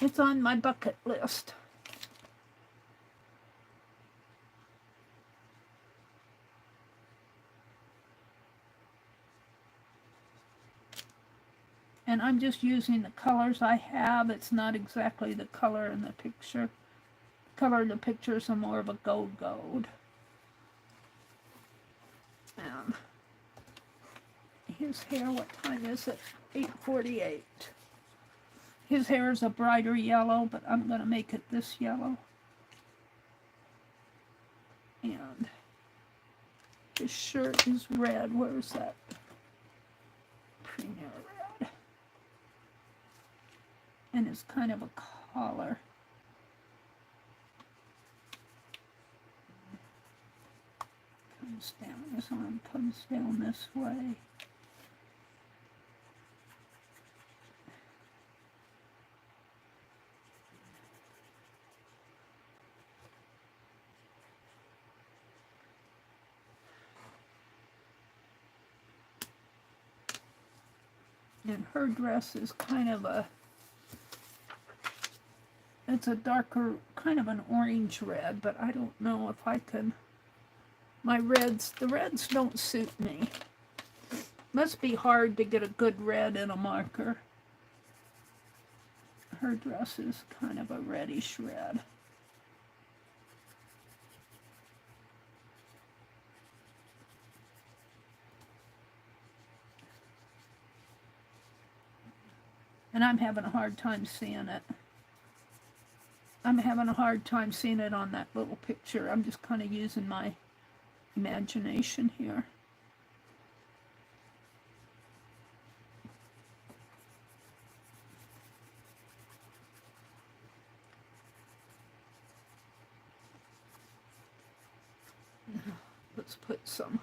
It's on my bucket list. And I'm just using the colors I have. It's not exactly the color in the picture. The color in the picture is more of a gold. And his hair, what time is it? 8:48. His hair is a brighter yellow, but I'm going to make it this yellow. And his shirt is red. Where's that? Premier red. And it's kind of a collar. Comes down, his arm comes down this way. And her dress is kind of a, it's a darker, kind of an orange red, but I don't know if I can, the reds don't suit me. Must be hard to get a good red in a marker. Her dress is kind of a reddish red. And I'm having a hard time seeing it. I'm having a hard time seeing it on that little picture. I'm just kind of using my imagination here. Let's put some.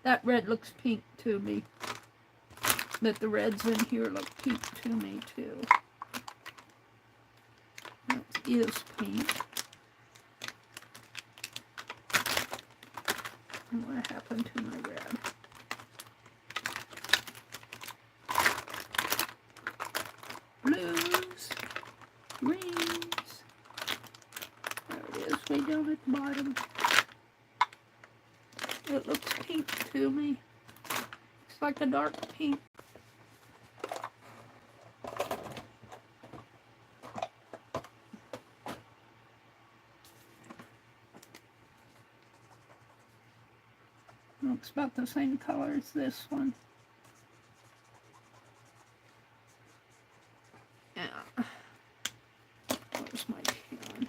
That red looks pink to me. But the reds in here look pink to me too. That is pink. And what happened to my red? Blues, greens. There it is, way down at the bottom. It looks pink to me. It's like a dark pink. Looks about the same color as this one. Yeah. Where's my pen?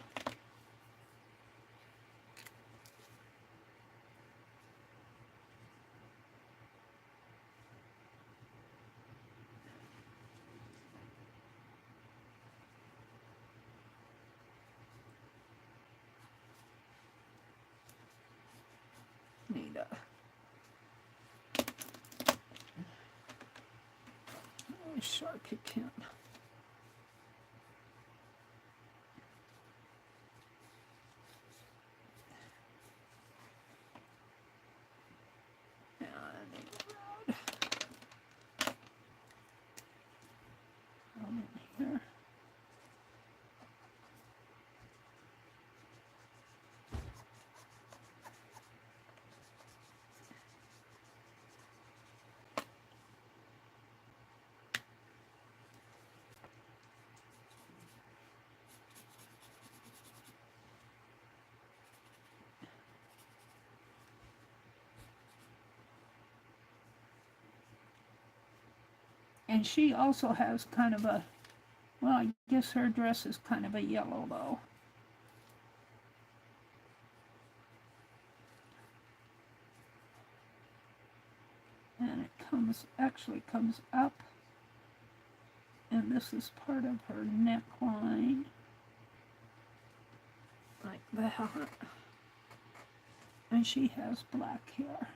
Need a Sharpie pen. Here. And she also has kind of a, well, I guess her dress is kind of a yellow though. And it actually comes up. And this is part of her neckline. Like that. And she has black hair.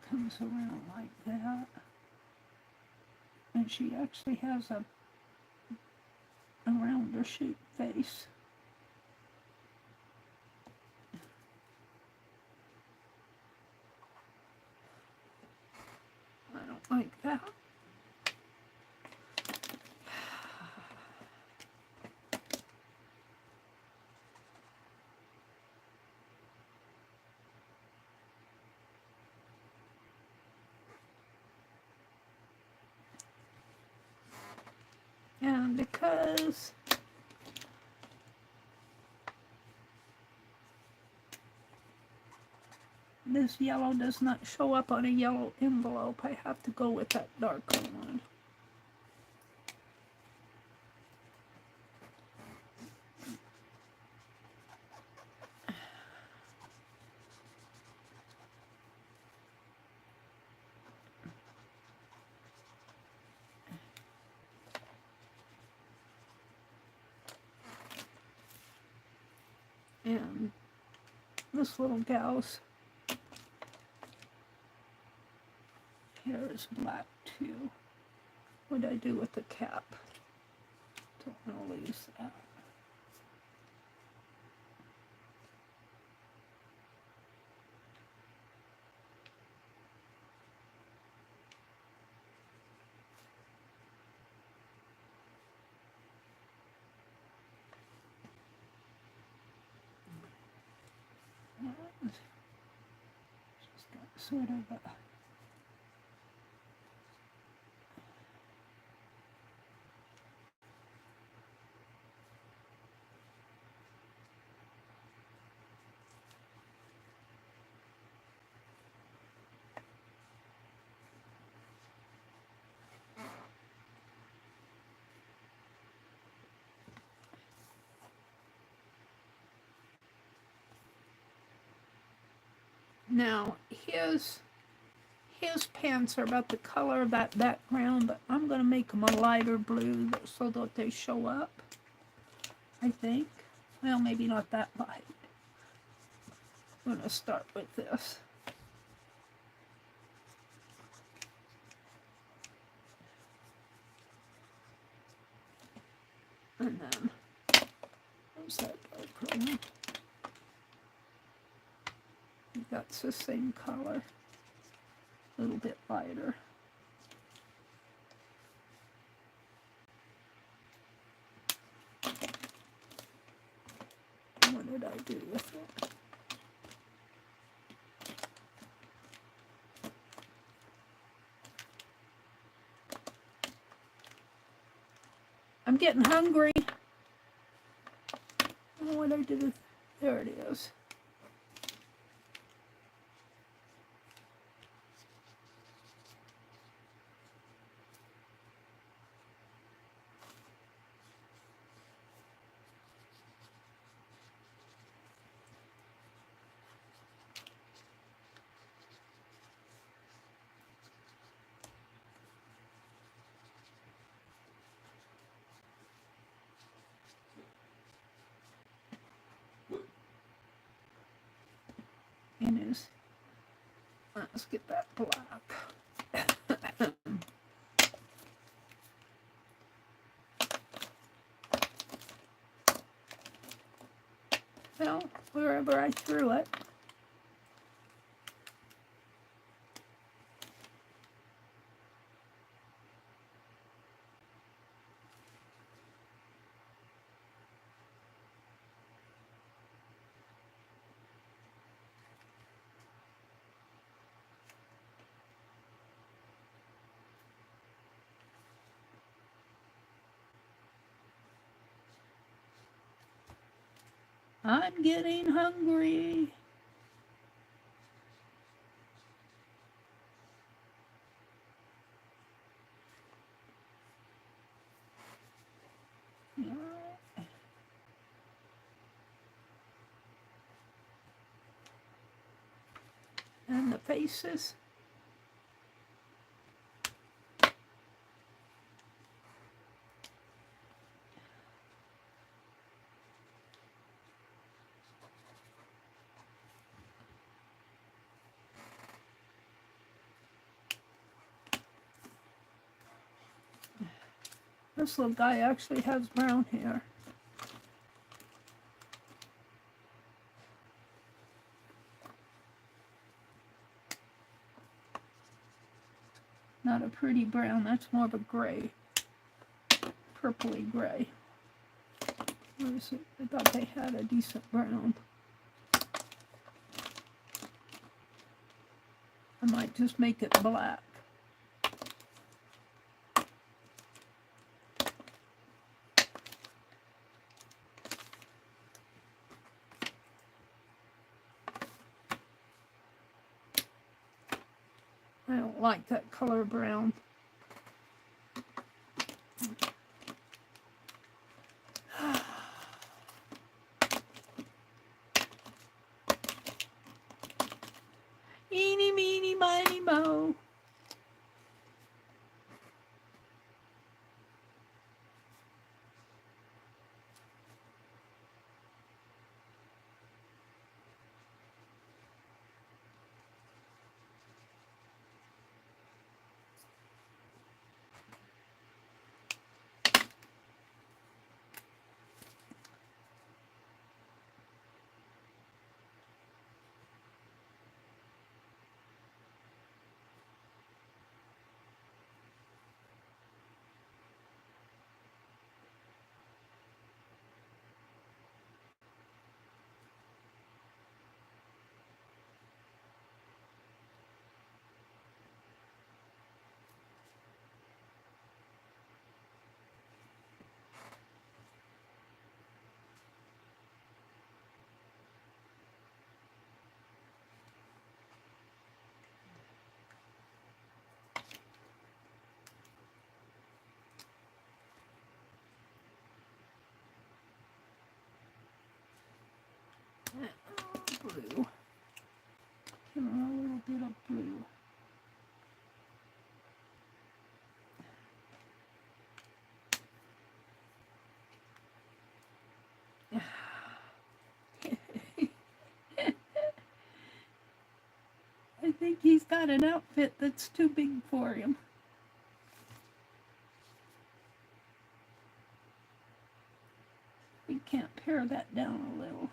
comes around like that. And she actually has a rounder shaped face. I don't like that. And because this yellow does not show up on a yellow envelope, I have to go with that darker one. And this little gal's hair is black too. What did I do with the cap? Don't want to lose that. She's got sort of a now his pants are about the color of that background, but I'm going to make them a lighter blue so that they show up, I think. Well, maybe not that light. I'm going to start with this. And then, where's that darker one? That's the same color, a little bit lighter. What did I do with it? I'm getting hungry. Oh, what did I do with, there it is. Let's get that black. Well, wherever I threw it. I'm getting hungry. And the faces. This little guy actually has brown hair. Not a pretty brown, that's more of a gray. Purpley gray. Where is it? I thought they had a decent brown. I might just make it black. I don't like that color brown. Eeny, meeny, miny, moe. Blue. Give her a little bit of blue. I think he's got an outfit that's too big for him. We can't pare that down a little.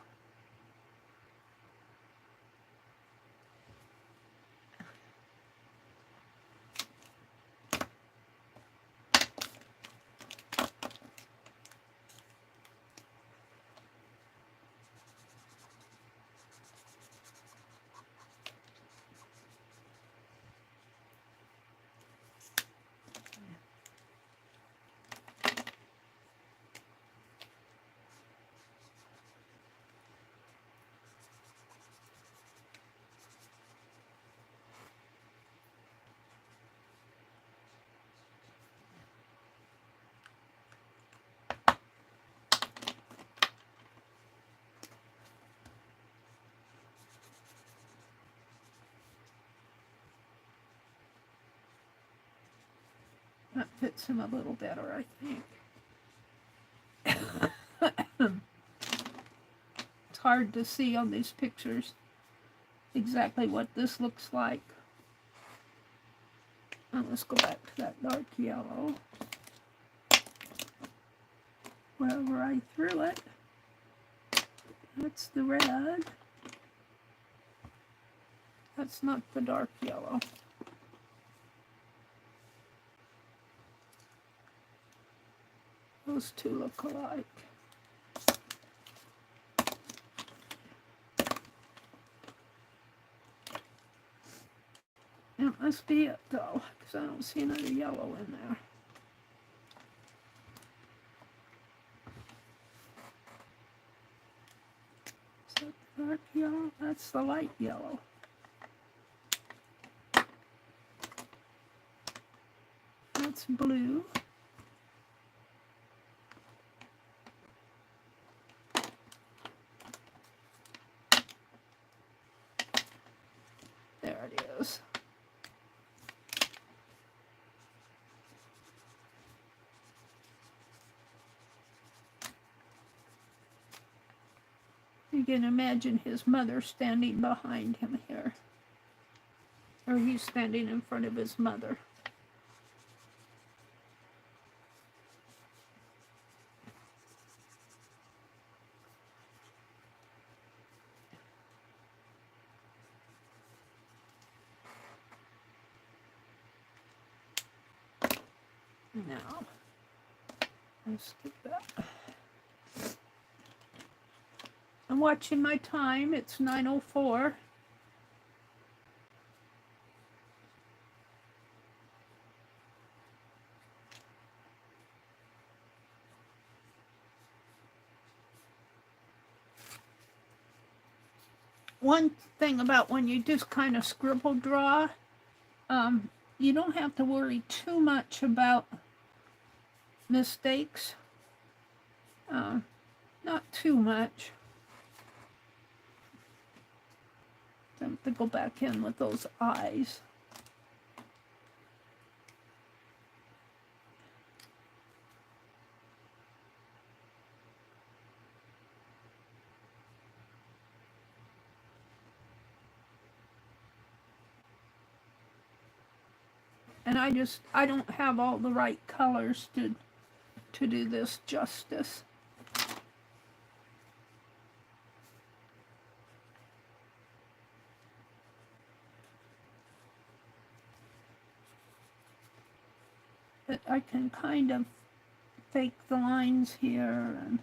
That fits him a little better, I think. It's hard to see on these pictures exactly what this looks like. Now let's go back to that dark yellow. Wherever I threw it. That's the red. That's not the dark yellow. Those two look alike. That must be it though, because I don't see another yellow in there. Is that the dark yellow? That's the light yellow. That's blue. There it is. You can imagine his mother standing behind him here. Or he's standing in front of his mother. Now, let's get that. I'm watching my time. It's 9:04. One thing about when you just kind of scribble draw, you don't have to worry too much about mistakes. Not too much. I have to go back in with those eyes. And I don't have all the right colors to do this justice. But I can kind of fake the lines here and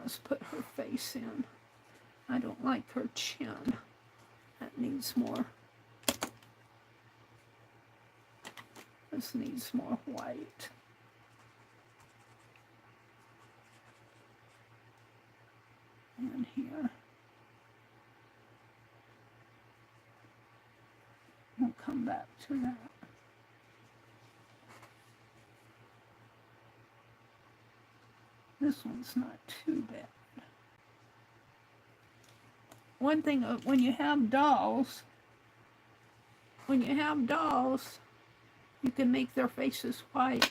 let's put her face in. I don't like her chin. That needs more. This needs more white. And here. We'll come back to that. This one's not too bad. One thing, when you have dolls, you can make their faces white.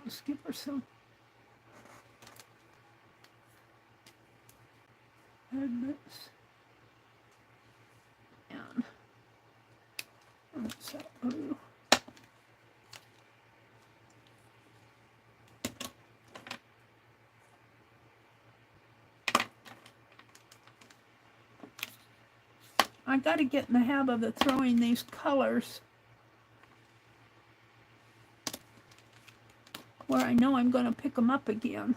Let's give her some headbits. And what's that blue? I got to get in the habit of throwing these colors where I know I'm going to pick them up again.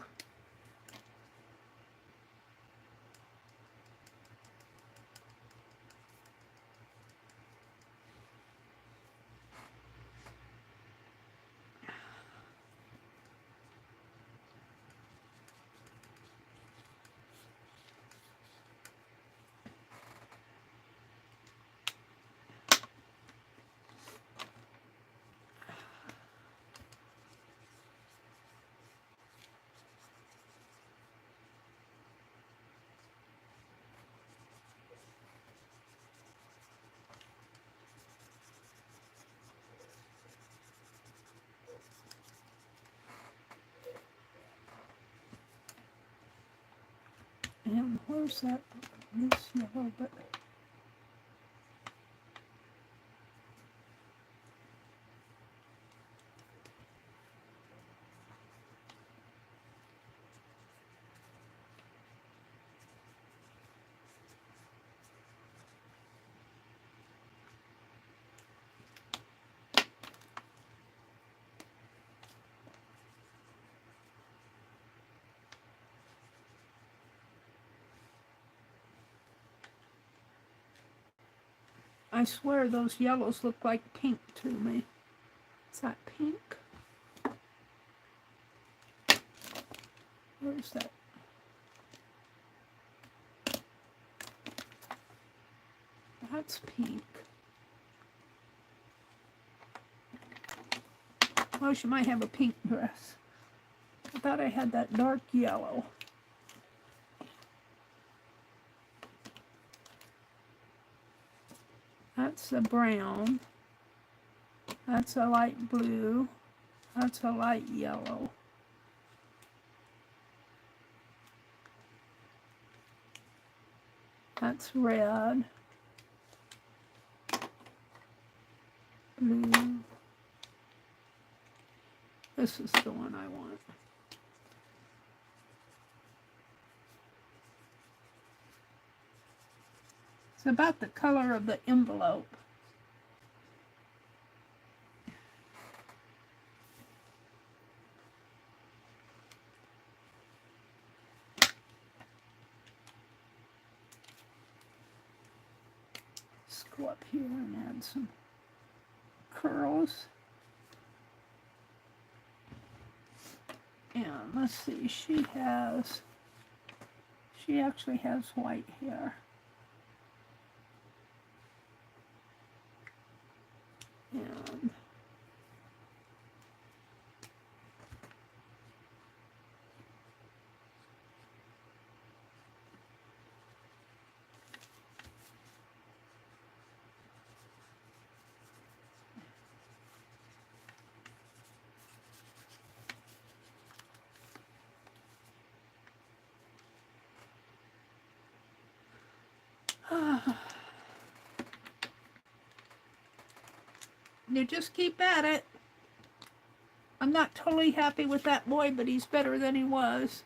And where's that? This yellow, but I swear those yellows look like pink to me. Is that pink? Where's that? That's pink. Oh, she might have a pink dress. I thought I had that dark yellow. That's a brown. That's a light blue. That's a light yellow. That's red. Blue. This is the one I want. It's about the color of the envelope. Let's go up here and add some curls. And let's see, she actually has white hair. And you just keep at it. I'm not totally happy with that boy, but he's better than he was.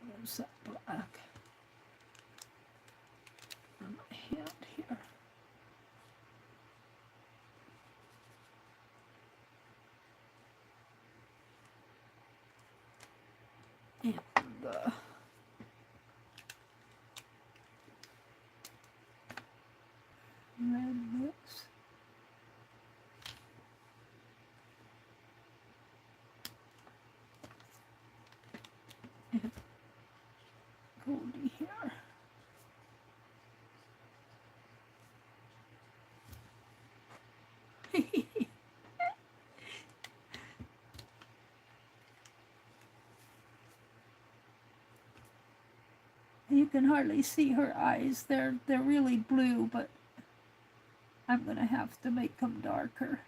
Where's that black? On my hand here. And red lips. And goldy hair. You can hardly see her eyes. They're really blue, but I'm going to have to make them darker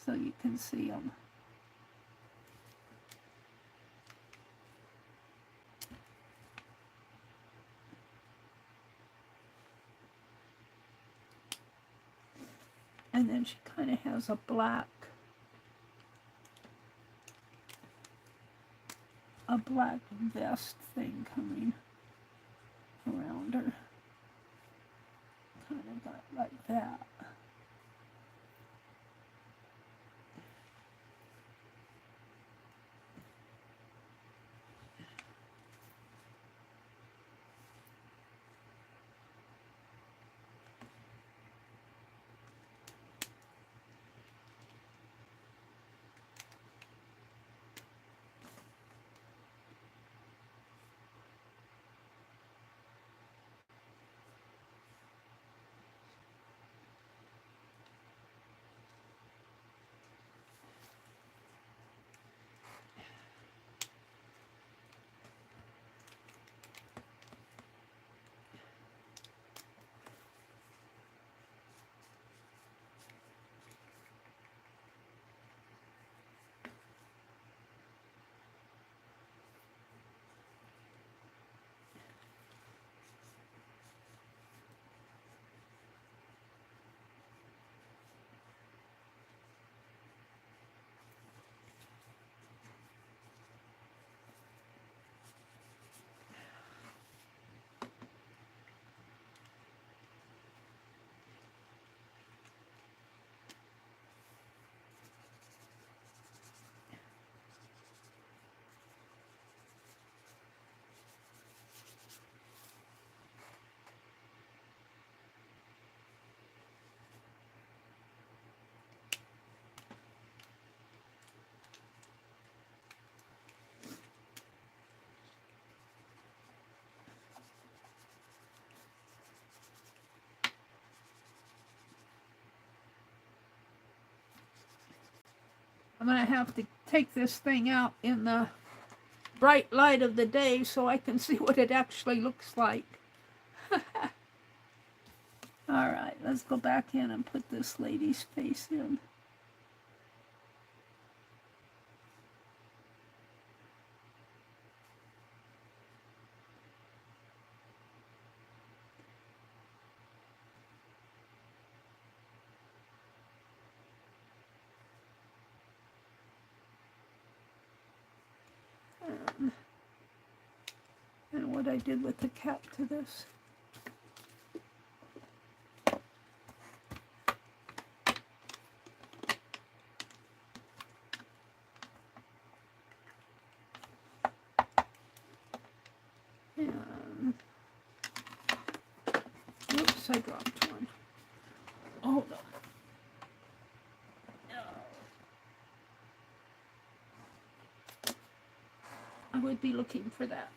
so you can see them. And then she kind of has a black vest thing coming around her. Kind of got like that. I'm going to have to take this thing out in the bright light of the day so I can see what it actually looks like. All right, let's go back in and put this lady's face in. And what I did with the cap to this. And, oops, I dropped one. Hold on. I would be looking for that.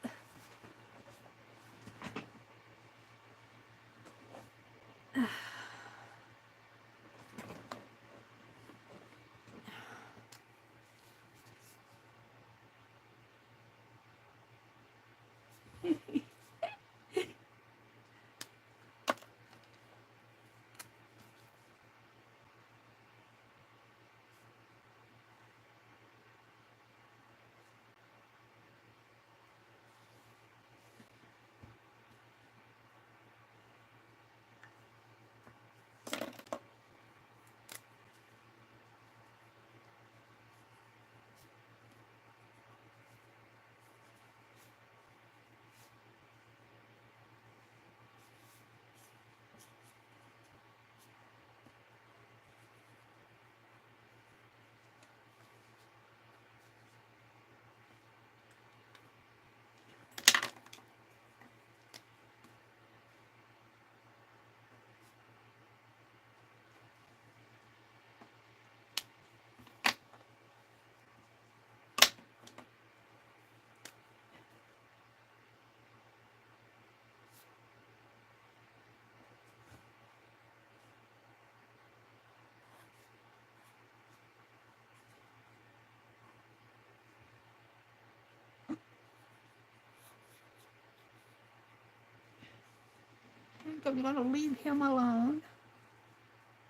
I think I'm going to leave him alone.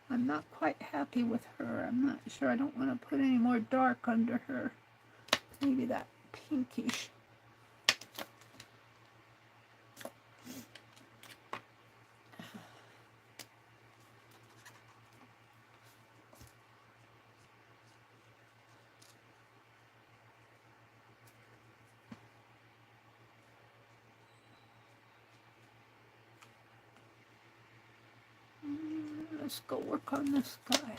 I'm not quite happy with her. I'm not sure. I don't want to put any more dark under her. Maybe that pinkish. Let's go work on this guy.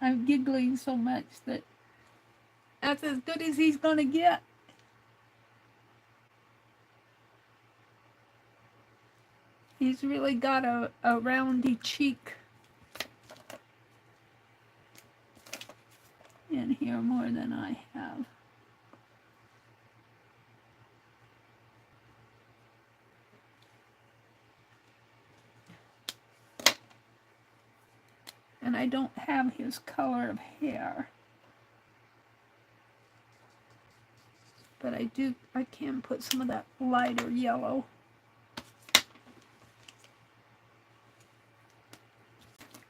I'm giggling so much that's as good as he's gonna get. He's really got a roundy cheek in here more than I have. And I don't have his color of hair. But I can put some of that lighter yellow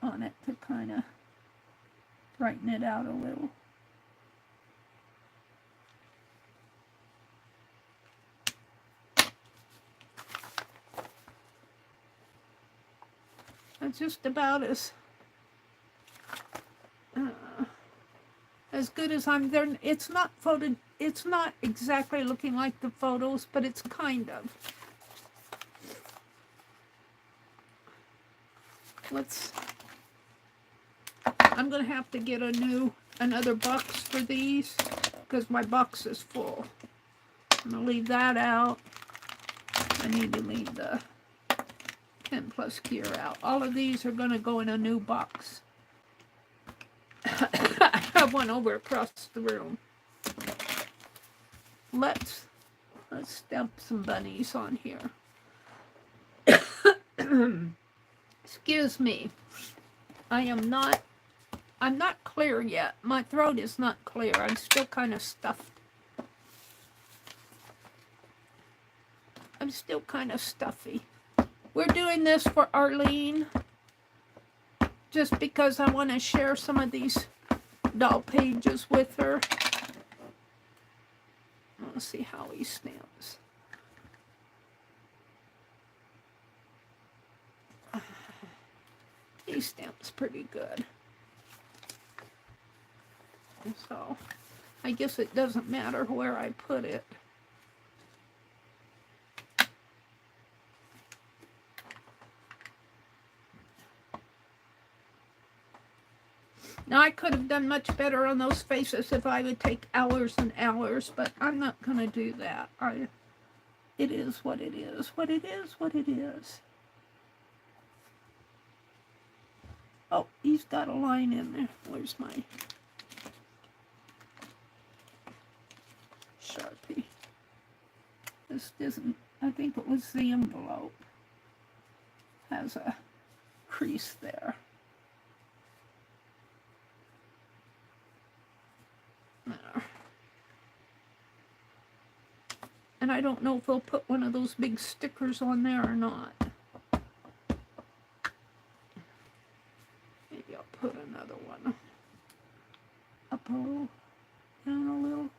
on it to kind of brighten it out a little. just about as good as I'm there. It's not exactly looking like the photos, but it's kind of. I'm gonna have to get another box for these because my box is full. I'm gonna leave that out. I need to leave the 10 plus gear out. All of these are gonna go in a new box. I have one over across the room. Let's stamp some bunnies on here. Excuse me. I'm not clear yet. My throat is not clear. I'm still kind of stuffed. I'm still kind of stuffy. We're doing this for Arlene just because I want to share some of these doll pages with her. Let's see how he stamps. He stamps pretty good. So, I guess it doesn't matter where I put it. Now, I could have done much better on those faces if I would take hours and hours, but I'm not going to do that. It is what it is, what it is, what it is. Oh, he's got a line in there. Where's my Sharpie? This isn't, I think it was the envelope. Has a crease there. There. And I don't know if we'll put one of those big stickers on there or not. Maybe I'll put another one up a little, down a little.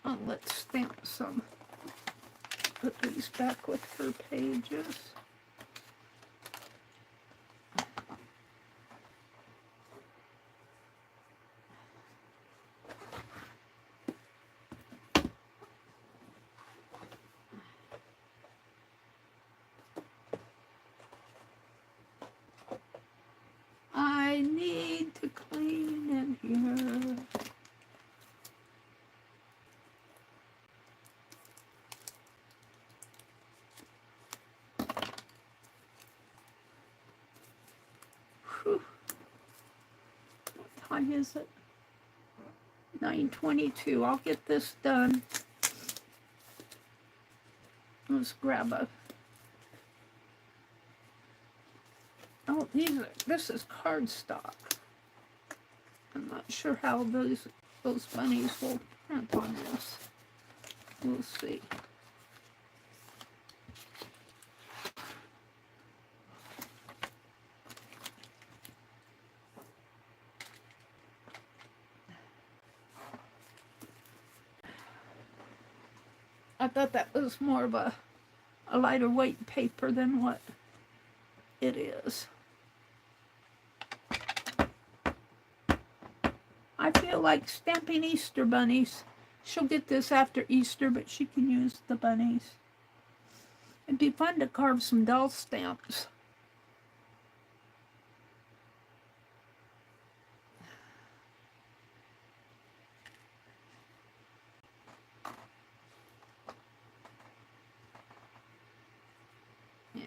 Oh, let's stamp some. Put these back with her pages. I need to clean in here. Whew. What time is it? 9:22. I'll get this done. Let's grab a. Oh, this is cardstock. I'm not sure how those bunnies will print on this. We'll see. I thought that was more of a lighter weight paper than what it is. I feel like stamping Easter bunnies. She'll get this after Easter, but she can use the bunnies. It'd be fun to carve some doll stamps. Yeah.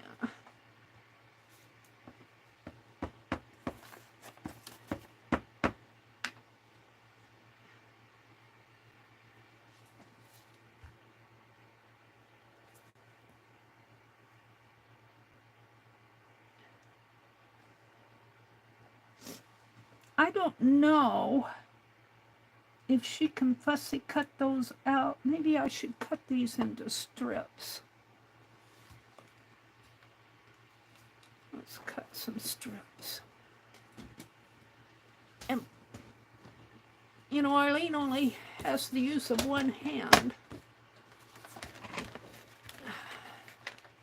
I don't know if she can fussy cut those out. Maybe I should cut these into strips. Let's cut some strips. And, you know, Arlene only has the use of one hand.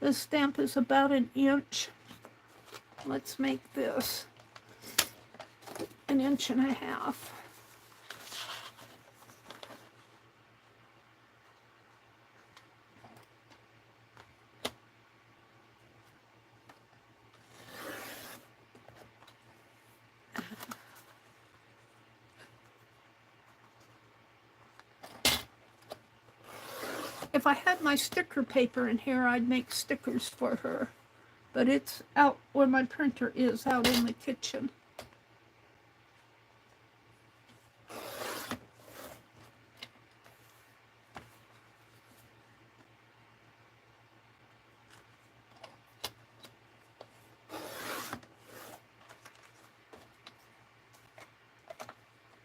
This stamp is about 1 inch. Let's make this 1.5 inches. If I had my sticker paper in here, I'd make stickers for her. But it's out where my printer is, out in the kitchen.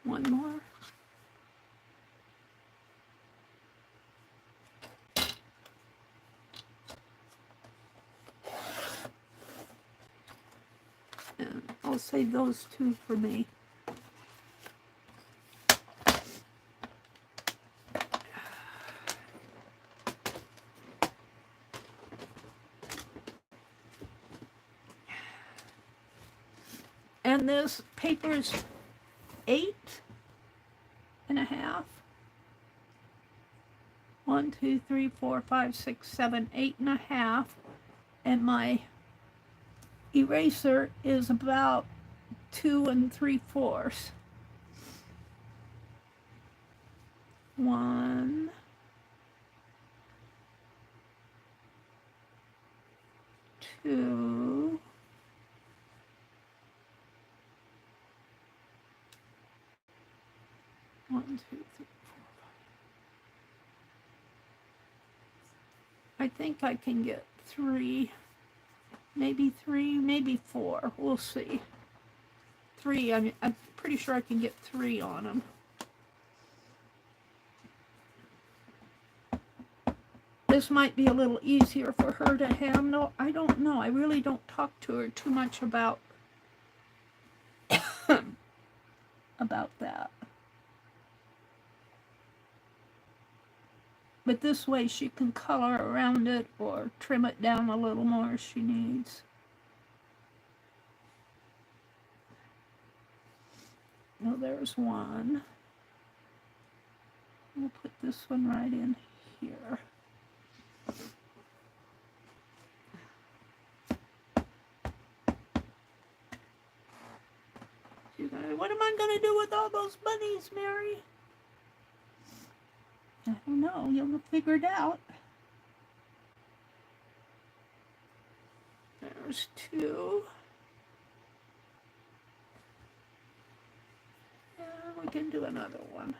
One more. And I'll save those 2 for me. And this paper's 8.5. 1, 2, 3, 4, 5, 6, 7, 8.5. And my eraser is about 2 3/4. 1, 2, 1, 2, 3, 4, 5. I think I can get 3, maybe 4. We'll see. 3. I'm pretty sure I can get 3 on them. This might be a little easier for her to handle. I don't know. I really don't talk to her too much about that. But this way she can color around it or trim it down a little more if she needs. Well, there's one. We'll put this one right in here. What am I going to do with all those bunnies, Mary? I don't know. You'll figure it out. There's 2. And we can do another one.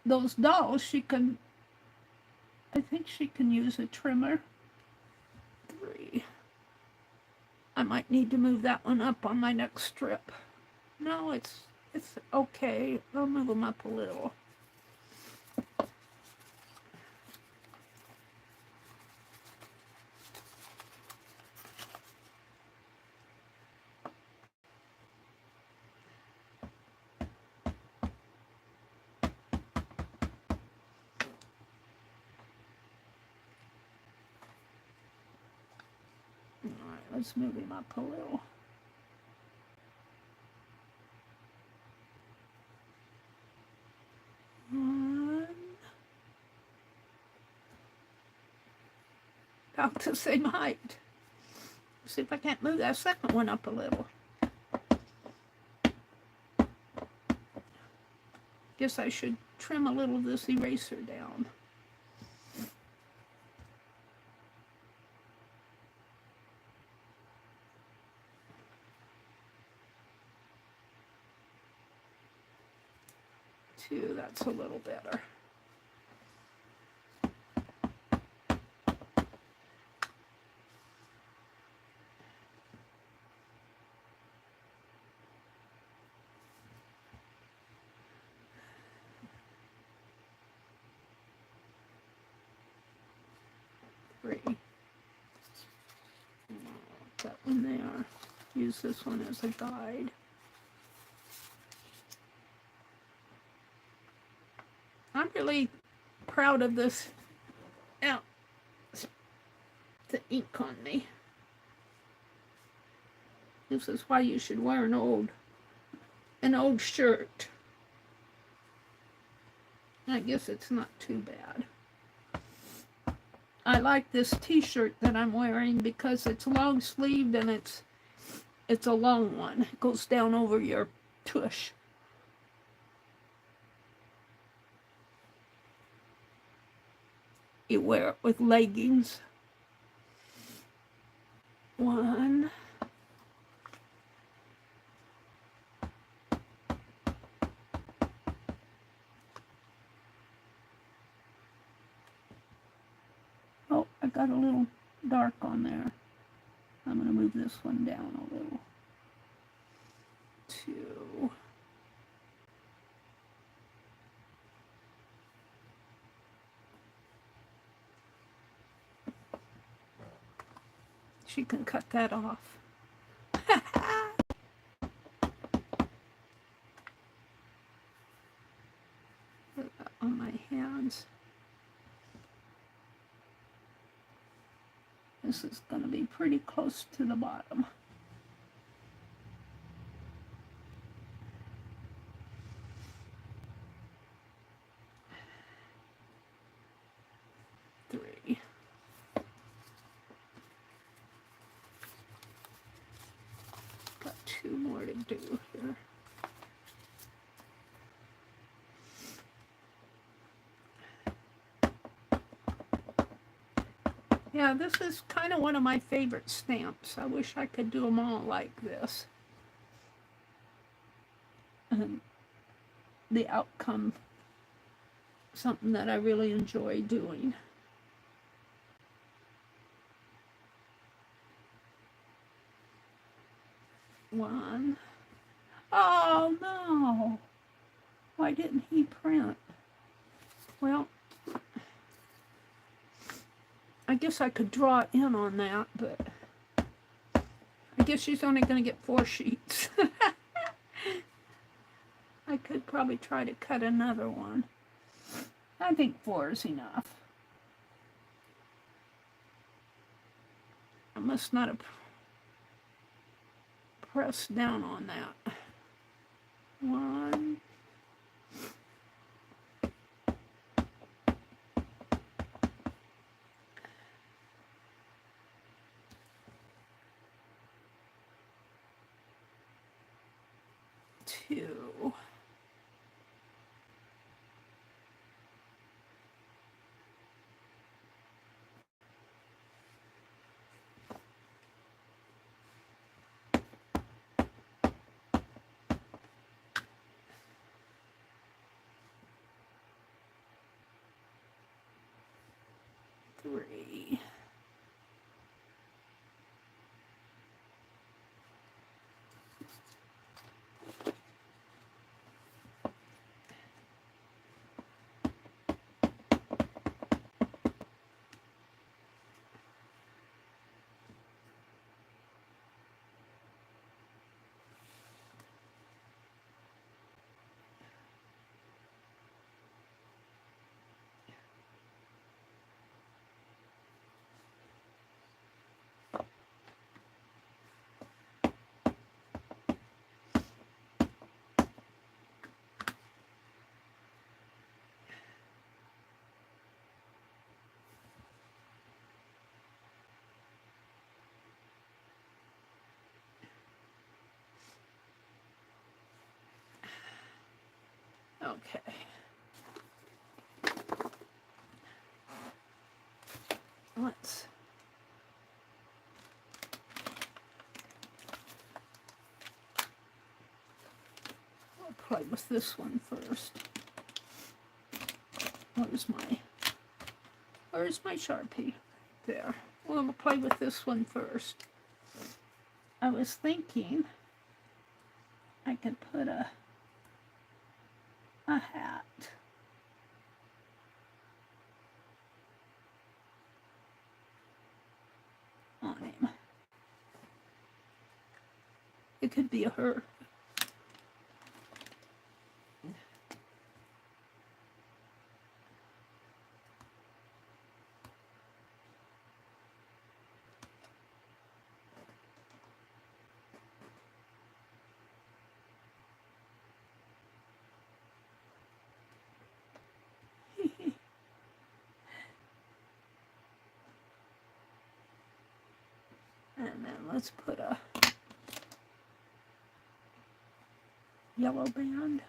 Those dolls, I think she can use a trimmer. 3. I might need to move that one up on my next strip. No, it's okay. I'll move them up a little. Let's move him up a little. One. About the same height. See if I can't move that second one up a little. Guess I should trim a little of this eraser down. That's a little better. Three. That one there. Use this one as a guide. really proud of this. Ow, the ink on me. This is why you should wear an old shirt. I guess it's not too bad. I like this t-shirt that I'm wearing because it's long sleeved and it's a long one. It goes down over your tush. You wear it with leggings. One. Oh, I got a little dark on there. I'm going to move this one down a little. 2. She can cut that off. Put that on my hands. This is going to be pretty close to the bottom. Three. Got 2 more to do here. Yeah, this is kind of one of my favorite stamps. I wish I could do them all like this. And the outcome, something that I really enjoy doing. One. Oh no! Why didn't he print? Well, I guess I could draw in on that, but I guess she's only going to get 4 sheets. I could probably try to cut another one. I think 4 is enough. I must not have pressed down on that. 1. 2. 3. 'Okay. Let's play with this one first. Where's my Sharpie? There. Well, we'll play with this one first. I was thinking I could put a hat on him. It could be a her. then let's put a yellow band.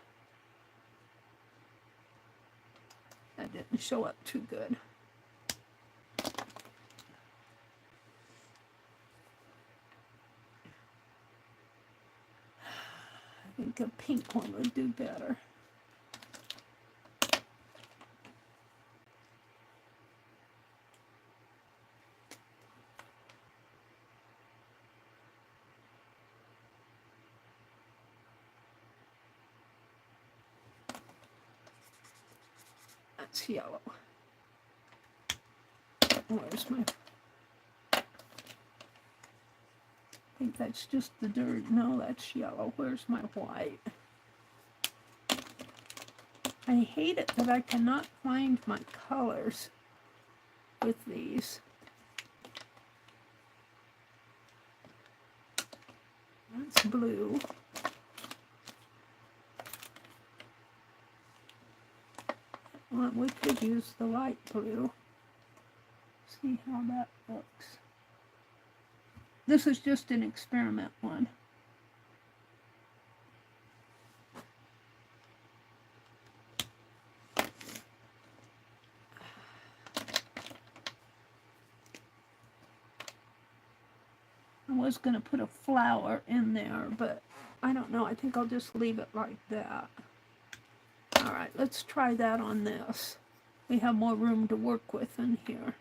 That didn't show up too good. I think a pink one would do better. That's yellow. Where's my... I think that's just the dirt. No, that's yellow. Where's my white? I hate it that I cannot find my colors with these. That's blue. Well, we could use the light blue. See how that looks. This is just an experiment one. I was going to put a flower in there, but I don't know. I think I'll just leave it like that. All right, let's try that on this. We have more room to work with in here.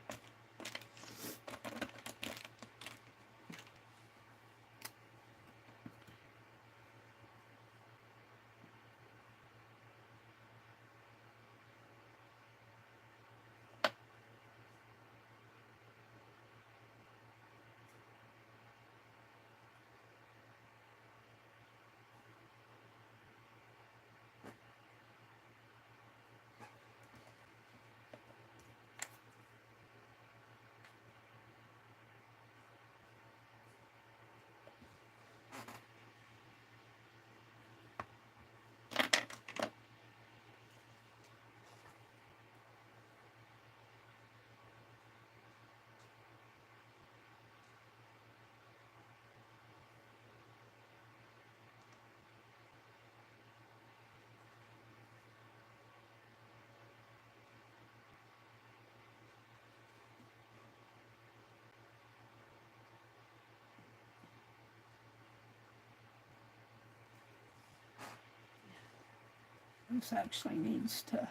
This actually needs to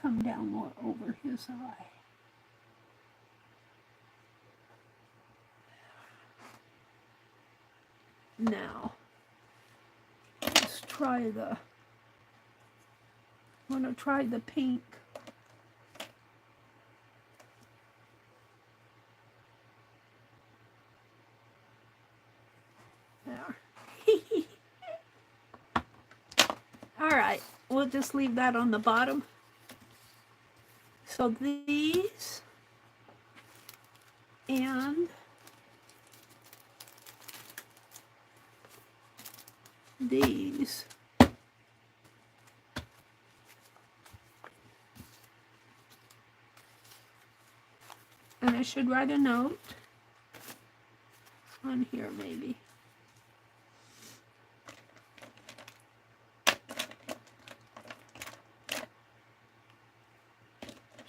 come down more over his eye. Now, let's try the, I'm going to try the pink. There. All right, we'll just leave that on the bottom. So these and these and I should write a note on here maybe.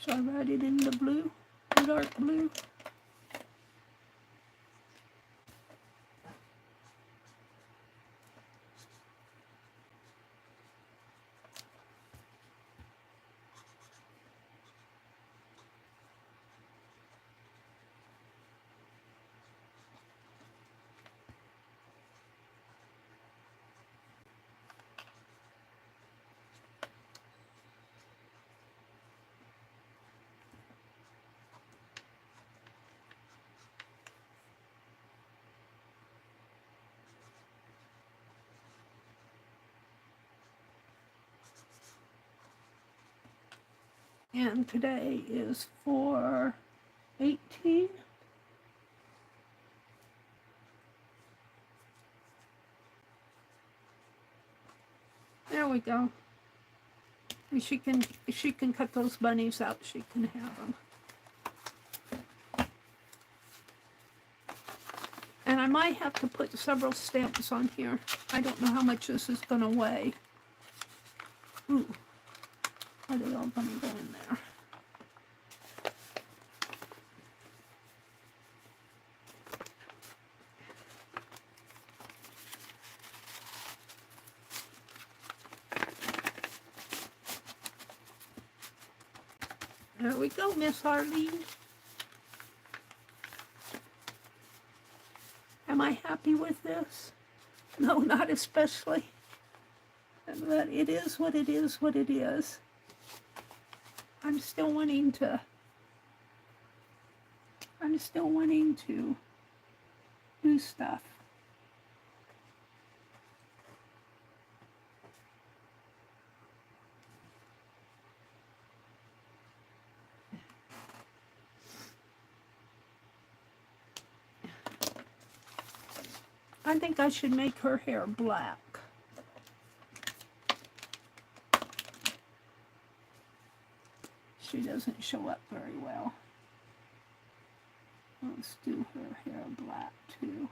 So I write it in the blue, the dark blue. And today is 4/18. There we go. And she can cut those bunnies out. She can have them. might have to put several stamps on here. I don't know how much this is going to weigh. Ooh. Are they all going to go in there? There we go, Miss Arlene. Am I happy with this? No, not especially. But it is what it is, what it is. I'm still wanting to do stuff. I think I should make her hair black. She doesn't show up very well. Let's do her hair black too.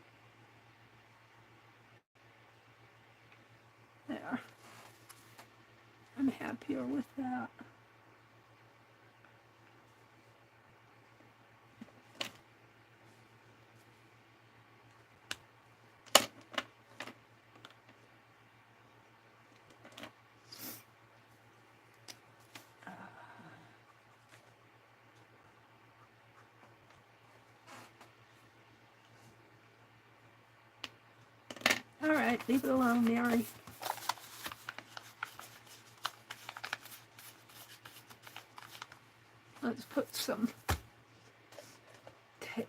There. I'm happier with that. All right, leave it alone, Mary. Let's put some tape.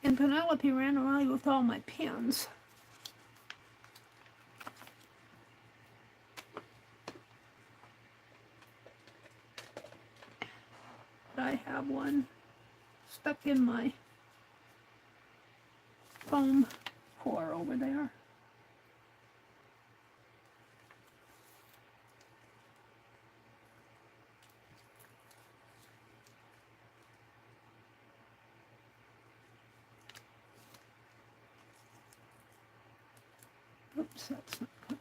And Penelope ran away with all my pens. I have one stuck in my foam core over there. Oops, that's not good.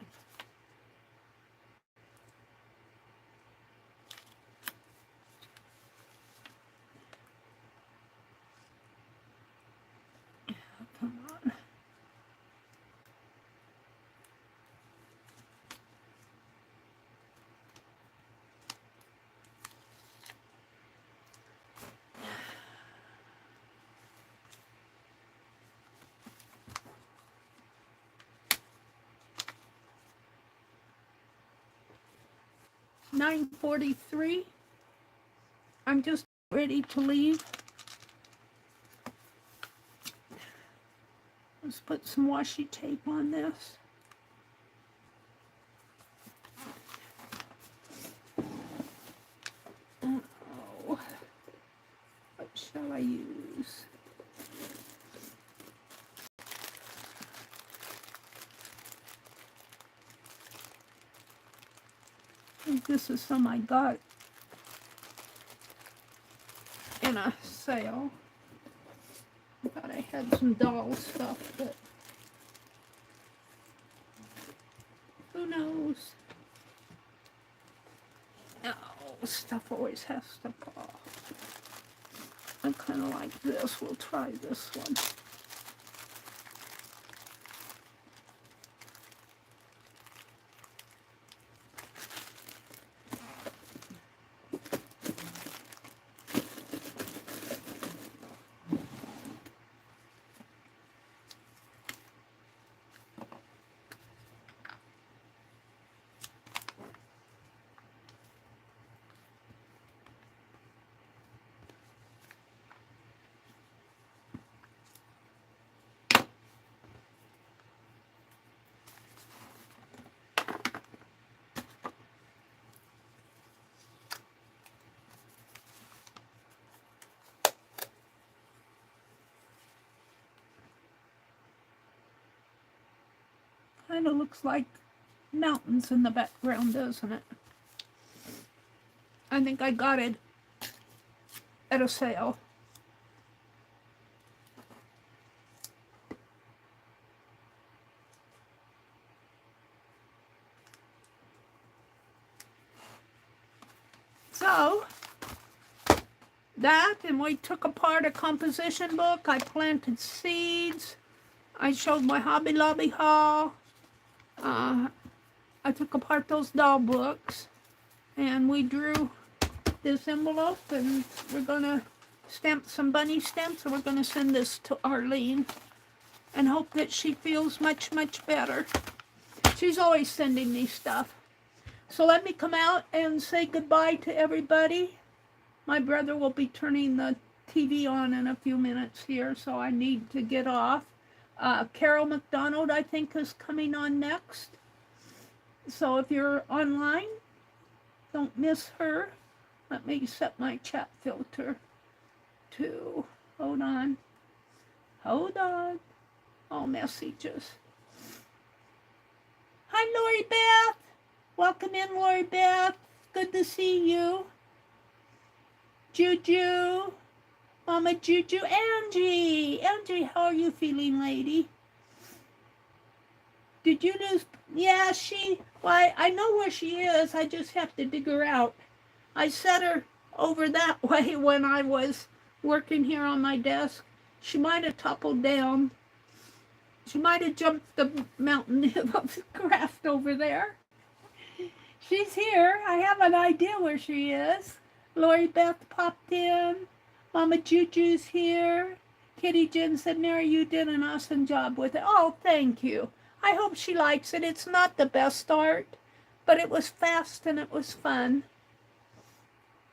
Come on. $9:43. I'm just ready to leave. Let's put some washi tape on this. Oh, what shall I use? I think this is some I got in a sale. I thought I had some doll stuff, but who knows? Oh, stuff always has to fall. I kind of like this. We'll try this one. Kind of looks like mountains in the background, doesn't it? I think I got it at a sale. So, that, and we took apart a composition book. I planted seeds. I showed my Hobby Lobby haul. I took apart those doll books, and we drew this envelope, and we're going to stamp some bunny stamps, and we're going to send this to Arlene and hope that she feels much, much better. She's always sending me stuff. So let me come out and say goodbye to everybody. My brother will be turning the TV on in a few minutes here, so I need to get off. Carol McDonald, I think, is coming on next. So if you're online, don't miss her. Let me set my chat filter to, hold on. All messages. Hi, Lori Beth. Welcome in, Lori Beth. Good to see you. Juju. Mama Juju. Angie. Angie, how are you feeling, lady? Did you lose? Yeah, well, I know where she is. I just have to dig her out. I set her over that way when I was working here on my desk. She might have toppled down. She might have jumped the mountain of craft over there. She's here. I have an idea where she is. Lori Beth popped in. Mama Juju's here. Kitty Jen said, Meri, you did an awesome job with it. Oh, thank you. I hope she likes it. It's not the best art, but it was fast and it was fun.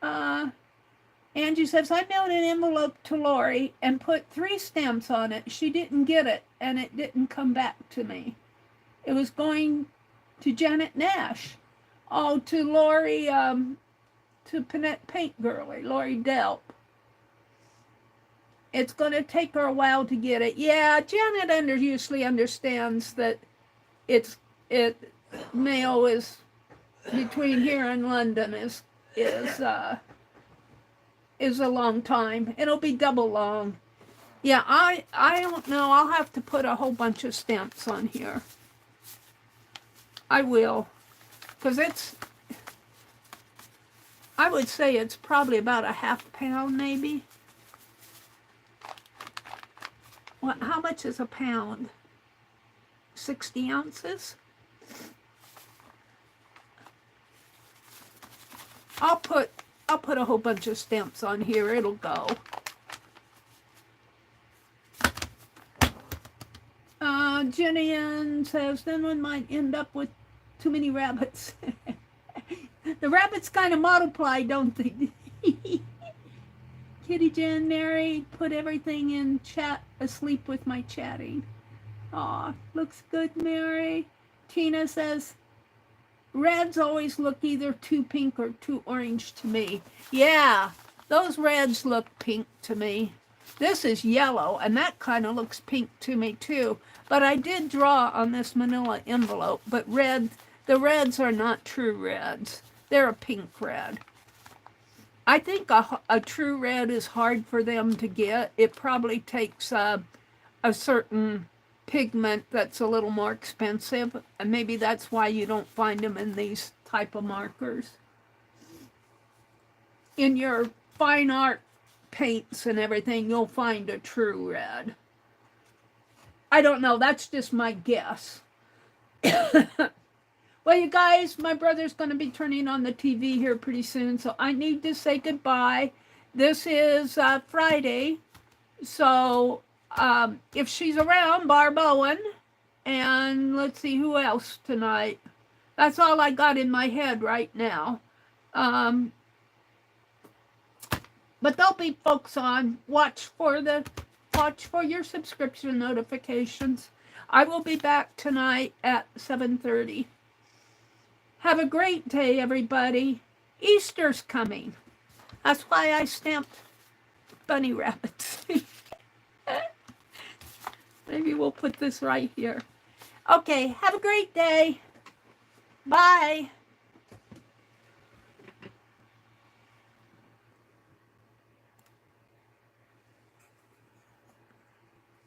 Angie says, I mailed an envelope to Lori and put 3 stamps on it. She didn't get it, and it didn't come back to me. It was going to Janet Nash. Oh, to Lori, to Paint Girly, Lori Delp. It's going to take her a while to get it. Yeah, Janet usually understands that mail is between here and London is a long time. It'll be double long. Yeah, I don't know. I'll have to put a whole bunch of stamps on here. I will, because I would say it's probably about a ½ pound, maybe. What? How much is a pound? 60 ounces? I'll put a whole bunch of stamps on here. It'll go. Jenny Ann says, then one might end up with too many rabbits. The rabbits kind of multiply, don't they? Kitty Jen, Meri, put everything in chat, asleep with my chatting. Aw, looks good, Meri. Tina says, reds always look either too pink or too orange to me. Yeah, those reds look pink to me. This is yellow, and that kind of looks pink to me too. But I did draw on this manila envelope, but the reds are not true reds. They're a pink red. I think a true red is hard for them to get. It probably takes a certain pigment that's a little more expensive, and maybe that's why you don't find them in these type of markers. In your fine art paints and everything, you'll find a true red. I don't know, that's just my guess. Well, you guys, my brother's going to be turning on the TV here pretty soon, so I need to say goodbye. This is Friday, so if she's around, Barb Owen, and let's see who else tonight. That's all I got in my head right now. But there'll be folks on. Watch for your subscription notifications. I will be back tonight at 7:30. Have a great day, everybody. Easter's coming. That's why I stamped bunny rabbits. Maybe we'll put this right here. Okay, have a great day. Bye.